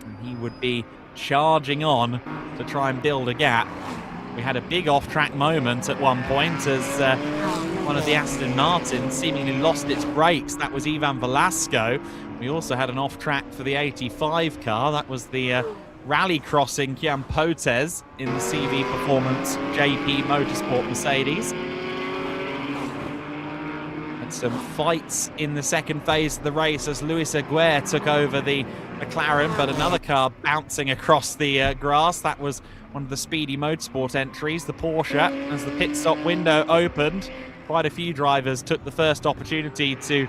And he would be charging on to try and build a gap. We had a big off-track moment at one point as one of the Aston Martins seemingly lost its brakes. That was Ivan Velasco. We also had an off-track for the 85 car. That was the rally crossing Kian Potes in the CV Performance JP Motorsport Mercedes. Had some fights in the second phase of the race as Luis Aguirre took over the McLaren, but another car bouncing across the grass. That was one of the Speedy Motorsport entries, the Porsche. As the pit stop window opened, quite a few drivers took the first opportunity to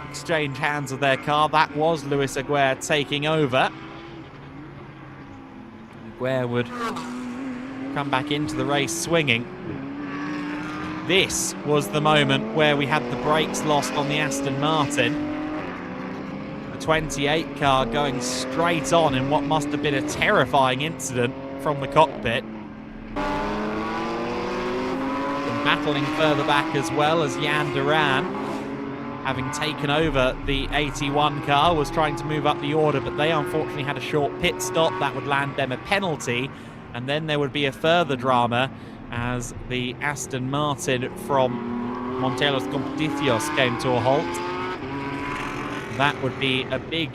exchange hands of their car. That was Luis Aguirre taking over. Aguirre would come back into the race swinging. This was the moment where we had the brakes lost on the Aston Martin. The 28 car going straight on in what must have been a terrifying incident from the cockpit. And battling further back as well as Jan Duran, having taken over the 81 car, was trying to move up the order, but they unfortunately had a short pit stop. That would land them a penalty, and then there would be a further drama as the Aston Martin from Montelos Competicios came to a halt. That would be a big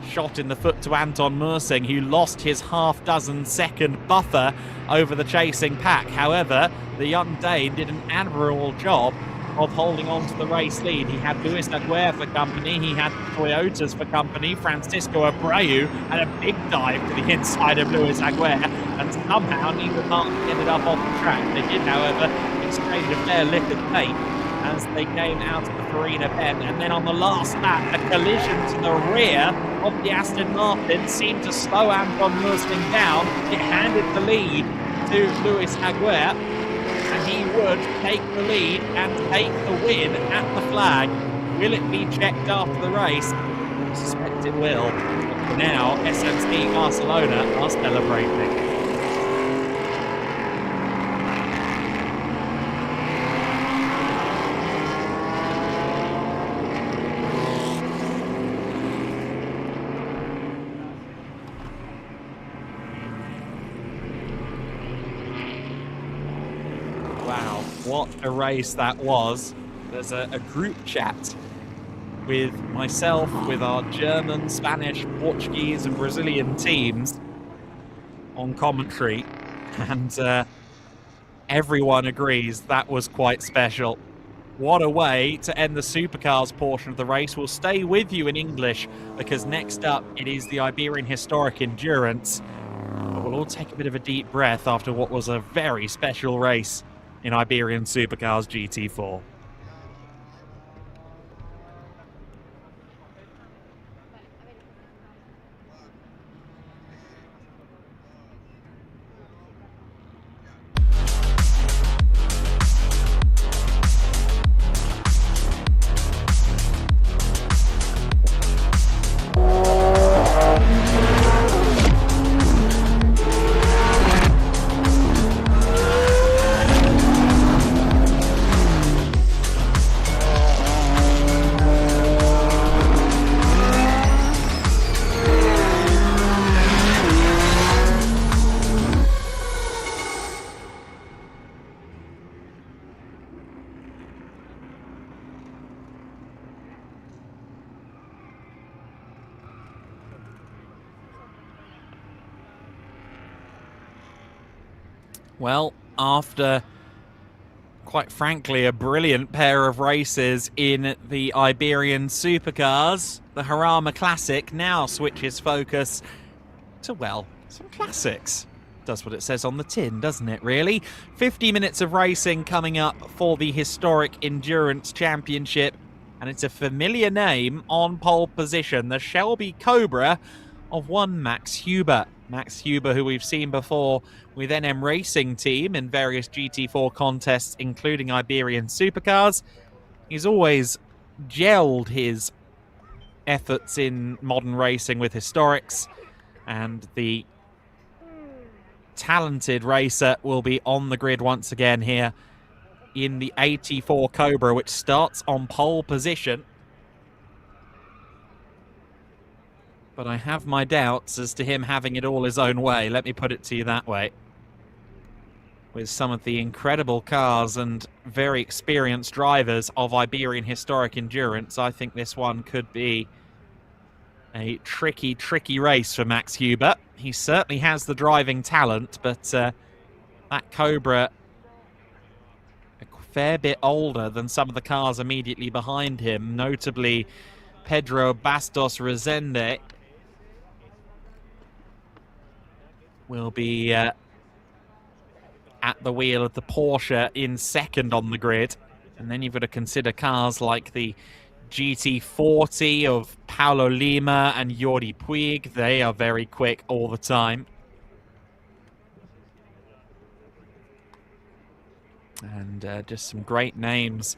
shot in the foot to Anton Mursing, who lost his half-dozen-second buffer over the chasing pack. However, the young Dane did an admirable job of holding on to the race lead. He had Luis Aguirre for company, he had Toyotas for company. Francisco Abreu had a big dive to the inside of Luis Aguirre, and somehow neither party ended up off the track. They did, however, exchange a fair lick of paint as they came out of the Farina bend, and then on the last lap, a collision to the rear of the Aston Martin seemed to slow Anton Mursing down. It handed the lead to Luis Aguirre, and he would take the lead and take the win at the flag. Will it be checked after the race? suspect it will. But for now, SMC Barcelona are celebrating. Wow, what a race that was. There's a group chat with myself, with our German, Spanish, Portuguese and Brazilian teams on commentary, and everyone agrees that was quite special. What a way to end the Supercars portion of the race. We'll stay with you in English because next up it is the Iberian Historic Endurance. But we'll all take a bit of a deep breath after what was a very special race in Iberian Supercars GT4. Well, after, quite frankly, a brilliant pair of races in the Iberian Supercars, the Jarama Classic now switches focus to, well, some classics. Does what it says on the tin, doesn't it, really? 50 minutes of racing coming up for the Historic Endurance Championship, and it's a familiar name on pole position, the Shelby Cobra of one Max Huber. Max Huber, who we've seen before with NM Racing Team in various GT4 contests, including Iberian Supercars. He's always gelled his efforts in modern racing with historics, and the talented racer will be on the grid once again here in the 84 Cobra, which starts on pole position. But I have my doubts as to him having it all his own way, let me put it to you that way. With some of the incredible cars and very experienced drivers of Iberian Historic Endurance, I think this one could be a tricky, tricky race for Max Huber. He certainly has the driving talent, but that Cobra, a fair bit older than some of the cars immediately behind him, notably Pedro Bastos Rezende, will be at the wheel of the Porsche in second on the grid. And then you've got to consider cars like the GT40 of Paulo Lima and Jordi Puig. They are very quick all the time. And just some great names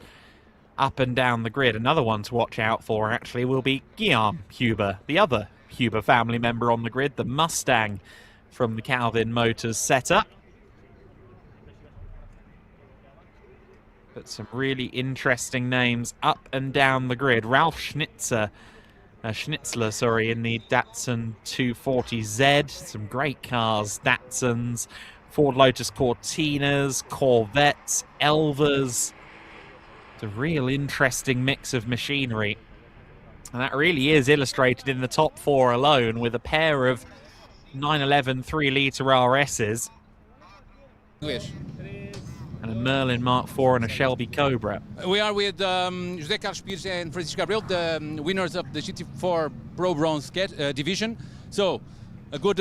up and down the grid. Another one to watch out for, actually, will be Guillaume Huber, the other Huber family member on the grid, the Mustang from the Calvin Motors setup. But some really interesting names up and down the grid. Ralf Schnitzler, in the Datsun 240Z. Some great cars, Datsuns, Ford Lotus Cortinas, Corvettes, Elvas. It's a real interesting mix of machinery. And that really is illustrated in the top four alone, with a pair of 911 3-litre RSs. English. And a Merlin Mark IV and a Shelby Cobra. We are with José Carlos Pires and Francisco Gabriel, the winners of the GT4 Pro Bronze division. So, a good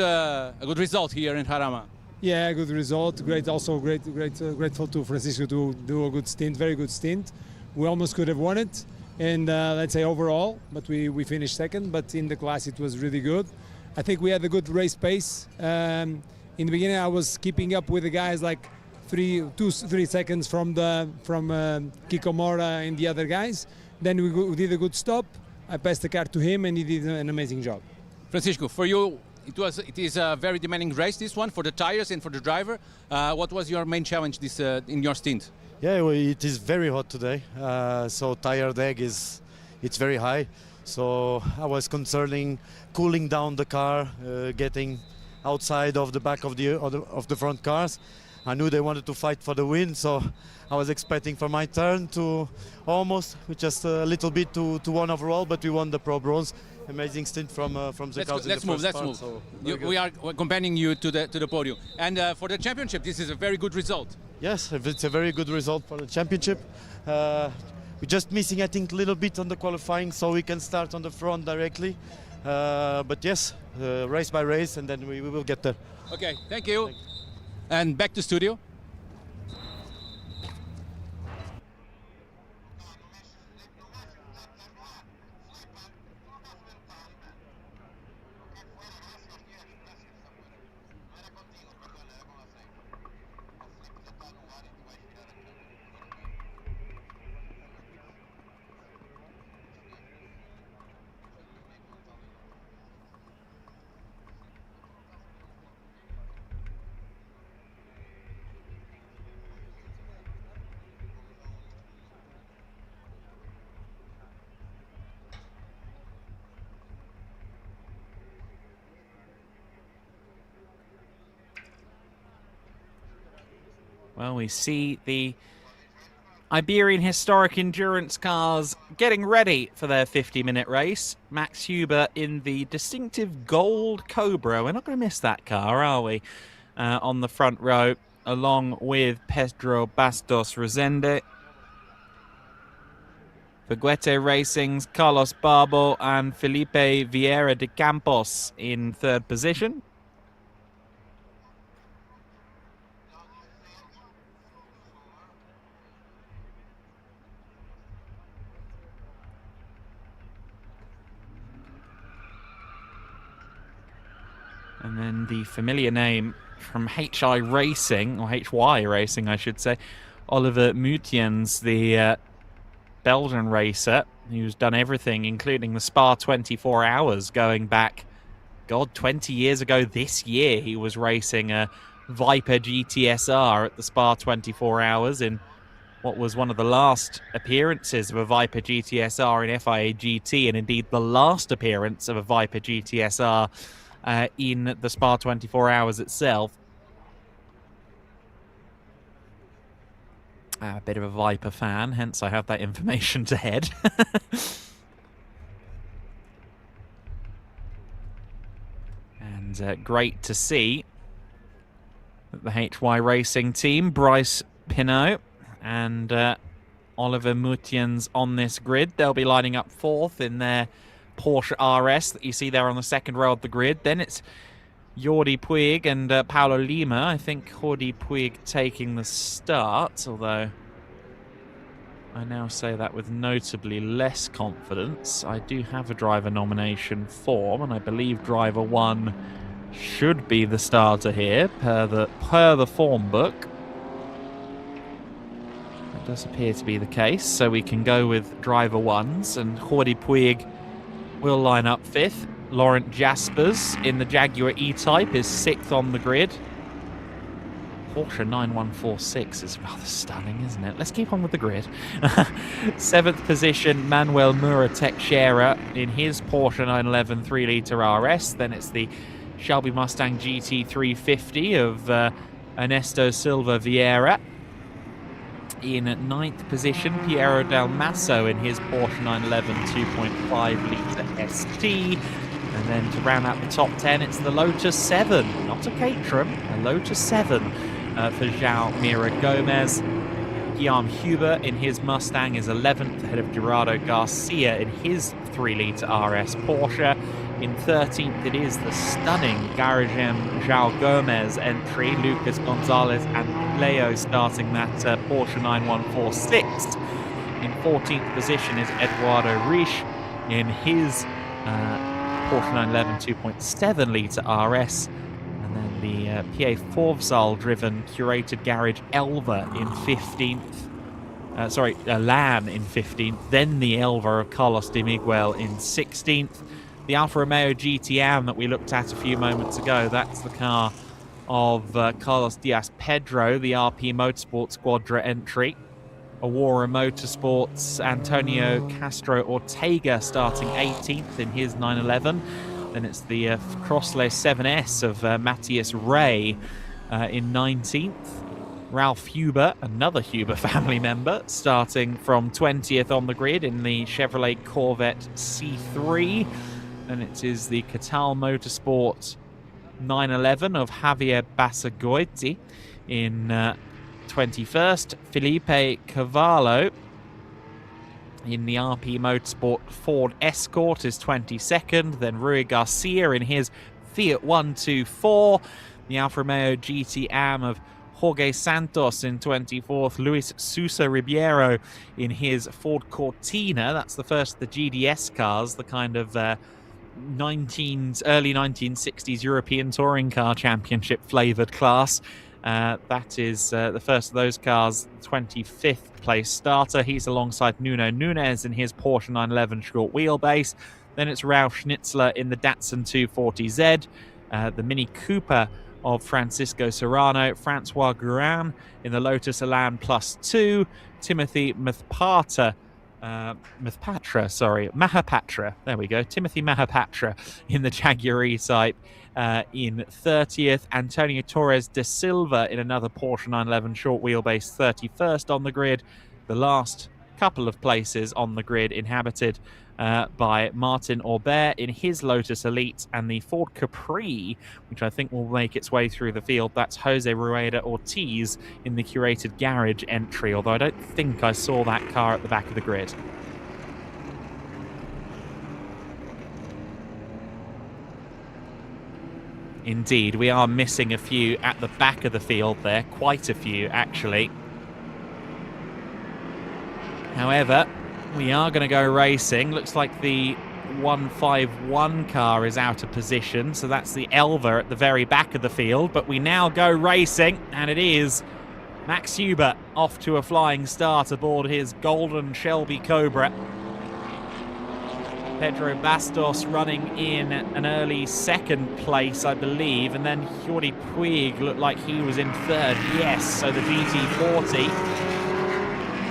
result here in Jarama. Yeah, good result. Great, also grateful to Francisco to do a good stint, very good stint. We almost could have won it, and let's say overall, but we finished second. But in the class, it was really good. I think we had a good race pace. In the beginning, I was keeping up with the guys like 3 seconds from Kiko Mora and the other guys. Then we did a good stop. I passed the car to him, and he did an amazing job. Francisco, for you, it is a very demanding race, this one, for the tires and for the driver. What was your main challenge this in your stint? Yeah, well, it is very hot today, so tire drag it's very high. So I was concerning cooling down the car, getting outside of the back of the front cars. I knew they wanted to fight for the win, so I was expecting for my turn to almost, just a little bit to one overall, but we won the Pro Bronze. Amazing stint from the cars. Let's move. So we are accompanying you to the podium. And for the championship, this is a very good result. Yes, it's a very good result for the championship. We're just missing, I think, a little bit on the qualifying, so we can start on the front directly. But yes, race by race, and then we will get there. Okay, thank you. And back to studio. Well, we see the Iberian Historic Endurance cars getting ready for their 50-minute race. Max Huber in the distinctive gold Cobra. We're not going to miss that car, are we? On the front row, along with Pedro Bastos Rosende. Verguete Racing's Carlos Barbo and Felipe Vieira de Campos in third position. And then the familiar name from HI Racing, or HY Racing, I should say, Oliver Mutiens, the Belgian racer, who's done everything, including the Spa 24 Hours, going back, God, 20 years ago this year. He was racing a Viper GTSR at the Spa 24 Hours in what was one of the last appearances of a Viper GTSR in FIA GT, and indeed the last appearance of a Viper GTSR in the Spa 24 Hours itself. A bit of a Viper fan, hence I have that information to head. And great to see that the HY Racing team, Bryce Pinot and Oliver Mutiens on this grid. They'll be lining up fourth in their Porsche RS that you see there on the second row of the grid. Then it's Jordi Puig and Paulo Lima. I think Jordi Puig taking the start, although I now say that with notably less confidence. I do have a driver nomination form, and I believe driver 1 should be the starter here per the form book. That does appear to be the case, so we can go with driver 1s, and Jordi Puig will line up 5th. Laurent Jaspers in the Jaguar E-Type is 6th on the grid. Porsche 9146 is rather stunning, isn't it? Let's keep on with the grid. 7th position, Manuel Mura Teixeira in his Porsche 911 3-litre RS. Then it's the Shelby Mustang GT350 of Ernesto Silva Vieira. In 9th position, Piero Del Masso in his Porsche 911 2.5-litre ST. And then to round out the top 10, it's the Lotus 7, not a Caterham, a Lotus 7 for João Mira Gomez. Guillaume Huber in his Mustang is 11th, ahead of Gerardo Garcia in his 3-litre RS Porsche. In 13th, it is the stunning Garagem João Gomez entry. Lucas Gonzalez and Leo starting that Porsche 9146. In 14th position is Eduardo Risch in his Porsche 911 2.7-litre RS. And then the Pierre Forvsal driven curated garage Elva in 15th. Lan in 15th, then the Elva of Carlos de Miguel in 16th. The Alfa Romeo GTM that we looked at a few moments ago, that's the car of Carlos Diaz Pedro, the RP Motorsport Squadra entry. Aurora Motorsports, Antonio Castro Ortega starting 18th in his 911. Then it's the Crossley 7S of Matthias Ray in 19th. Ralph Huber, another Huber family member, starting from 20th on the grid in the Chevrolet Corvette C3. And it is the Catal Motorsport 911 of Javier Basagoiti in 21st. Felipe Cavallo in the RP Motorsport Ford Escort is 22nd. Then Rui Garcia in his Fiat 124. The Alfa Romeo GT-AM of Jorge Santos in 24th. Luis Sousa Ribeiro in his Ford Cortina. That's the first of the GDS cars, the kind of early 1960s European Touring Car Championship flavoured class. That is the first of those cars, 25th place starter. He's alongside Nuno Nunes in his Porsche 911 short wheelbase. Then it's Ralf Schnitzler in the Datsun 240Z. The Mini Cooper of Francisco Serrano. Francois Guerin in the Lotus Elan Plus 2. Timothy Mahapatra. There we go. Timothy Mahapatra in the Jaguar E-Type in 30th. Antonio Torres de Silva in another Porsche 911 short wheelbase, 31st on the grid. The last couple of places on the grid inhabited by Martin Aubert in his Lotus Elite, and the Ford Capri, which I think will make its way through the field. That's Jose Rueda Ortiz in the curated garage entry, although I don't think I saw that car at the back of the grid. Indeed, we are missing a few at the back of the field there, quite a few actually. However, we are going to go racing. Looks like the 151 car is out of position, so that's the Elva at the very back of the field. But we now go racing, and it is Max Huber off to a flying start aboard his golden Shelby Cobra. Pedro Bastos running in an early second place, I believe, and then Jordi Puig looked like he was in third. Yes, so the GT40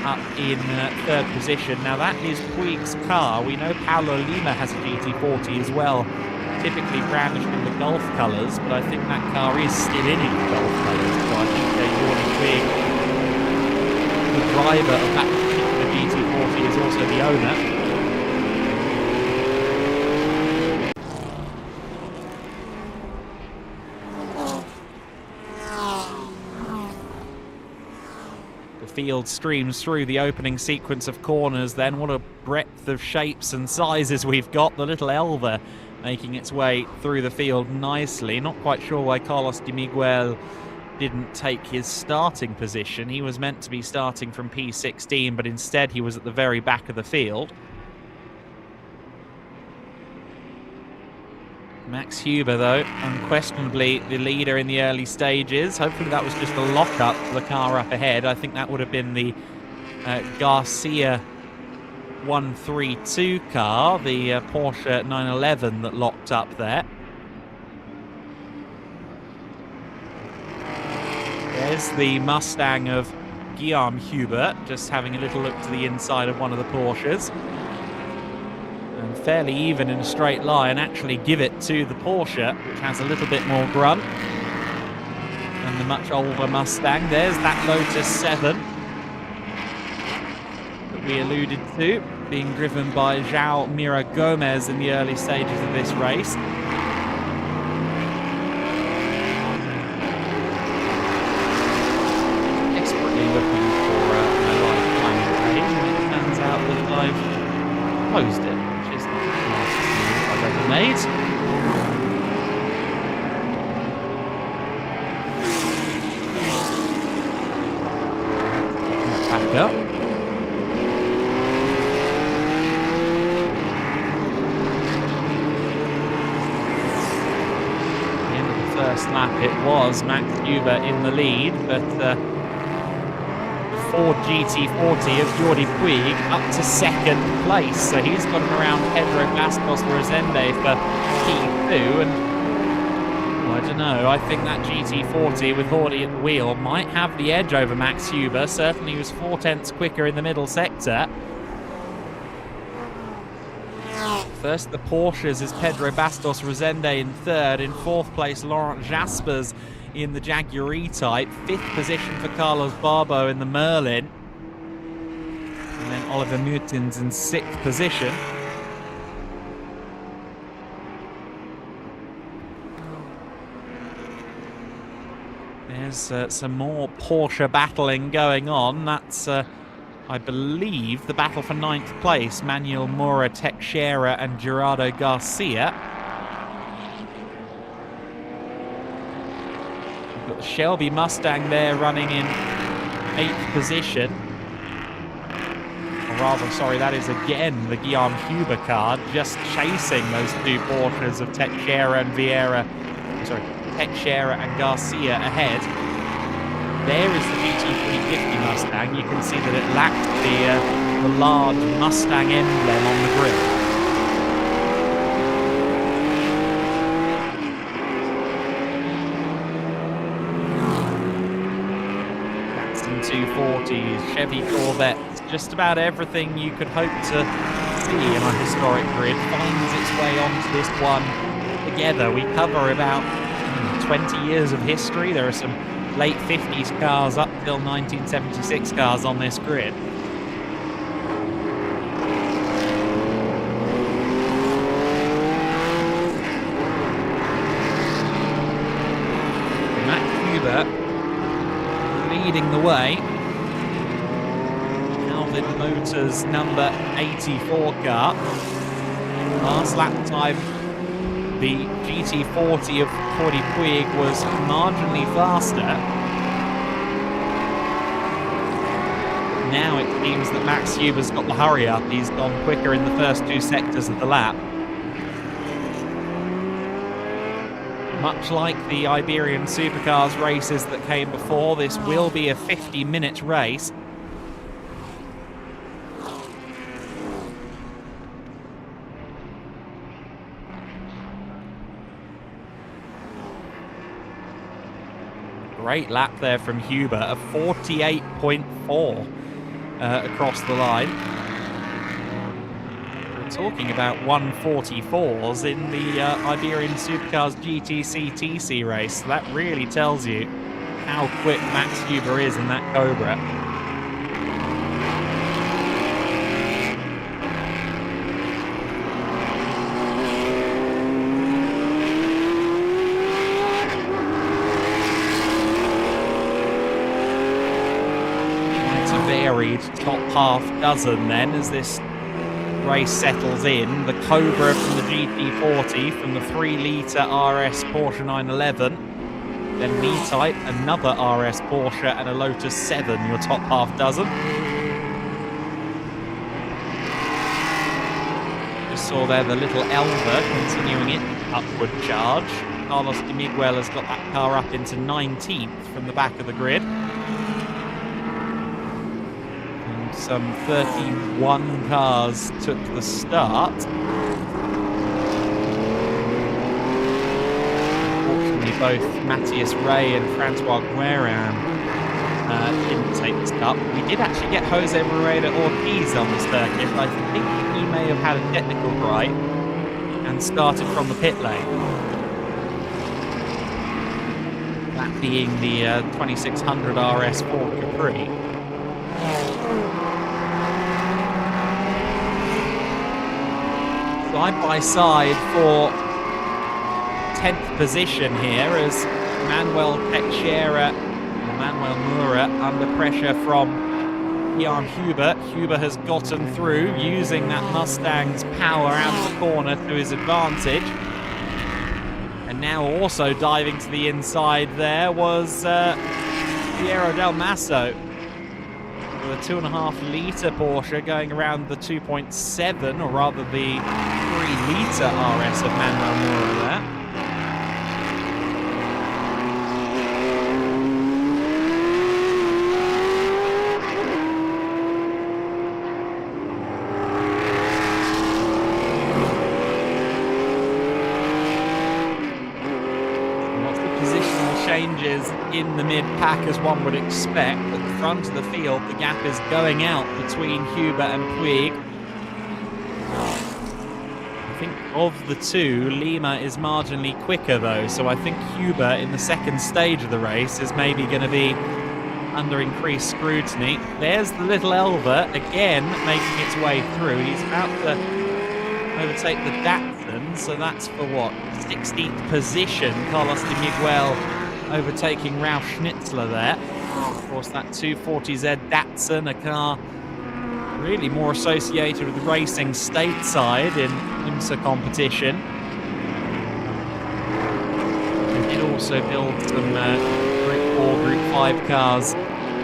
up in third position. Now that is Puig's car. We know Paulo Lima has a GT40 as well, typically brandished in the Golf colours, but I think that car is still in its Golf colours. So I think Jordi Puig, the driver of that particular GT40, is also the owner. Field streams through the opening sequence of corners then. What a breadth of shapes and sizes we've got. The little Elva making its way through the field nicely. Not quite sure why Carlos de Miguel didn't take his starting position. He was meant to be starting from P16, but instead he was at the very back of the field. Max Huber, though, unquestionably the leader in the early stages. Hopefully that was just a lock-up for the car up ahead. I think that would have been the Garcia 132 car, the Porsche 911 that locked up there. There's the Mustang of Guillaume Huber, just having a little look to the inside of one of the Porsches. And fairly even in a straight line, actually give it to the Porsche, which has a little bit more grunt than the much older Mustang. There's that Lotus 7 that we alluded to, being driven by João Mira Gomez in the early stages of this race. Desperately looking for a live climate range, and it turns out that I've closed it. I've ever made. Back up. At the end of the first lap, it was Max Huber in the lead, but Ford GT40 of Jordi Puig up to second place. So he's gotten around Pedro Bastos Rosende for P2. And well, I don't know, I think that GT40 with Jordi at the wheel might have the edge over Max Huber. Certainly he was 4/10 quicker in the middle sector. First the Porsches is Pedro Bastos Rosende in third. In fourth place, Laurent Jaspers in the Jaguar E-Type. Fifth position for Carlos Barbo in the Merlin. And then Oliver Mutins in sixth position. There's some more Porsche battling going on. That's, I believe, the battle for ninth place. Manuel Mora, Teixeira and Gerardo Garcia. We've got the Shelby Mustang there running in eighth position. Or rather, sorry, that is again the Guillaume Huber car, just chasing those two Porsches of Teixeira and Teixeira and Garcia ahead. There is the GT350 Mustang. You can see that it lacked the large Mustang emblem on the grille. Datsun 240s, Chevy Corvettes, just about everything you could hope to see in a historic grid finds its way onto this one together. We cover about 20 years of history. There are some late 50s cars up till 1976 cars on this grid. Max Huber leading the way. Alvin Motors number 84 car. Last lap time, the GT40 of Jordi Puig was marginally faster. Now it seems that Max Huber's got the hurry up. He's gone quicker in the first two sectors of the lap. Much like the Iberian Supercars races that came before, this will be a 50-minute race. Great lap there from Huber, a 48.4 across the line. We're talking about 144s in the Iberian Supercars GTC-TC race. So that really tells you how quick Max Huber is in that Cobra. Top half dozen then as this race settles in. The Cobra from the GT40 from the 3-litre RS Porsche 911. Then an E-Type, another RS Porsche and a Lotus 7, your top half dozen. Just saw there the little Elva continuing it upward charge. Carlos de Miguel has got that car up into 19th from the back of the grid. Some 31 cars took the start. Unfortunately, both Matthias Ray and Francois Guerin didn't take the start. We did actually get Jose Moreda Ortiz on the circuit. I think he may have had a technical gripe and started from the pit lane. That being the 2600 RS Ford Capri. Side by side for 10th position here as Manuel Teixeira, Manuel Mura under pressure from Jan Huber. Huber has gotten through using that Mustang's power out of the corner to his advantage. And now also diving to the inside there was Piero Del Masso. With a 2.5-litre Porsche going around the 2.7, or rather the 3-litre RS of Manuel Mura there. changes in the mid-pack as one would expect. At the front of the field, the gap is going out between Huber and Puig. I think of the two, Lima is marginally quicker though, so I think Huber in the second stage of the race is maybe going to be under increased scrutiny. There's the little Elva again making its way through. He's about to overtake the Datsun, so that's for what, 16th position. Carlos de Miguel overtaking Ralf Schnitzler there. Of course, that 240Z Datsun, a car really more associated with racing stateside in IMSA competition. They did also build some Group 4, Group 5 cars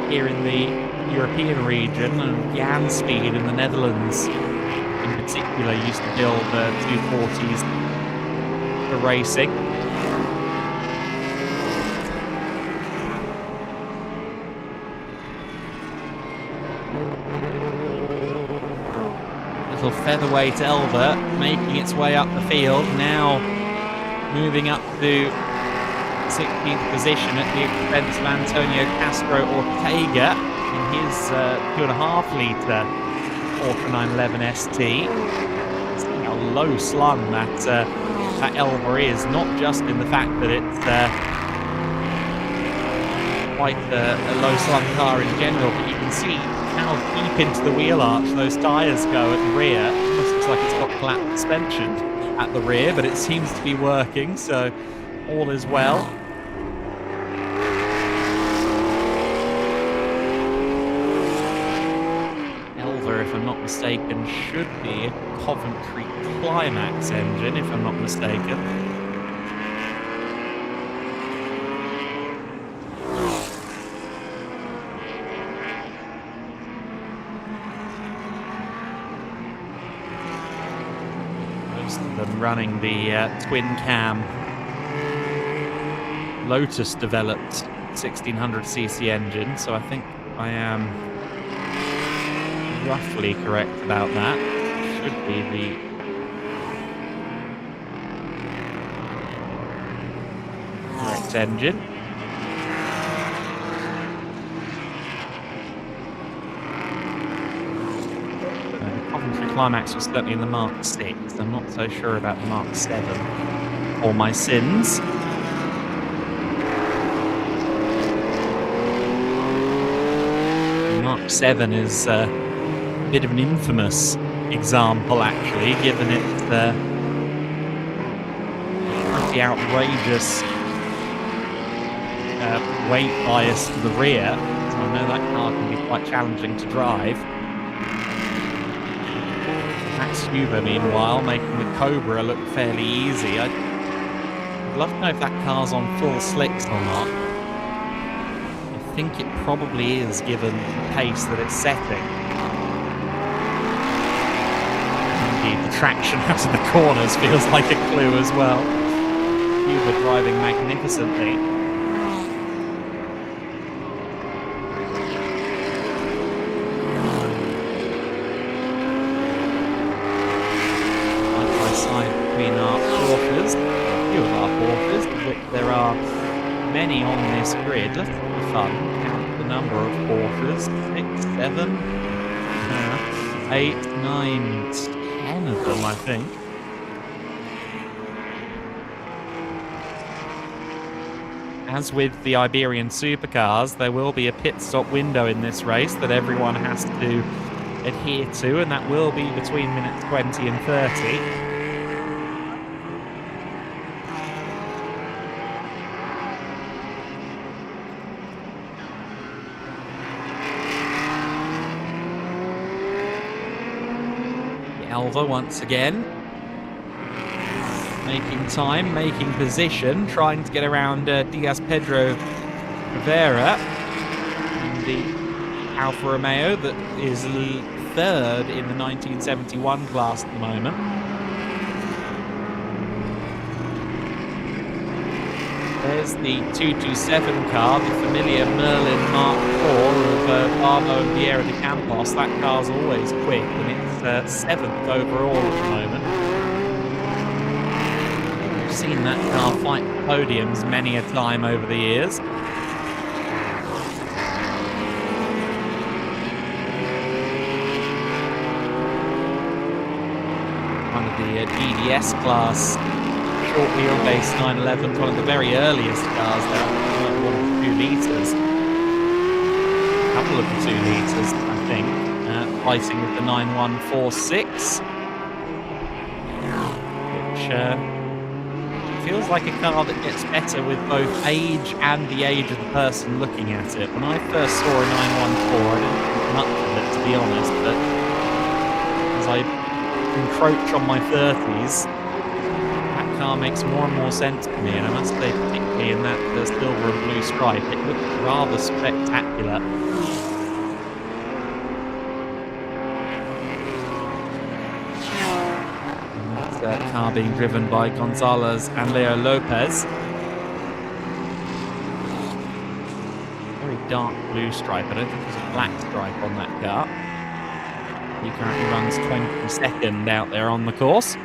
here in the European region, and Jan Speed in the Netherlands in particular used to build 240s for racing. Little featherweight Elva making its way up the field, now moving up to 16th position at the expense of Antonio Castro Ortega in his 2.5 litre Ultra 911 ST. See how low slung that Elva is, not just in the fact that it's quite a low slung car in general, but you can see how deep into the wheel arch those tyres go at the rear. It almost looks like it's got flat suspension at the rear, but it seems to be working, so all is well. Elva, if I'm not mistaken, should be a Coventry Climax engine, if I'm not mistaken. Running the twin cam Lotus developed 1600cc engine, so I think I am roughly correct about that. Should be the correct engine. Climax was certainly in the Mark 6. I'm not so sure about the Mark 7 or my sins. The Mark 7 is a bit of an infamous example, actually, given its pretty outrageous weight bias to the rear. So I know that car can be quite challenging to drive. Huber, meanwhile, making the Cobra look fairly easy. I'd love to know if that car's on full slicks or not. I think it probably is, given the pace that it's setting. Indeed, the traction out of the corners feels like a clue as well. Huber driving magnificently. Many on this grid. Let's have fun. Count the number of Porsches. 6, 7, 8, 9, 10 of them, I think. As with the Iberian supercars, there will be a pit stop window in this race that everyone has to adhere to, and that will be between minutes 20 and 30. Elva once again making time, making position, trying to get around Diaz Pedro Rivera in the Alfa Romeo that is third in the 1971 class at the moment. There's the 227 car, the familiar Merlin Mark IV of Barbo and Vieira de Campos. That car's always quick, and it's 7th overall at the moment. seen that car fight podiums many a time over the years. One of the GDS class short wheelbase 911s, one of the very earliest cars there, 2 litres. A couple of the 2 litres, I think, fighting with the 9146, which feels like a car that gets better with both age and the age of the person looking at it. When I first saw a 914, I didn't think much of it, to be honest, but as I encroach on my 30s, that car makes more and more sense to me, and I must say, particularly in that silver and blue stripe, it looks rather spectacular. That car being driven by Gonzalez and Leo Lopez. Very dark blue stripe. I don't think there's a black stripe on that car. He currently runs 22nd out there on the course.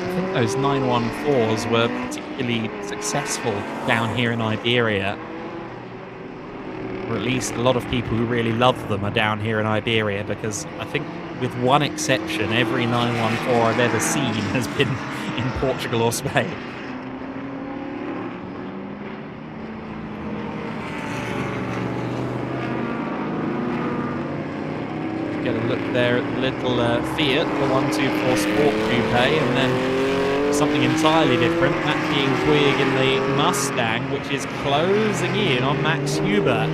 I think those 914s were particularly successful down here in Iberia. Or at least a lot of people who really love them are down here in Iberia, because I think with one exception, every 914 I've ever seen has been in Portugal or Spain. Get a look there at the little Fiat, the 124 Sport Coupe, and then something entirely different, that being Puig in the Mustang, which is closing in on Max Huber.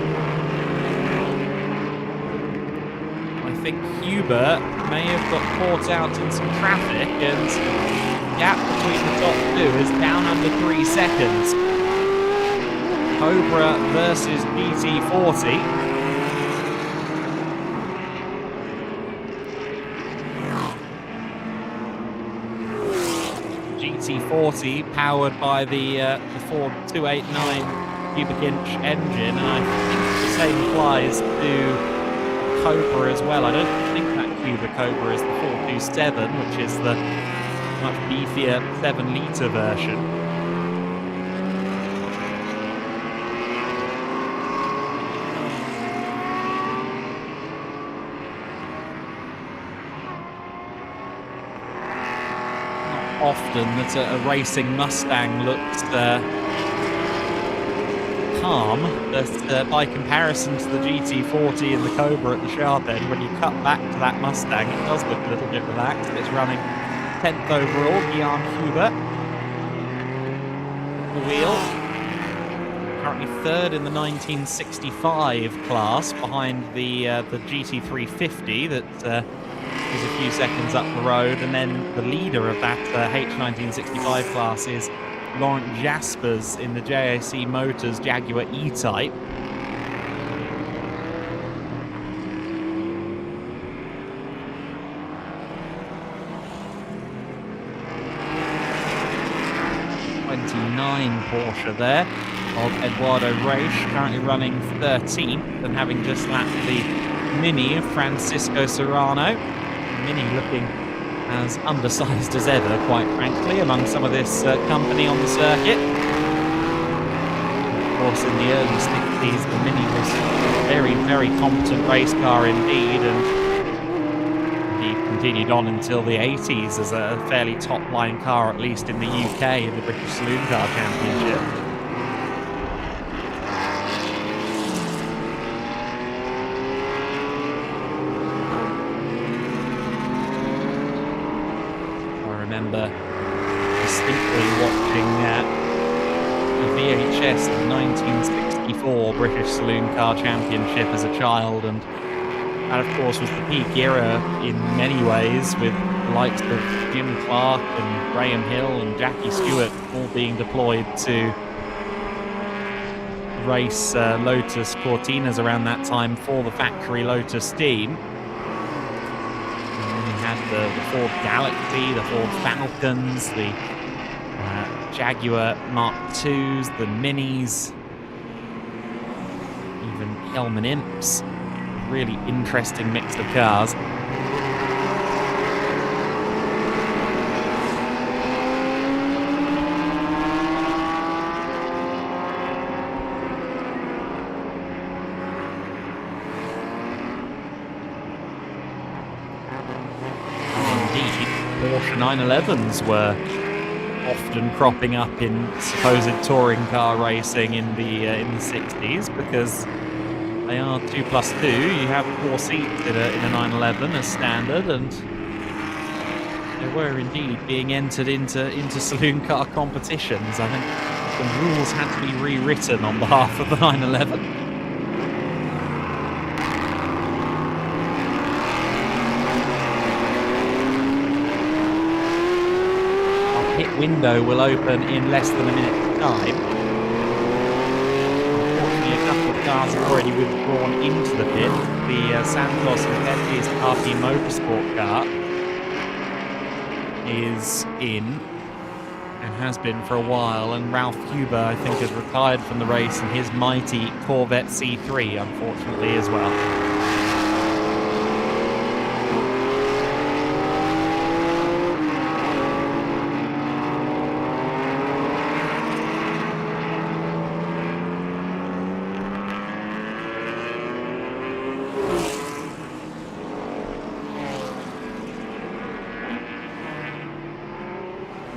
I think Huber may have got caught out in some traffic, and the gap between the top 2 is down under 3 seconds. Cobra versus GT40. GT40 powered by the Ford 289 cubic inch engine, and I think the same applies to Cobra as well. I don't think that Cuba Cobra is the 427, which is the much beefier 7-litre version. Often that a racing Mustang looks calm, but by comparison to the GT40 and the Cobra at the sharp end, when you cut back to that Mustang, it does look a little bit relaxed. It's running 10th overall, Jan Huber. The wheel. Currently 3rd in the 1965 class, behind the GT350 that is a few seconds up the road, and then the leader of that H1965 class is Laurent Jaspers in the JAC Motors Jaguar E-Type. Porsche there of Eduardo Reis, currently running 13th and having just lapped the Mini of Francisco Serrano. Mini looking as undersized as ever, quite frankly, among some of this company on the circuit. Of course, in the early 60s, the Mini was a very, very competent race car indeed, and he continued on until the 80s as a fairly top-line car, at least in the UK, in the British Saloon Car Championship. Distinctly watching the VHS of the 1964 British Saloon Car Championship as a child, and that of course was the peak era in many ways, with the likes of Jim Clark and Graham Hill and Jackie Stewart all being deployed to race Lotus Cortinas around that time for the factory Lotus team. The Ford Galaxy, the Ford Falcons, the Jaguar Mark IIs, the Minis. even Hellman Imps. Really interesting mix of cars. Indeed, Porsche 911s were often cropping up in supposed touring car racing in the 60s, because they are 2+2. You have 4 seats in a 911 as standard, and they were indeed being entered into saloon car competitions. I think the rules had to be rewritten on behalf of the 911. Pit window will open in less than a minute's time. Unfortunately, a couple of cars have already withdrawn into the pit. The Santos and Petty's RP Motorsport car is in and has been for a while, and Ralph Huber, I think, has retired from the race in his mighty Corvette C3, unfortunately, as well.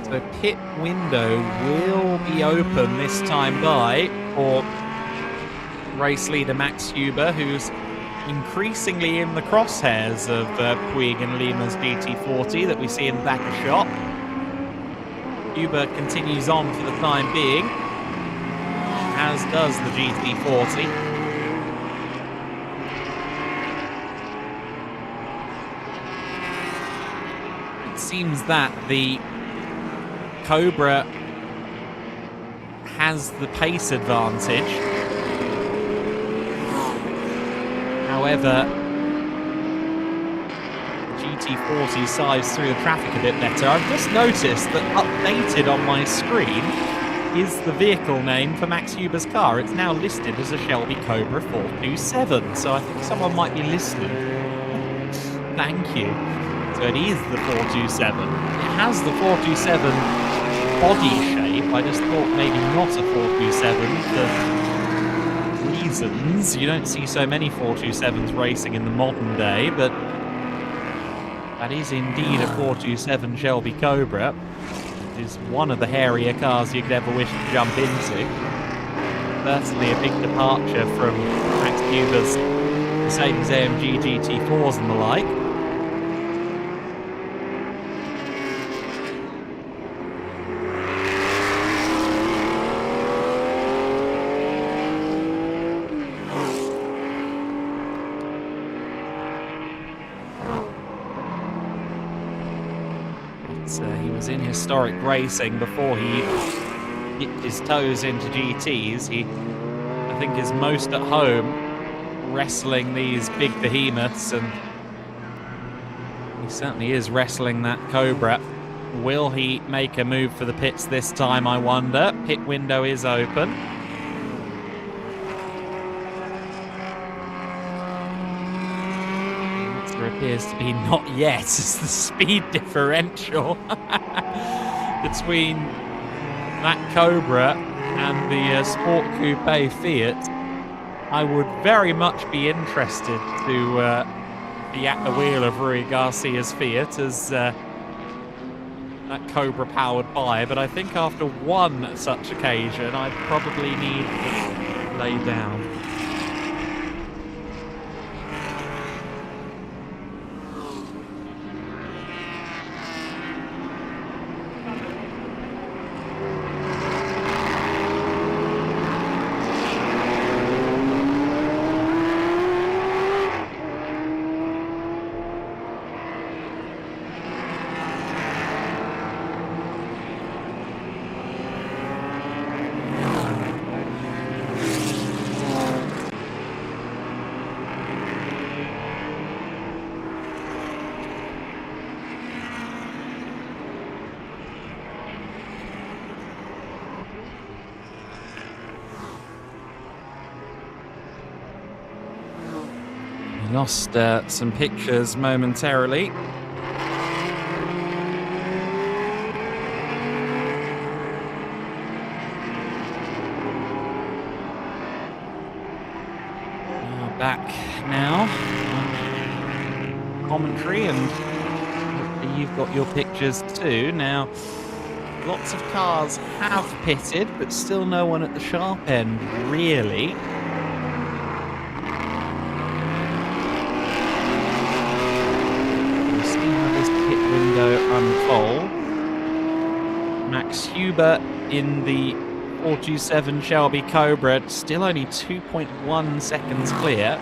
The pit window will be open this time by for race leader Max Huber, who's increasingly in the crosshairs of Puig and Lima's GT40 that we see in the back of shot. Huber continues on for the time being, as does the GT40. It seems that the Cobra has the pace advantage. However, GT40 size through the traffic a bit better. I've just noticed that updated on my screen is the vehicle name for Max Huber's car. It's now listed as a Shelby Cobra 427, so I think someone might be listening. Thank you. So it is the 427. It has the 427 body shape. I just thought maybe not a 427 for reasons. You don't see so many 427s racing in the modern day, but that is indeed a 427 Shelby Cobra. It is one of the hairier cars you could ever wish to jump into. Certainly a big departure from Max Huber's Mercedes AMG GT4s and the like. He was in historic racing before he dipped his toes into GTs. He, I think, is most at home wrestling these big behemoths, and he certainly is wrestling that Cobra. Will he make a move for the pits this time, I wonder? Pit window is open. Appears to be not yet, as the speed differential between that Cobra and the Sport Coupe Fiat. I would very much be interested to be at the wheel of Rui Garcia's Fiat as that Cobra powered by, but I think after one such occasion I'd probably need to lay down. Lost some pictures momentarily. Back now on commentary, and hopefully you've got your pictures too. Now, lots of cars have pitted, but still no one at the sharp end, really. We'll see how this pit window unfolds. Max Huber in the 427 Shelby Cobra, still only 2.1 seconds clear.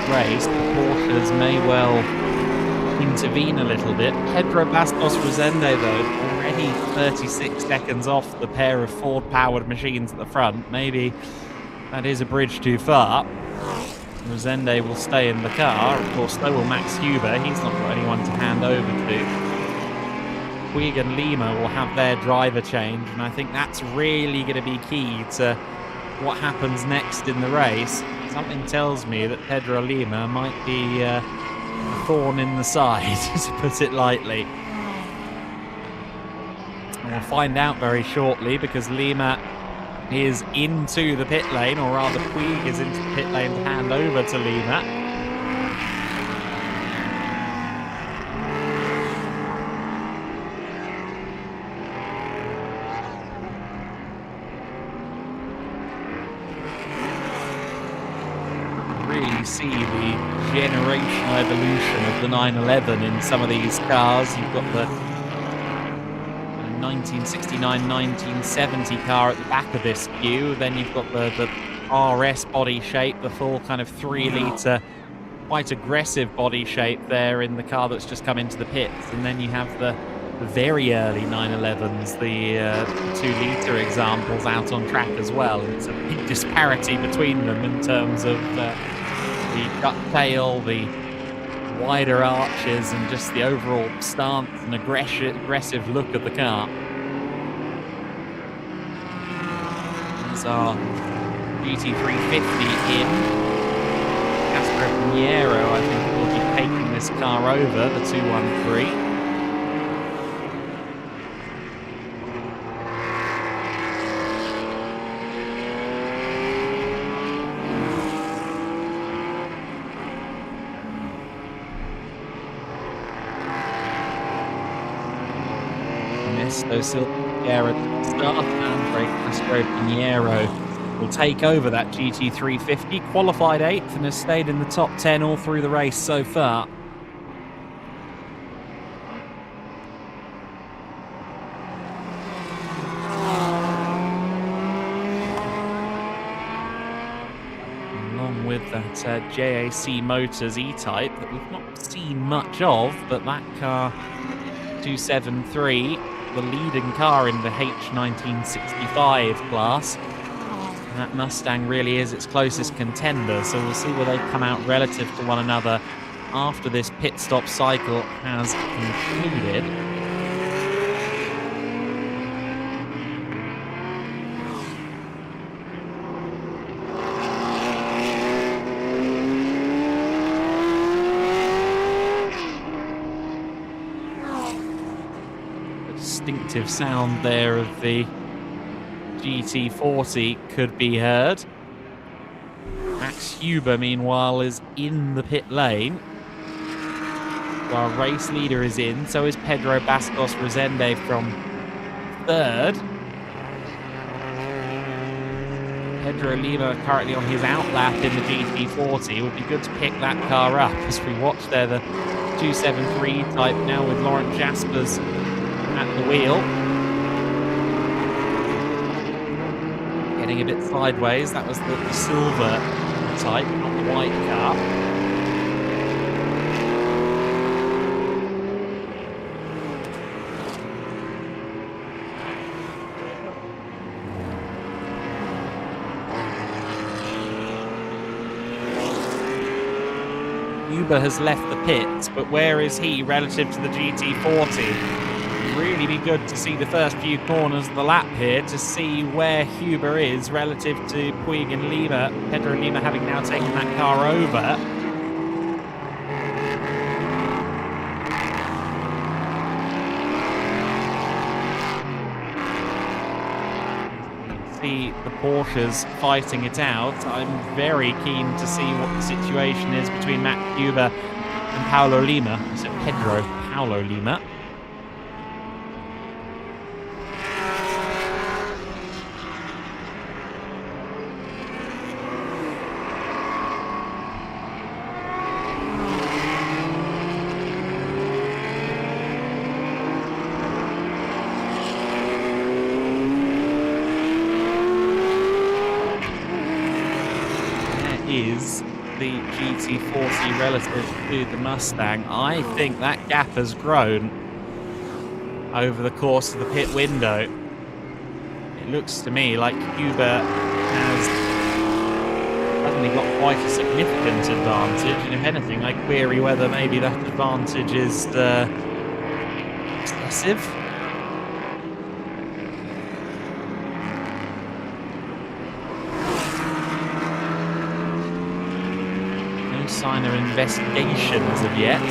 Race, the Porsches may well intervene a little bit. Pedro Bastos Rosende, though, already 36 seconds off the pair of Ford-powered machines at the front. Maybe that is a bridge too far. Rosende will stay in the car. Of course, so will Max Huber. He's not got anyone to hand over to. Puig and Lima will have their driver change, and I think that's really going to be key to what happens next in the race. Something tells me that Pedro Lima might be a thorn in the side, to put it lightly. And we'll find out very shortly, because Lima is into the pit lane, or rather Puig is into the pit lane to hand over to Lima. See the generational evolution of the 911 in some of these cars. You've got the 1969-1970 car at the back of this queue. Then you've got the RS body shape, the full kind of 3-litre, quite aggressive body shape there in the car that's just come into the pits. And then you have the very early 911s, the 2-litre examples out on track as well. And it's a big disparity between them in terms of the ducktail, the wider arches, and just the overall stance and aggressive look of the car. There's our GT350 in. Castro Pinheiro, I think, will be taking this car over, the 213. So Silva at the start, and Castro Pinheiro will take over that GT350. Qualified 8th and has stayed in the top 10 all through the race so far. Along with that JAC Motors E-Type that we've not seen much of, but that car 273, the leading car in the H1965 class. And that Mustang really is its closest contender, so we'll see where they come out relative to one another after this pit stop cycle has concluded. Distinctive sound there of the GT40 could be heard. Max Huber, meanwhile, is in the pit lane. Our race leader is in, so is Pedro Bastos Rosende from 3rd. Pedro Lima currently on his outlap in the GT40. It would be good to pick that car up as we watch there the 273 type now with Laurent Jaspers at the wheel. Getting staying a bit sideways. That was the silver type, not the white car. Huber has left the pits, but where is he relative to the GT40? It'd really be good to see the first few corners of the lap here to see where Huber is relative to Puig and Lima. Pedro Lima having now taken that car over. See the Porsches fighting it out. I'm very keen to see what the situation is between Max Huber and Paulo Lima. So Paulo Lima. Is the GT40 relative to the Mustang. I think that gap has grown over the course of the pit window. It looks to me like Huber has suddenly got quite a significant advantage, and if anything, I query whether maybe that advantage is excessive. Sign of investigation as of yet.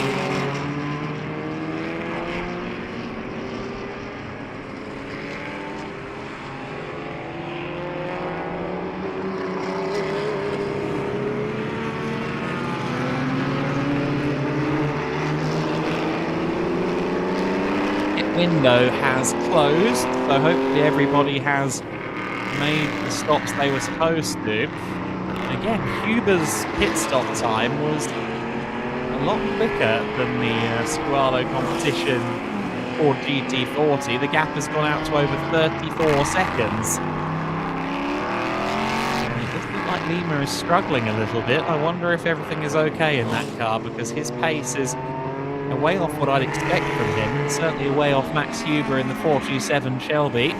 Pit window has closed, so hopefully everybody has made the stops they were supposed to. Again, Huber's pit stop time was a lot quicker than the Squalo competition for GT40. The gap has gone out to over 34 seconds. And it does look like Lima is struggling a little bit. I wonder if everything is okay in that car, because his pace is way off what I'd expect from him, and certainly way off Max Huber in the 427 Shelby.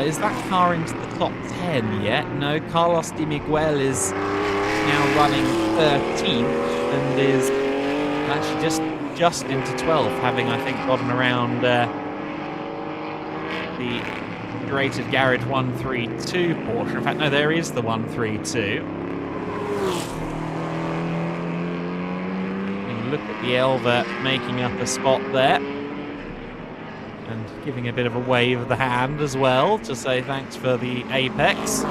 Is that car into the top 10 yet? No, Carlos Di Miguel is now running 13th and is actually just into 12th, having, I think, gotten around the rated garage 132 Porsche. In fact, no, there is the 132. And look at the Elva making up a spot there. And giving a bit of a wave of the hand as well to say thanks for the apex.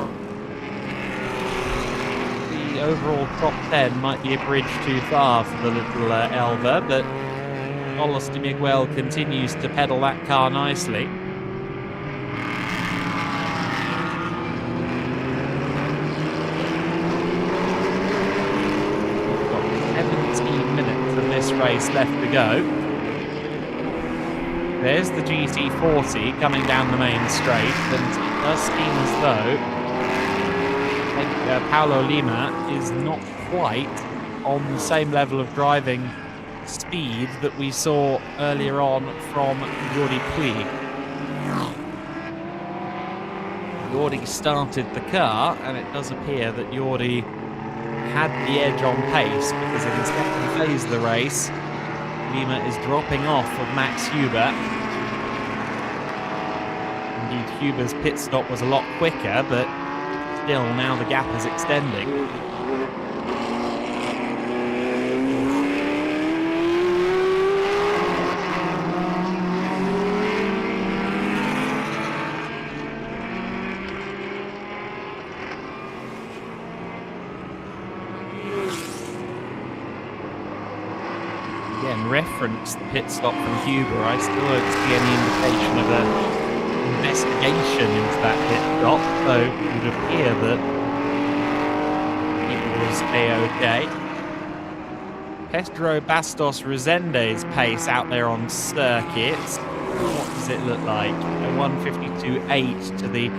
The overall top 10 might be a bridge too far for the little Elva, but Carlos Di Miguel continues to pedal that car nicely. We've got 17 minutes of this race left to go. There's the GT40 coming down the main straight, and it does seem as though Paulo Lima is not quite on the same level of driving speed that we saw earlier on from Jordi Puig. Jordi started the car, and it does appear that Jordi had the edge on pace, because in the second phase of the race, Lima is dropping off of Max Huber. Indeed, Huber's pit stop was a lot quicker, but still now the gap is extending. again, reference the pit stop from Huber. I still don't see any indication of an investigation into that pit stop, so it would appear that it was A-OK. Pedro Bastos Resende's pace out there on circuit. What does it look like? A 152.8 to the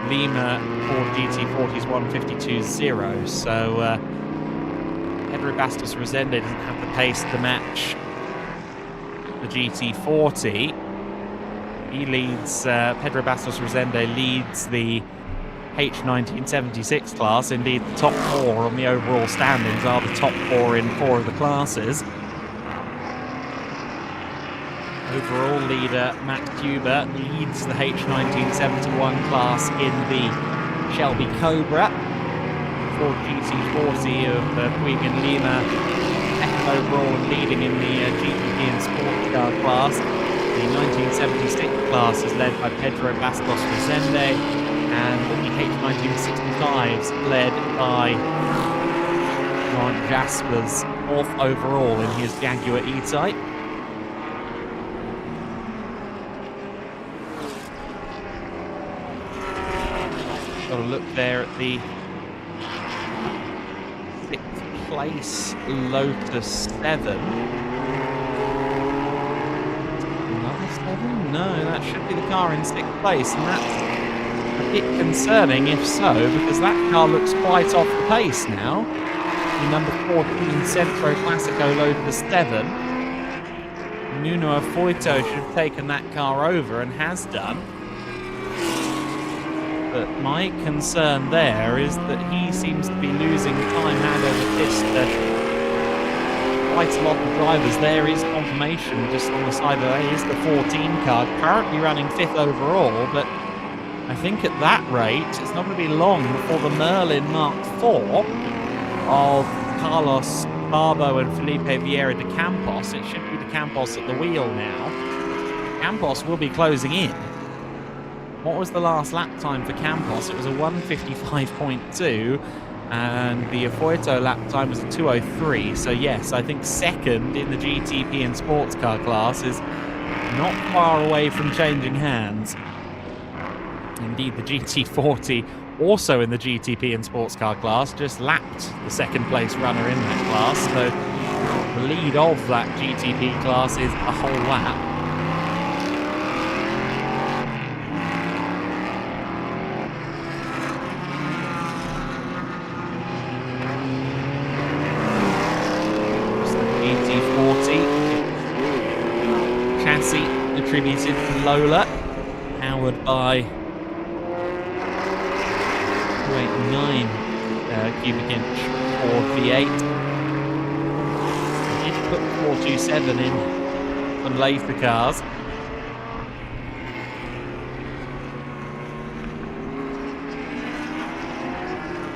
Lima Ford GT40's 152.0. So Pedro Bastos Resende doesn't have the pace to match the GT40. He leads, Pedro Bastos Resende leads the H1976 class. Indeed, the top 4 on the overall standings are the top 4 in 4 of the classes. Overall leader Matt Huber leads the H1971 class in the Shelby Cobra. Ford GT40 of Puig and Lima second overall and leading in the GTP and sports car class. The 1976 class is led by Pedro Bastos Resende, and the H1965s led by Grant Jaspers, 4th overall in his Jaguar E-Type. Got a look there at the 6th place Lotus 7. Another 7? No, that should be the car in 6th place, and that's a bit concerning if so, because that car looks quite off the pace now. The number 14 Centro Classico Lotus 7. Nuno Afoito should have taken that car over and has done. But my concern there is that he seems to be losing time hand over fist to quite a lot of drivers. There is confirmation just on the side of that is the 14 car, currently running 5th overall, but I think at that rate it's not going to be long before the Merlin Mark IV of Carlos Barbo and Felipe Vieira de Campos, it should be de Campos at the wheel now. Campos will be closing in. What was the last lap time for Campos? It was a 1:55.2, and the Afoito lap time was a 2:03. So yes, I think second in the GTP and sports car class is not far away from changing hands. Indeed, the GT40, also in the GTP and sports car class, just lapped the second place runner in that class. So the lead of that GTP class is a whole lap. Chassis attributed to Lola, powered by 289 cubic inch Ford V8. He did put 427 in some later cars.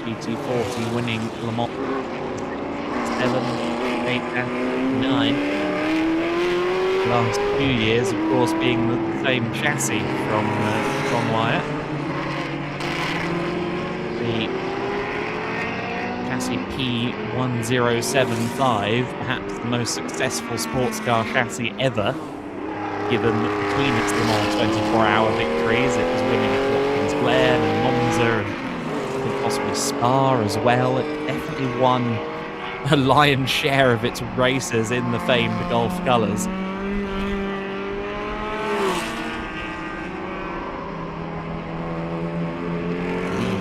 GT40 winning Le Mans 7, 8 and 9. Last few years, of course, being the same chassis from Wyatt. The chassis P1075, perhaps the most successful sports car chassis ever, given that between its Le Mans 24-hour victories, it was winning at Watkins Glen and Monza and I think possibly Spa as well. It definitely won a lion's share of its races in the famed Gulf colours.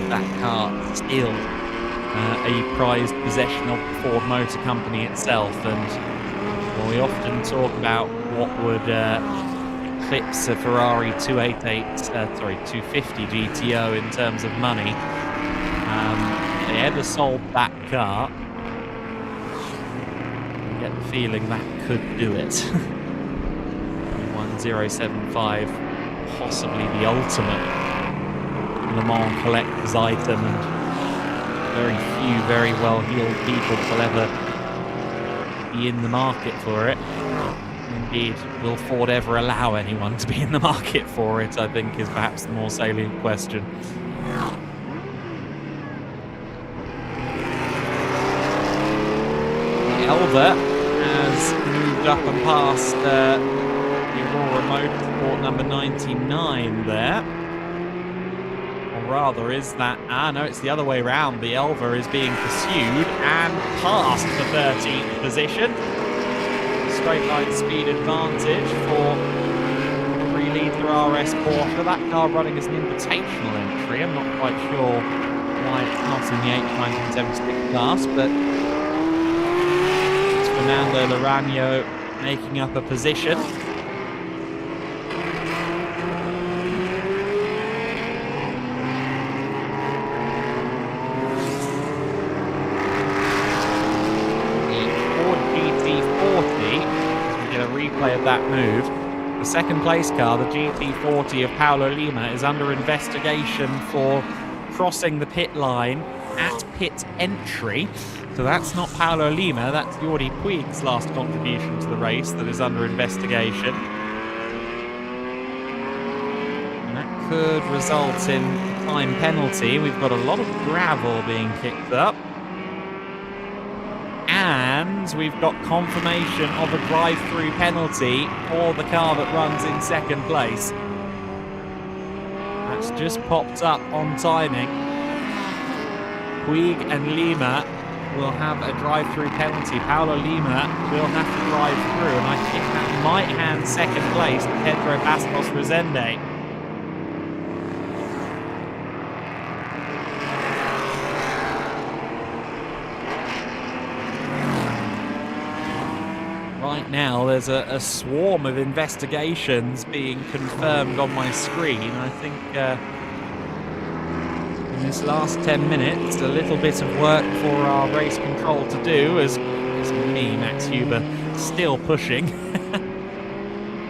That car still a prized possession of the Ford Motor Company itself, and well, we often talk about what would eclipse a Ferrari 250 GTO in terms of money. If they ever sold that car, I get the feeling that could do it. 1075, possibly the ultimate Le Mans collector's item, and very few very well-heeled people will ever be in the market for it. Indeed, will Ford ever allow anyone to be in the market for it, I think, is perhaps the more salient question. Elva has has moved up and past the Aurora Motorsport number 99 there. Or rather, is that... no, it's the other way around. The Elva is being pursued and passed the 13th position. Straight line speed advantage for free lead for RS Porsche. That car running as an invitational entry. I'm not quite sure why it's not in the H1976 class, but it's Fernando Laranjo making up a position. Of that move. The second place car, the GT40 of Paulo Lima, is under investigation for crossing the pit line at pit entry. So that's not Paulo Lima, that's Jordi Puig's last contribution to the race that is under investigation. And that could result in a time penalty. We've got a lot of gravel being kicked up. And we've got confirmation of a drive-through penalty for the car that runs in second place. That's just popped up on timing. Puig and Lima will have a drive-through penalty. Paulo Lima will have to drive through, and I think that might hand second place to Pedro Bastos Resende. Right now, there's a swarm of investigations being confirmed on my screen. I think in this last 10 minutes, a little bit of work for our race control to do, as me, Max Huber, still pushing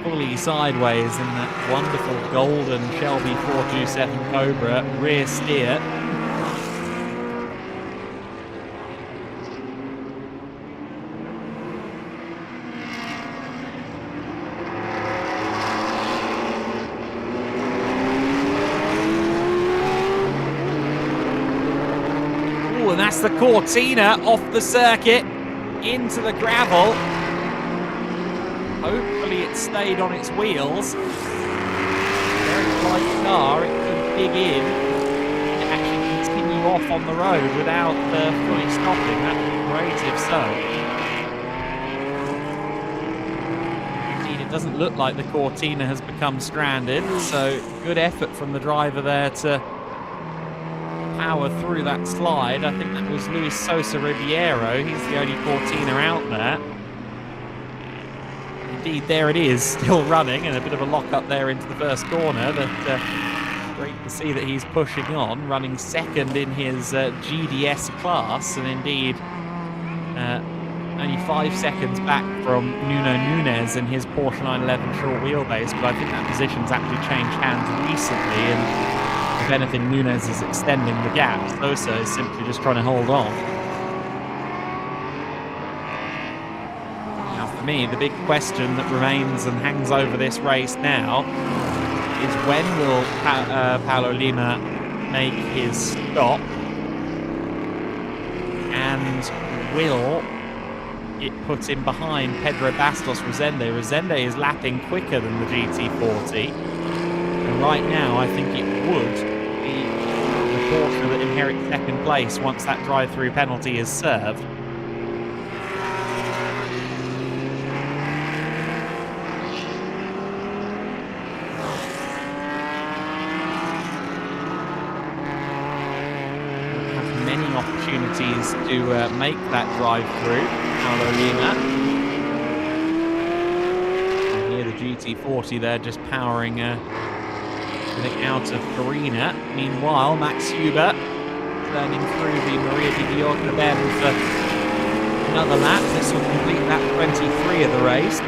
fully sideways in that wonderful golden Shelby 427 Cobra rear steer. And that's the Cortina off the circuit into the gravel. Hopefully it stayed on its wheels. Very light car, it could dig in and actually continue off on the road without fully stopping. That would be great if so. Indeed, it doesn't look like the Cortina has become stranded, so good effort from the driver there to power through that slide. I think that was Luis Sosa Riviero. He's the only Cortina out there. Indeed, there it is, still running, and a bit of a lock up there into the first corner, but great to see that he's pushing on, running second in his GDS class, and indeed only 5 seconds back from Nuno Nunes in his Porsche 911 short wheelbase, but I think that position's actually changed hands recently, and if anything, Nunes is extending the gap. Sosa is simply just trying to hold on. Now, for me, the big question that remains and hangs over this race now is when will Paulo Lima make his stop? And will it put him behind Pedro Bastos Resende? Resende is lapping quicker than the GT40. And right now, I think it would be the Porsche that inherits second place once that drive-through penalty is served. Have many opportunities to make that drive-through, Paulo Lima. And here the GT40 there just powering out of Farina. Meanwhile, Max Huber turning through the Maria di Biorca bend for another lap. This will complete lap 23 of the race.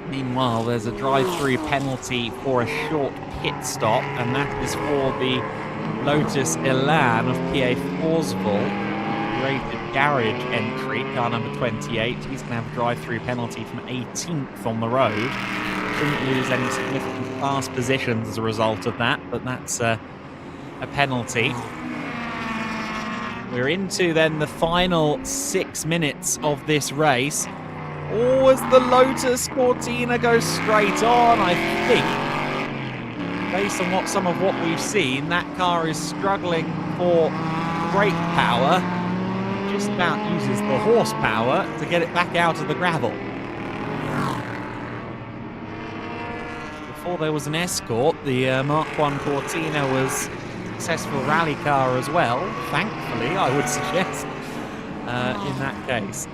Meanwhile, there's a drive-through penalty for a short pit stop, and that is for the Lotus Elan of Pierre Forsval. Rated garage entry, car number 28. He's going to have a drive-through penalty from 18th on the road. Didn't lose any significant last positions as a result of that, but that's a penalty. We're into then the final 6 minutes of this race. Oh, as the Lotus Cortina goes straight on, I think, based on some of what we've seen, that car is struggling for brake power. Just about uses the horsepower to get it back out of the gravel. Before there was an Escort, the Mark 1 Cortina was successful rally car as well, thankfully, I would suggest, in that case.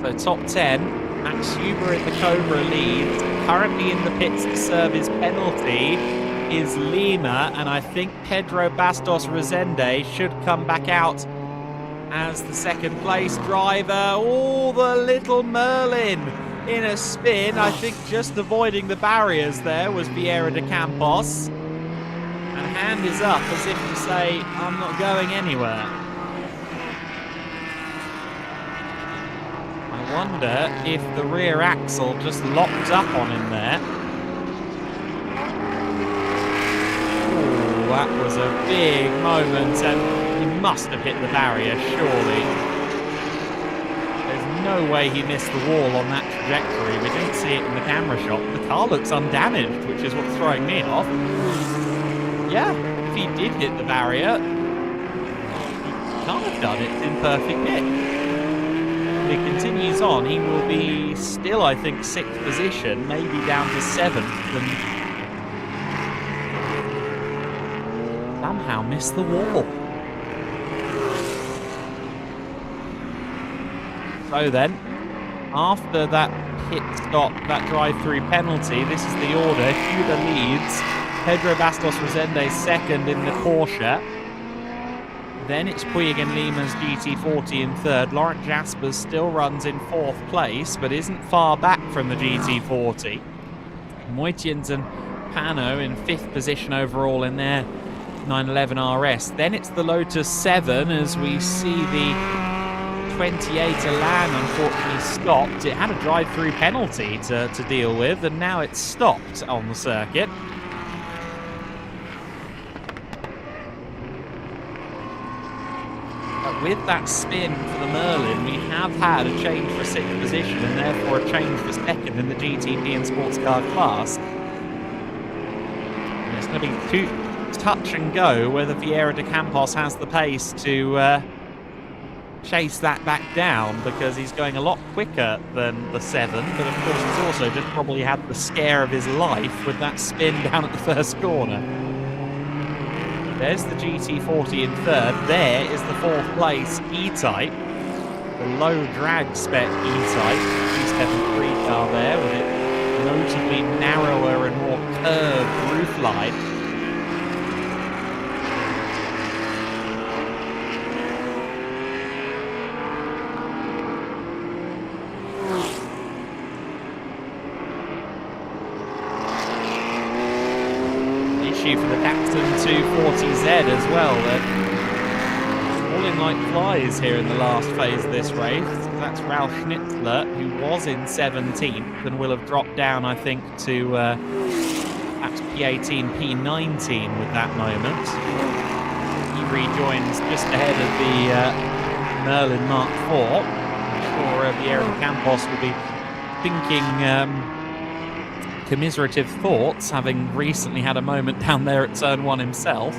So top 10, Max Huber in the Cobra leads. Currently in the pits to serve his penalty is Lima, and I think Pedro Bastos Resende should come back out as the second place driver. Oh, the little Merlin in a spin. I think just avoiding the barriers there was Vieira de Campos. And hand is up as if to say, I'm not going anywhere. I wonder if the rear axle just locked up on him there. Oh, that was a big moment, and he must have hit the barrier, surely. There's no way he missed the wall on that trajectory. We didn't see it in the camera shot. The car looks undamaged, which is what's throwing me off. Yeah, if he did hit the barrier, he can't have done it in perfect nick. If he continues on, he will be still, I think, 6th position, maybe down to 7th, and somehow missed the wall. So then, after that pit stop, that drive-through penalty, this is the order. Huber leads, Pedro Bastos Resende second in the Porsche. Then it's Puig and Lima's GT40 in third. Laurent Jaspers still runs in 4th place, but isn't far back from the GT40. Moitians and Pano in 5th position overall in their 911 RS. Then it's the Lotus 7 as we see the 28 Elan unfortunately stopped. It had a drive-through penalty to deal with, and now it's stopped on the circuit. But with that spin for the Merlin, we have had a change for 6th position and therefore a change for 2nd in the GTP and sports car class. And it's going to be too touch and go whether Vieira de Campos has the pace to chase that back down, because he's going a lot quicker than the 7, but of course he's also just probably had the scare of his life with that spin down at the first corner. There's the GT40 in third. There is the 4th place E-Type, the low drag spec E-Type, G73 car there with it notably narrower and more curved roofline. For the Datsun 240Z as well. They're falling like flies here in the last phase of this race. That's Ralf Schnitzler, who was in 17th and will have dropped down, I think, to perhaps P18, P19 with that moment. He rejoins just ahead of the Merlin Mark IV. I'm sure Vieira de Campos will be thinking commiserative thoughts, having recently had a moment down there at turn 1 himself.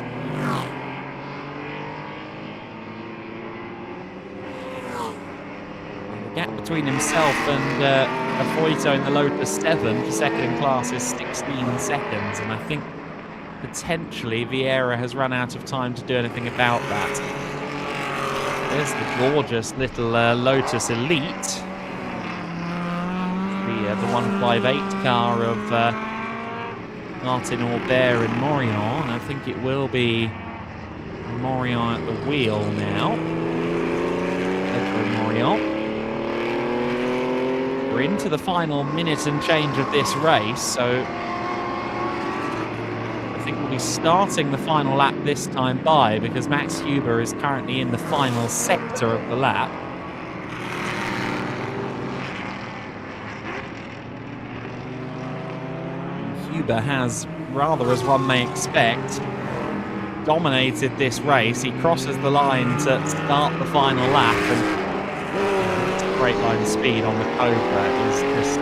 The gap between himself and Afoito in the Lotus 7 for second in class is 16 seconds, and I think potentially Vieira has run out of time to do anything about that. There's the gorgeous little Lotus Elite. The 158 car of Martin Aubert in Morion, and I think it will be Morion at the wheel now. Pedro Morion. We're into the final minute and change of this race, so I think we'll be starting the final lap this time by, because Max Huber is currently in the final sector of the lap. Huber has, rather as one may expect, dominated this race. He crosses the line to start the final lap, and straight line speed on the Cobra is just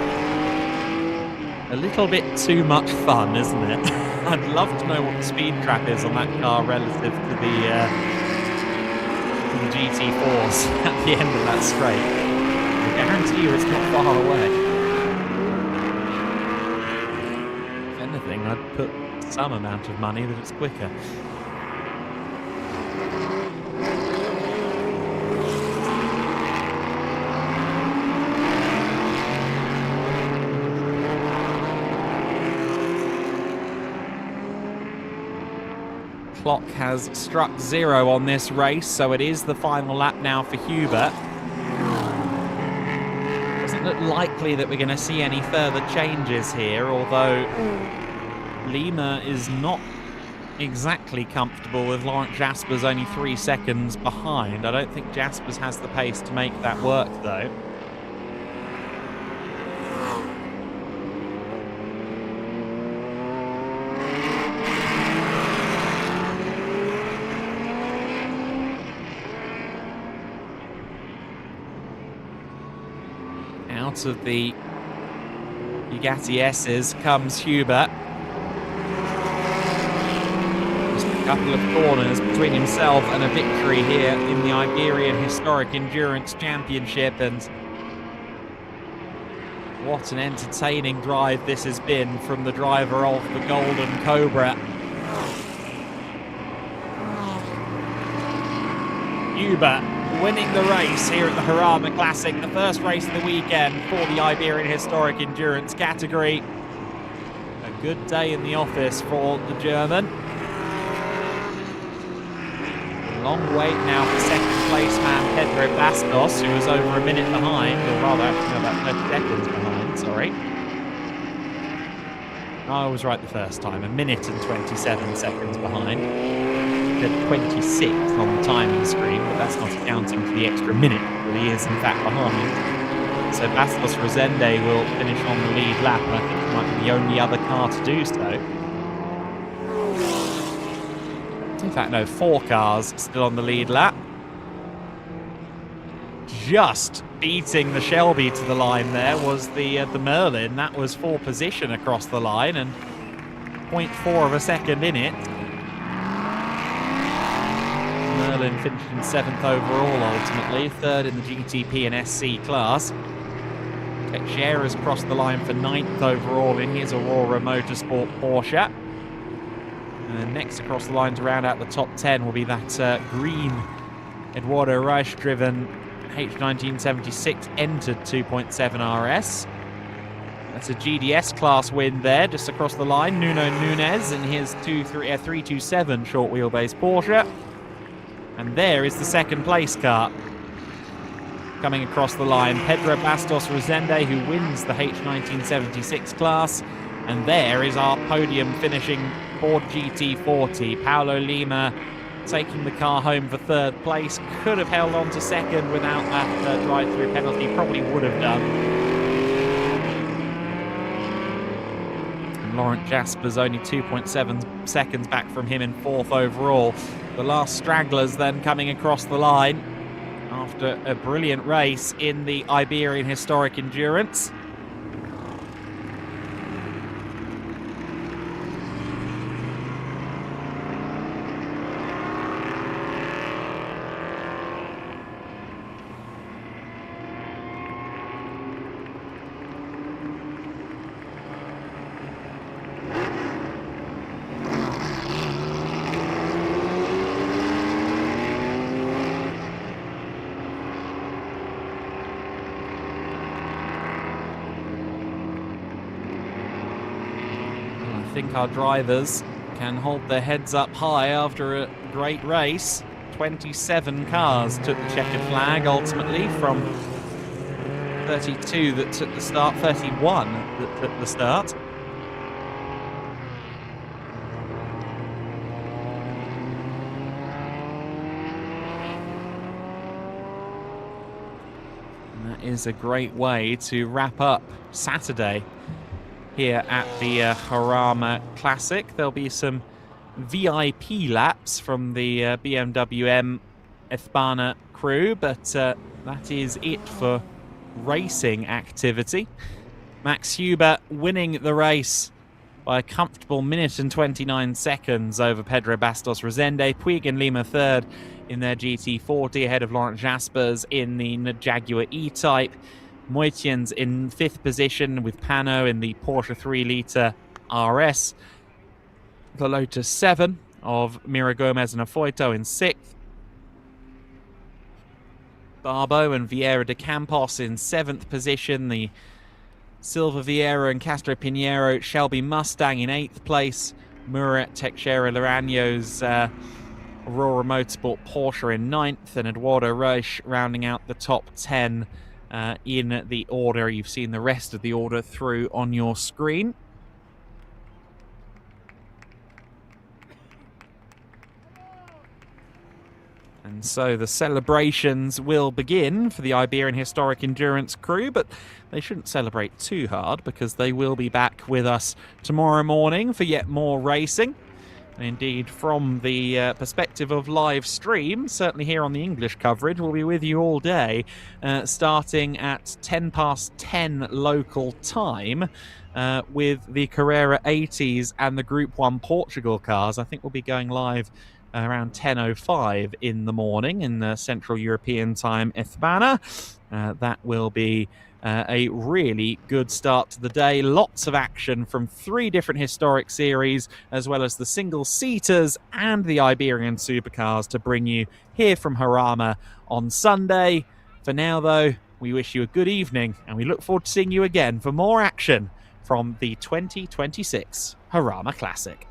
a little bit too much fun, isn't it? I'd love to know what the speed trap is on that car relative to the GT4s at the end of that straight. I guarantee you it's not far away. If anything, I'd put some amount of money that it's quicker. Clock has struck 0 on this race, so it is the final lap now for Huber. Doesn't look likely that we're going to see any further changes here, although Lima is not exactly comfortable with Laurent Jaspers only 3 seconds behind. I don't think Jaspers has the pace to make that work, though. Out of the Bugatti S's comes Huber. Just a couple of corners between himself and a victory here in the Iberian Historic Endurance Championship, and what an entertaining drive this has been from the driver of the Golden Cobra. Huber winning the race here at the Jarama Classic, the first race of the weekend for the Iberian Historic Endurance category. A good day in the office for the German. Long wait now for second place man Pedro Bastos, who was over a minute behind, or rather actually about 30 seconds behind, sorry. I was right the first time, a minute and 27 seconds behind. 26th on the timing screen, but that's not accounting for the extra minute that he is in fact behind. So Bastos Rosende will finish on the lead lap, and I think he might be the only other car to do so. In fact, no, 4 cars still on the lead lap. Just beating the Shelby to the line there was the Merlin. That was for position across the line, and 0.4 of a second in it. Merlin finished in 7th overall ultimately, 3rd in the GTP and SC class. Teixeira has crossed the line for 9th overall in his Aurora Motorsport Porsche. And then next across the line to round out the top 10 will be that green Eduardo Reich driven H1976 entered 2.7 RS. That's a GDS class win there, just across the line. Nuno Nunes in his 327 short wheelbase Porsche. And there is the second place car coming across the line. Pedro Bastos Rosende, who wins the H1976 class. And there is our podium finishing Ford GT40. Paulo Lima taking the car home for 3rd place. Could have held on to 2nd without that drive-through penalty. Probably would have done. And Laurent Jaspers only 2.7 seconds back from him in 4th overall. The last stragglers then coming across the line after a brilliant race in the Iberian Historic Endurance. I think our drivers can hold their heads up high after a great race. 27 cars took the checkered flag ultimately from 32 that took the start, 31 that took the start. And that is a great way to wrap up Saturday here at the Jarama Classic. There'll be some VIP laps from the BMW M España crew, but that is it for racing activity. Max Huber winning the race by a comfortable minute and 29 seconds over Pedro Bastos Rosende. Puig and Lima third in their GT40 ahead of Laurent Jaspers in the Jaguar E-Type. Moitians in 5th position with Pano in the Porsche 3-litre RS. The Lotus 7 of Mira Gomez and Afoito in 6th. Barbo and Vieira de Campos in 7th position. The Silva Vieira and Castro Pinheiro Shelby Mustang in 8th place. Murat Teixeira Laranjo's Aurora Motorsport Porsche in 9th. And Eduardo Roche rounding out the top 10 in the order. You've seen the rest of the order through on your screen. And so the celebrations will begin for the Iberian Historic Endurance crew, but they shouldn't celebrate too hard because they will be back with us tomorrow morning for yet more racing. And indeed, from the perspective of live stream, certainly here on the English coverage, we'll be with you all day, starting at 10:10 local time with the Carrera 80s and the Group 1 Portugal cars. I think we'll be going live around 10:05 in the morning in the Central European time, España. That will be a really good start to the day. Lots of action from 3 different historic series, as well as the single-seaters and the Iberian supercars to bring you here from Jarama on Sunday. For now, though, we wish you a good evening, and we look forward to seeing you again for more action from the 2026 Jarama Classic.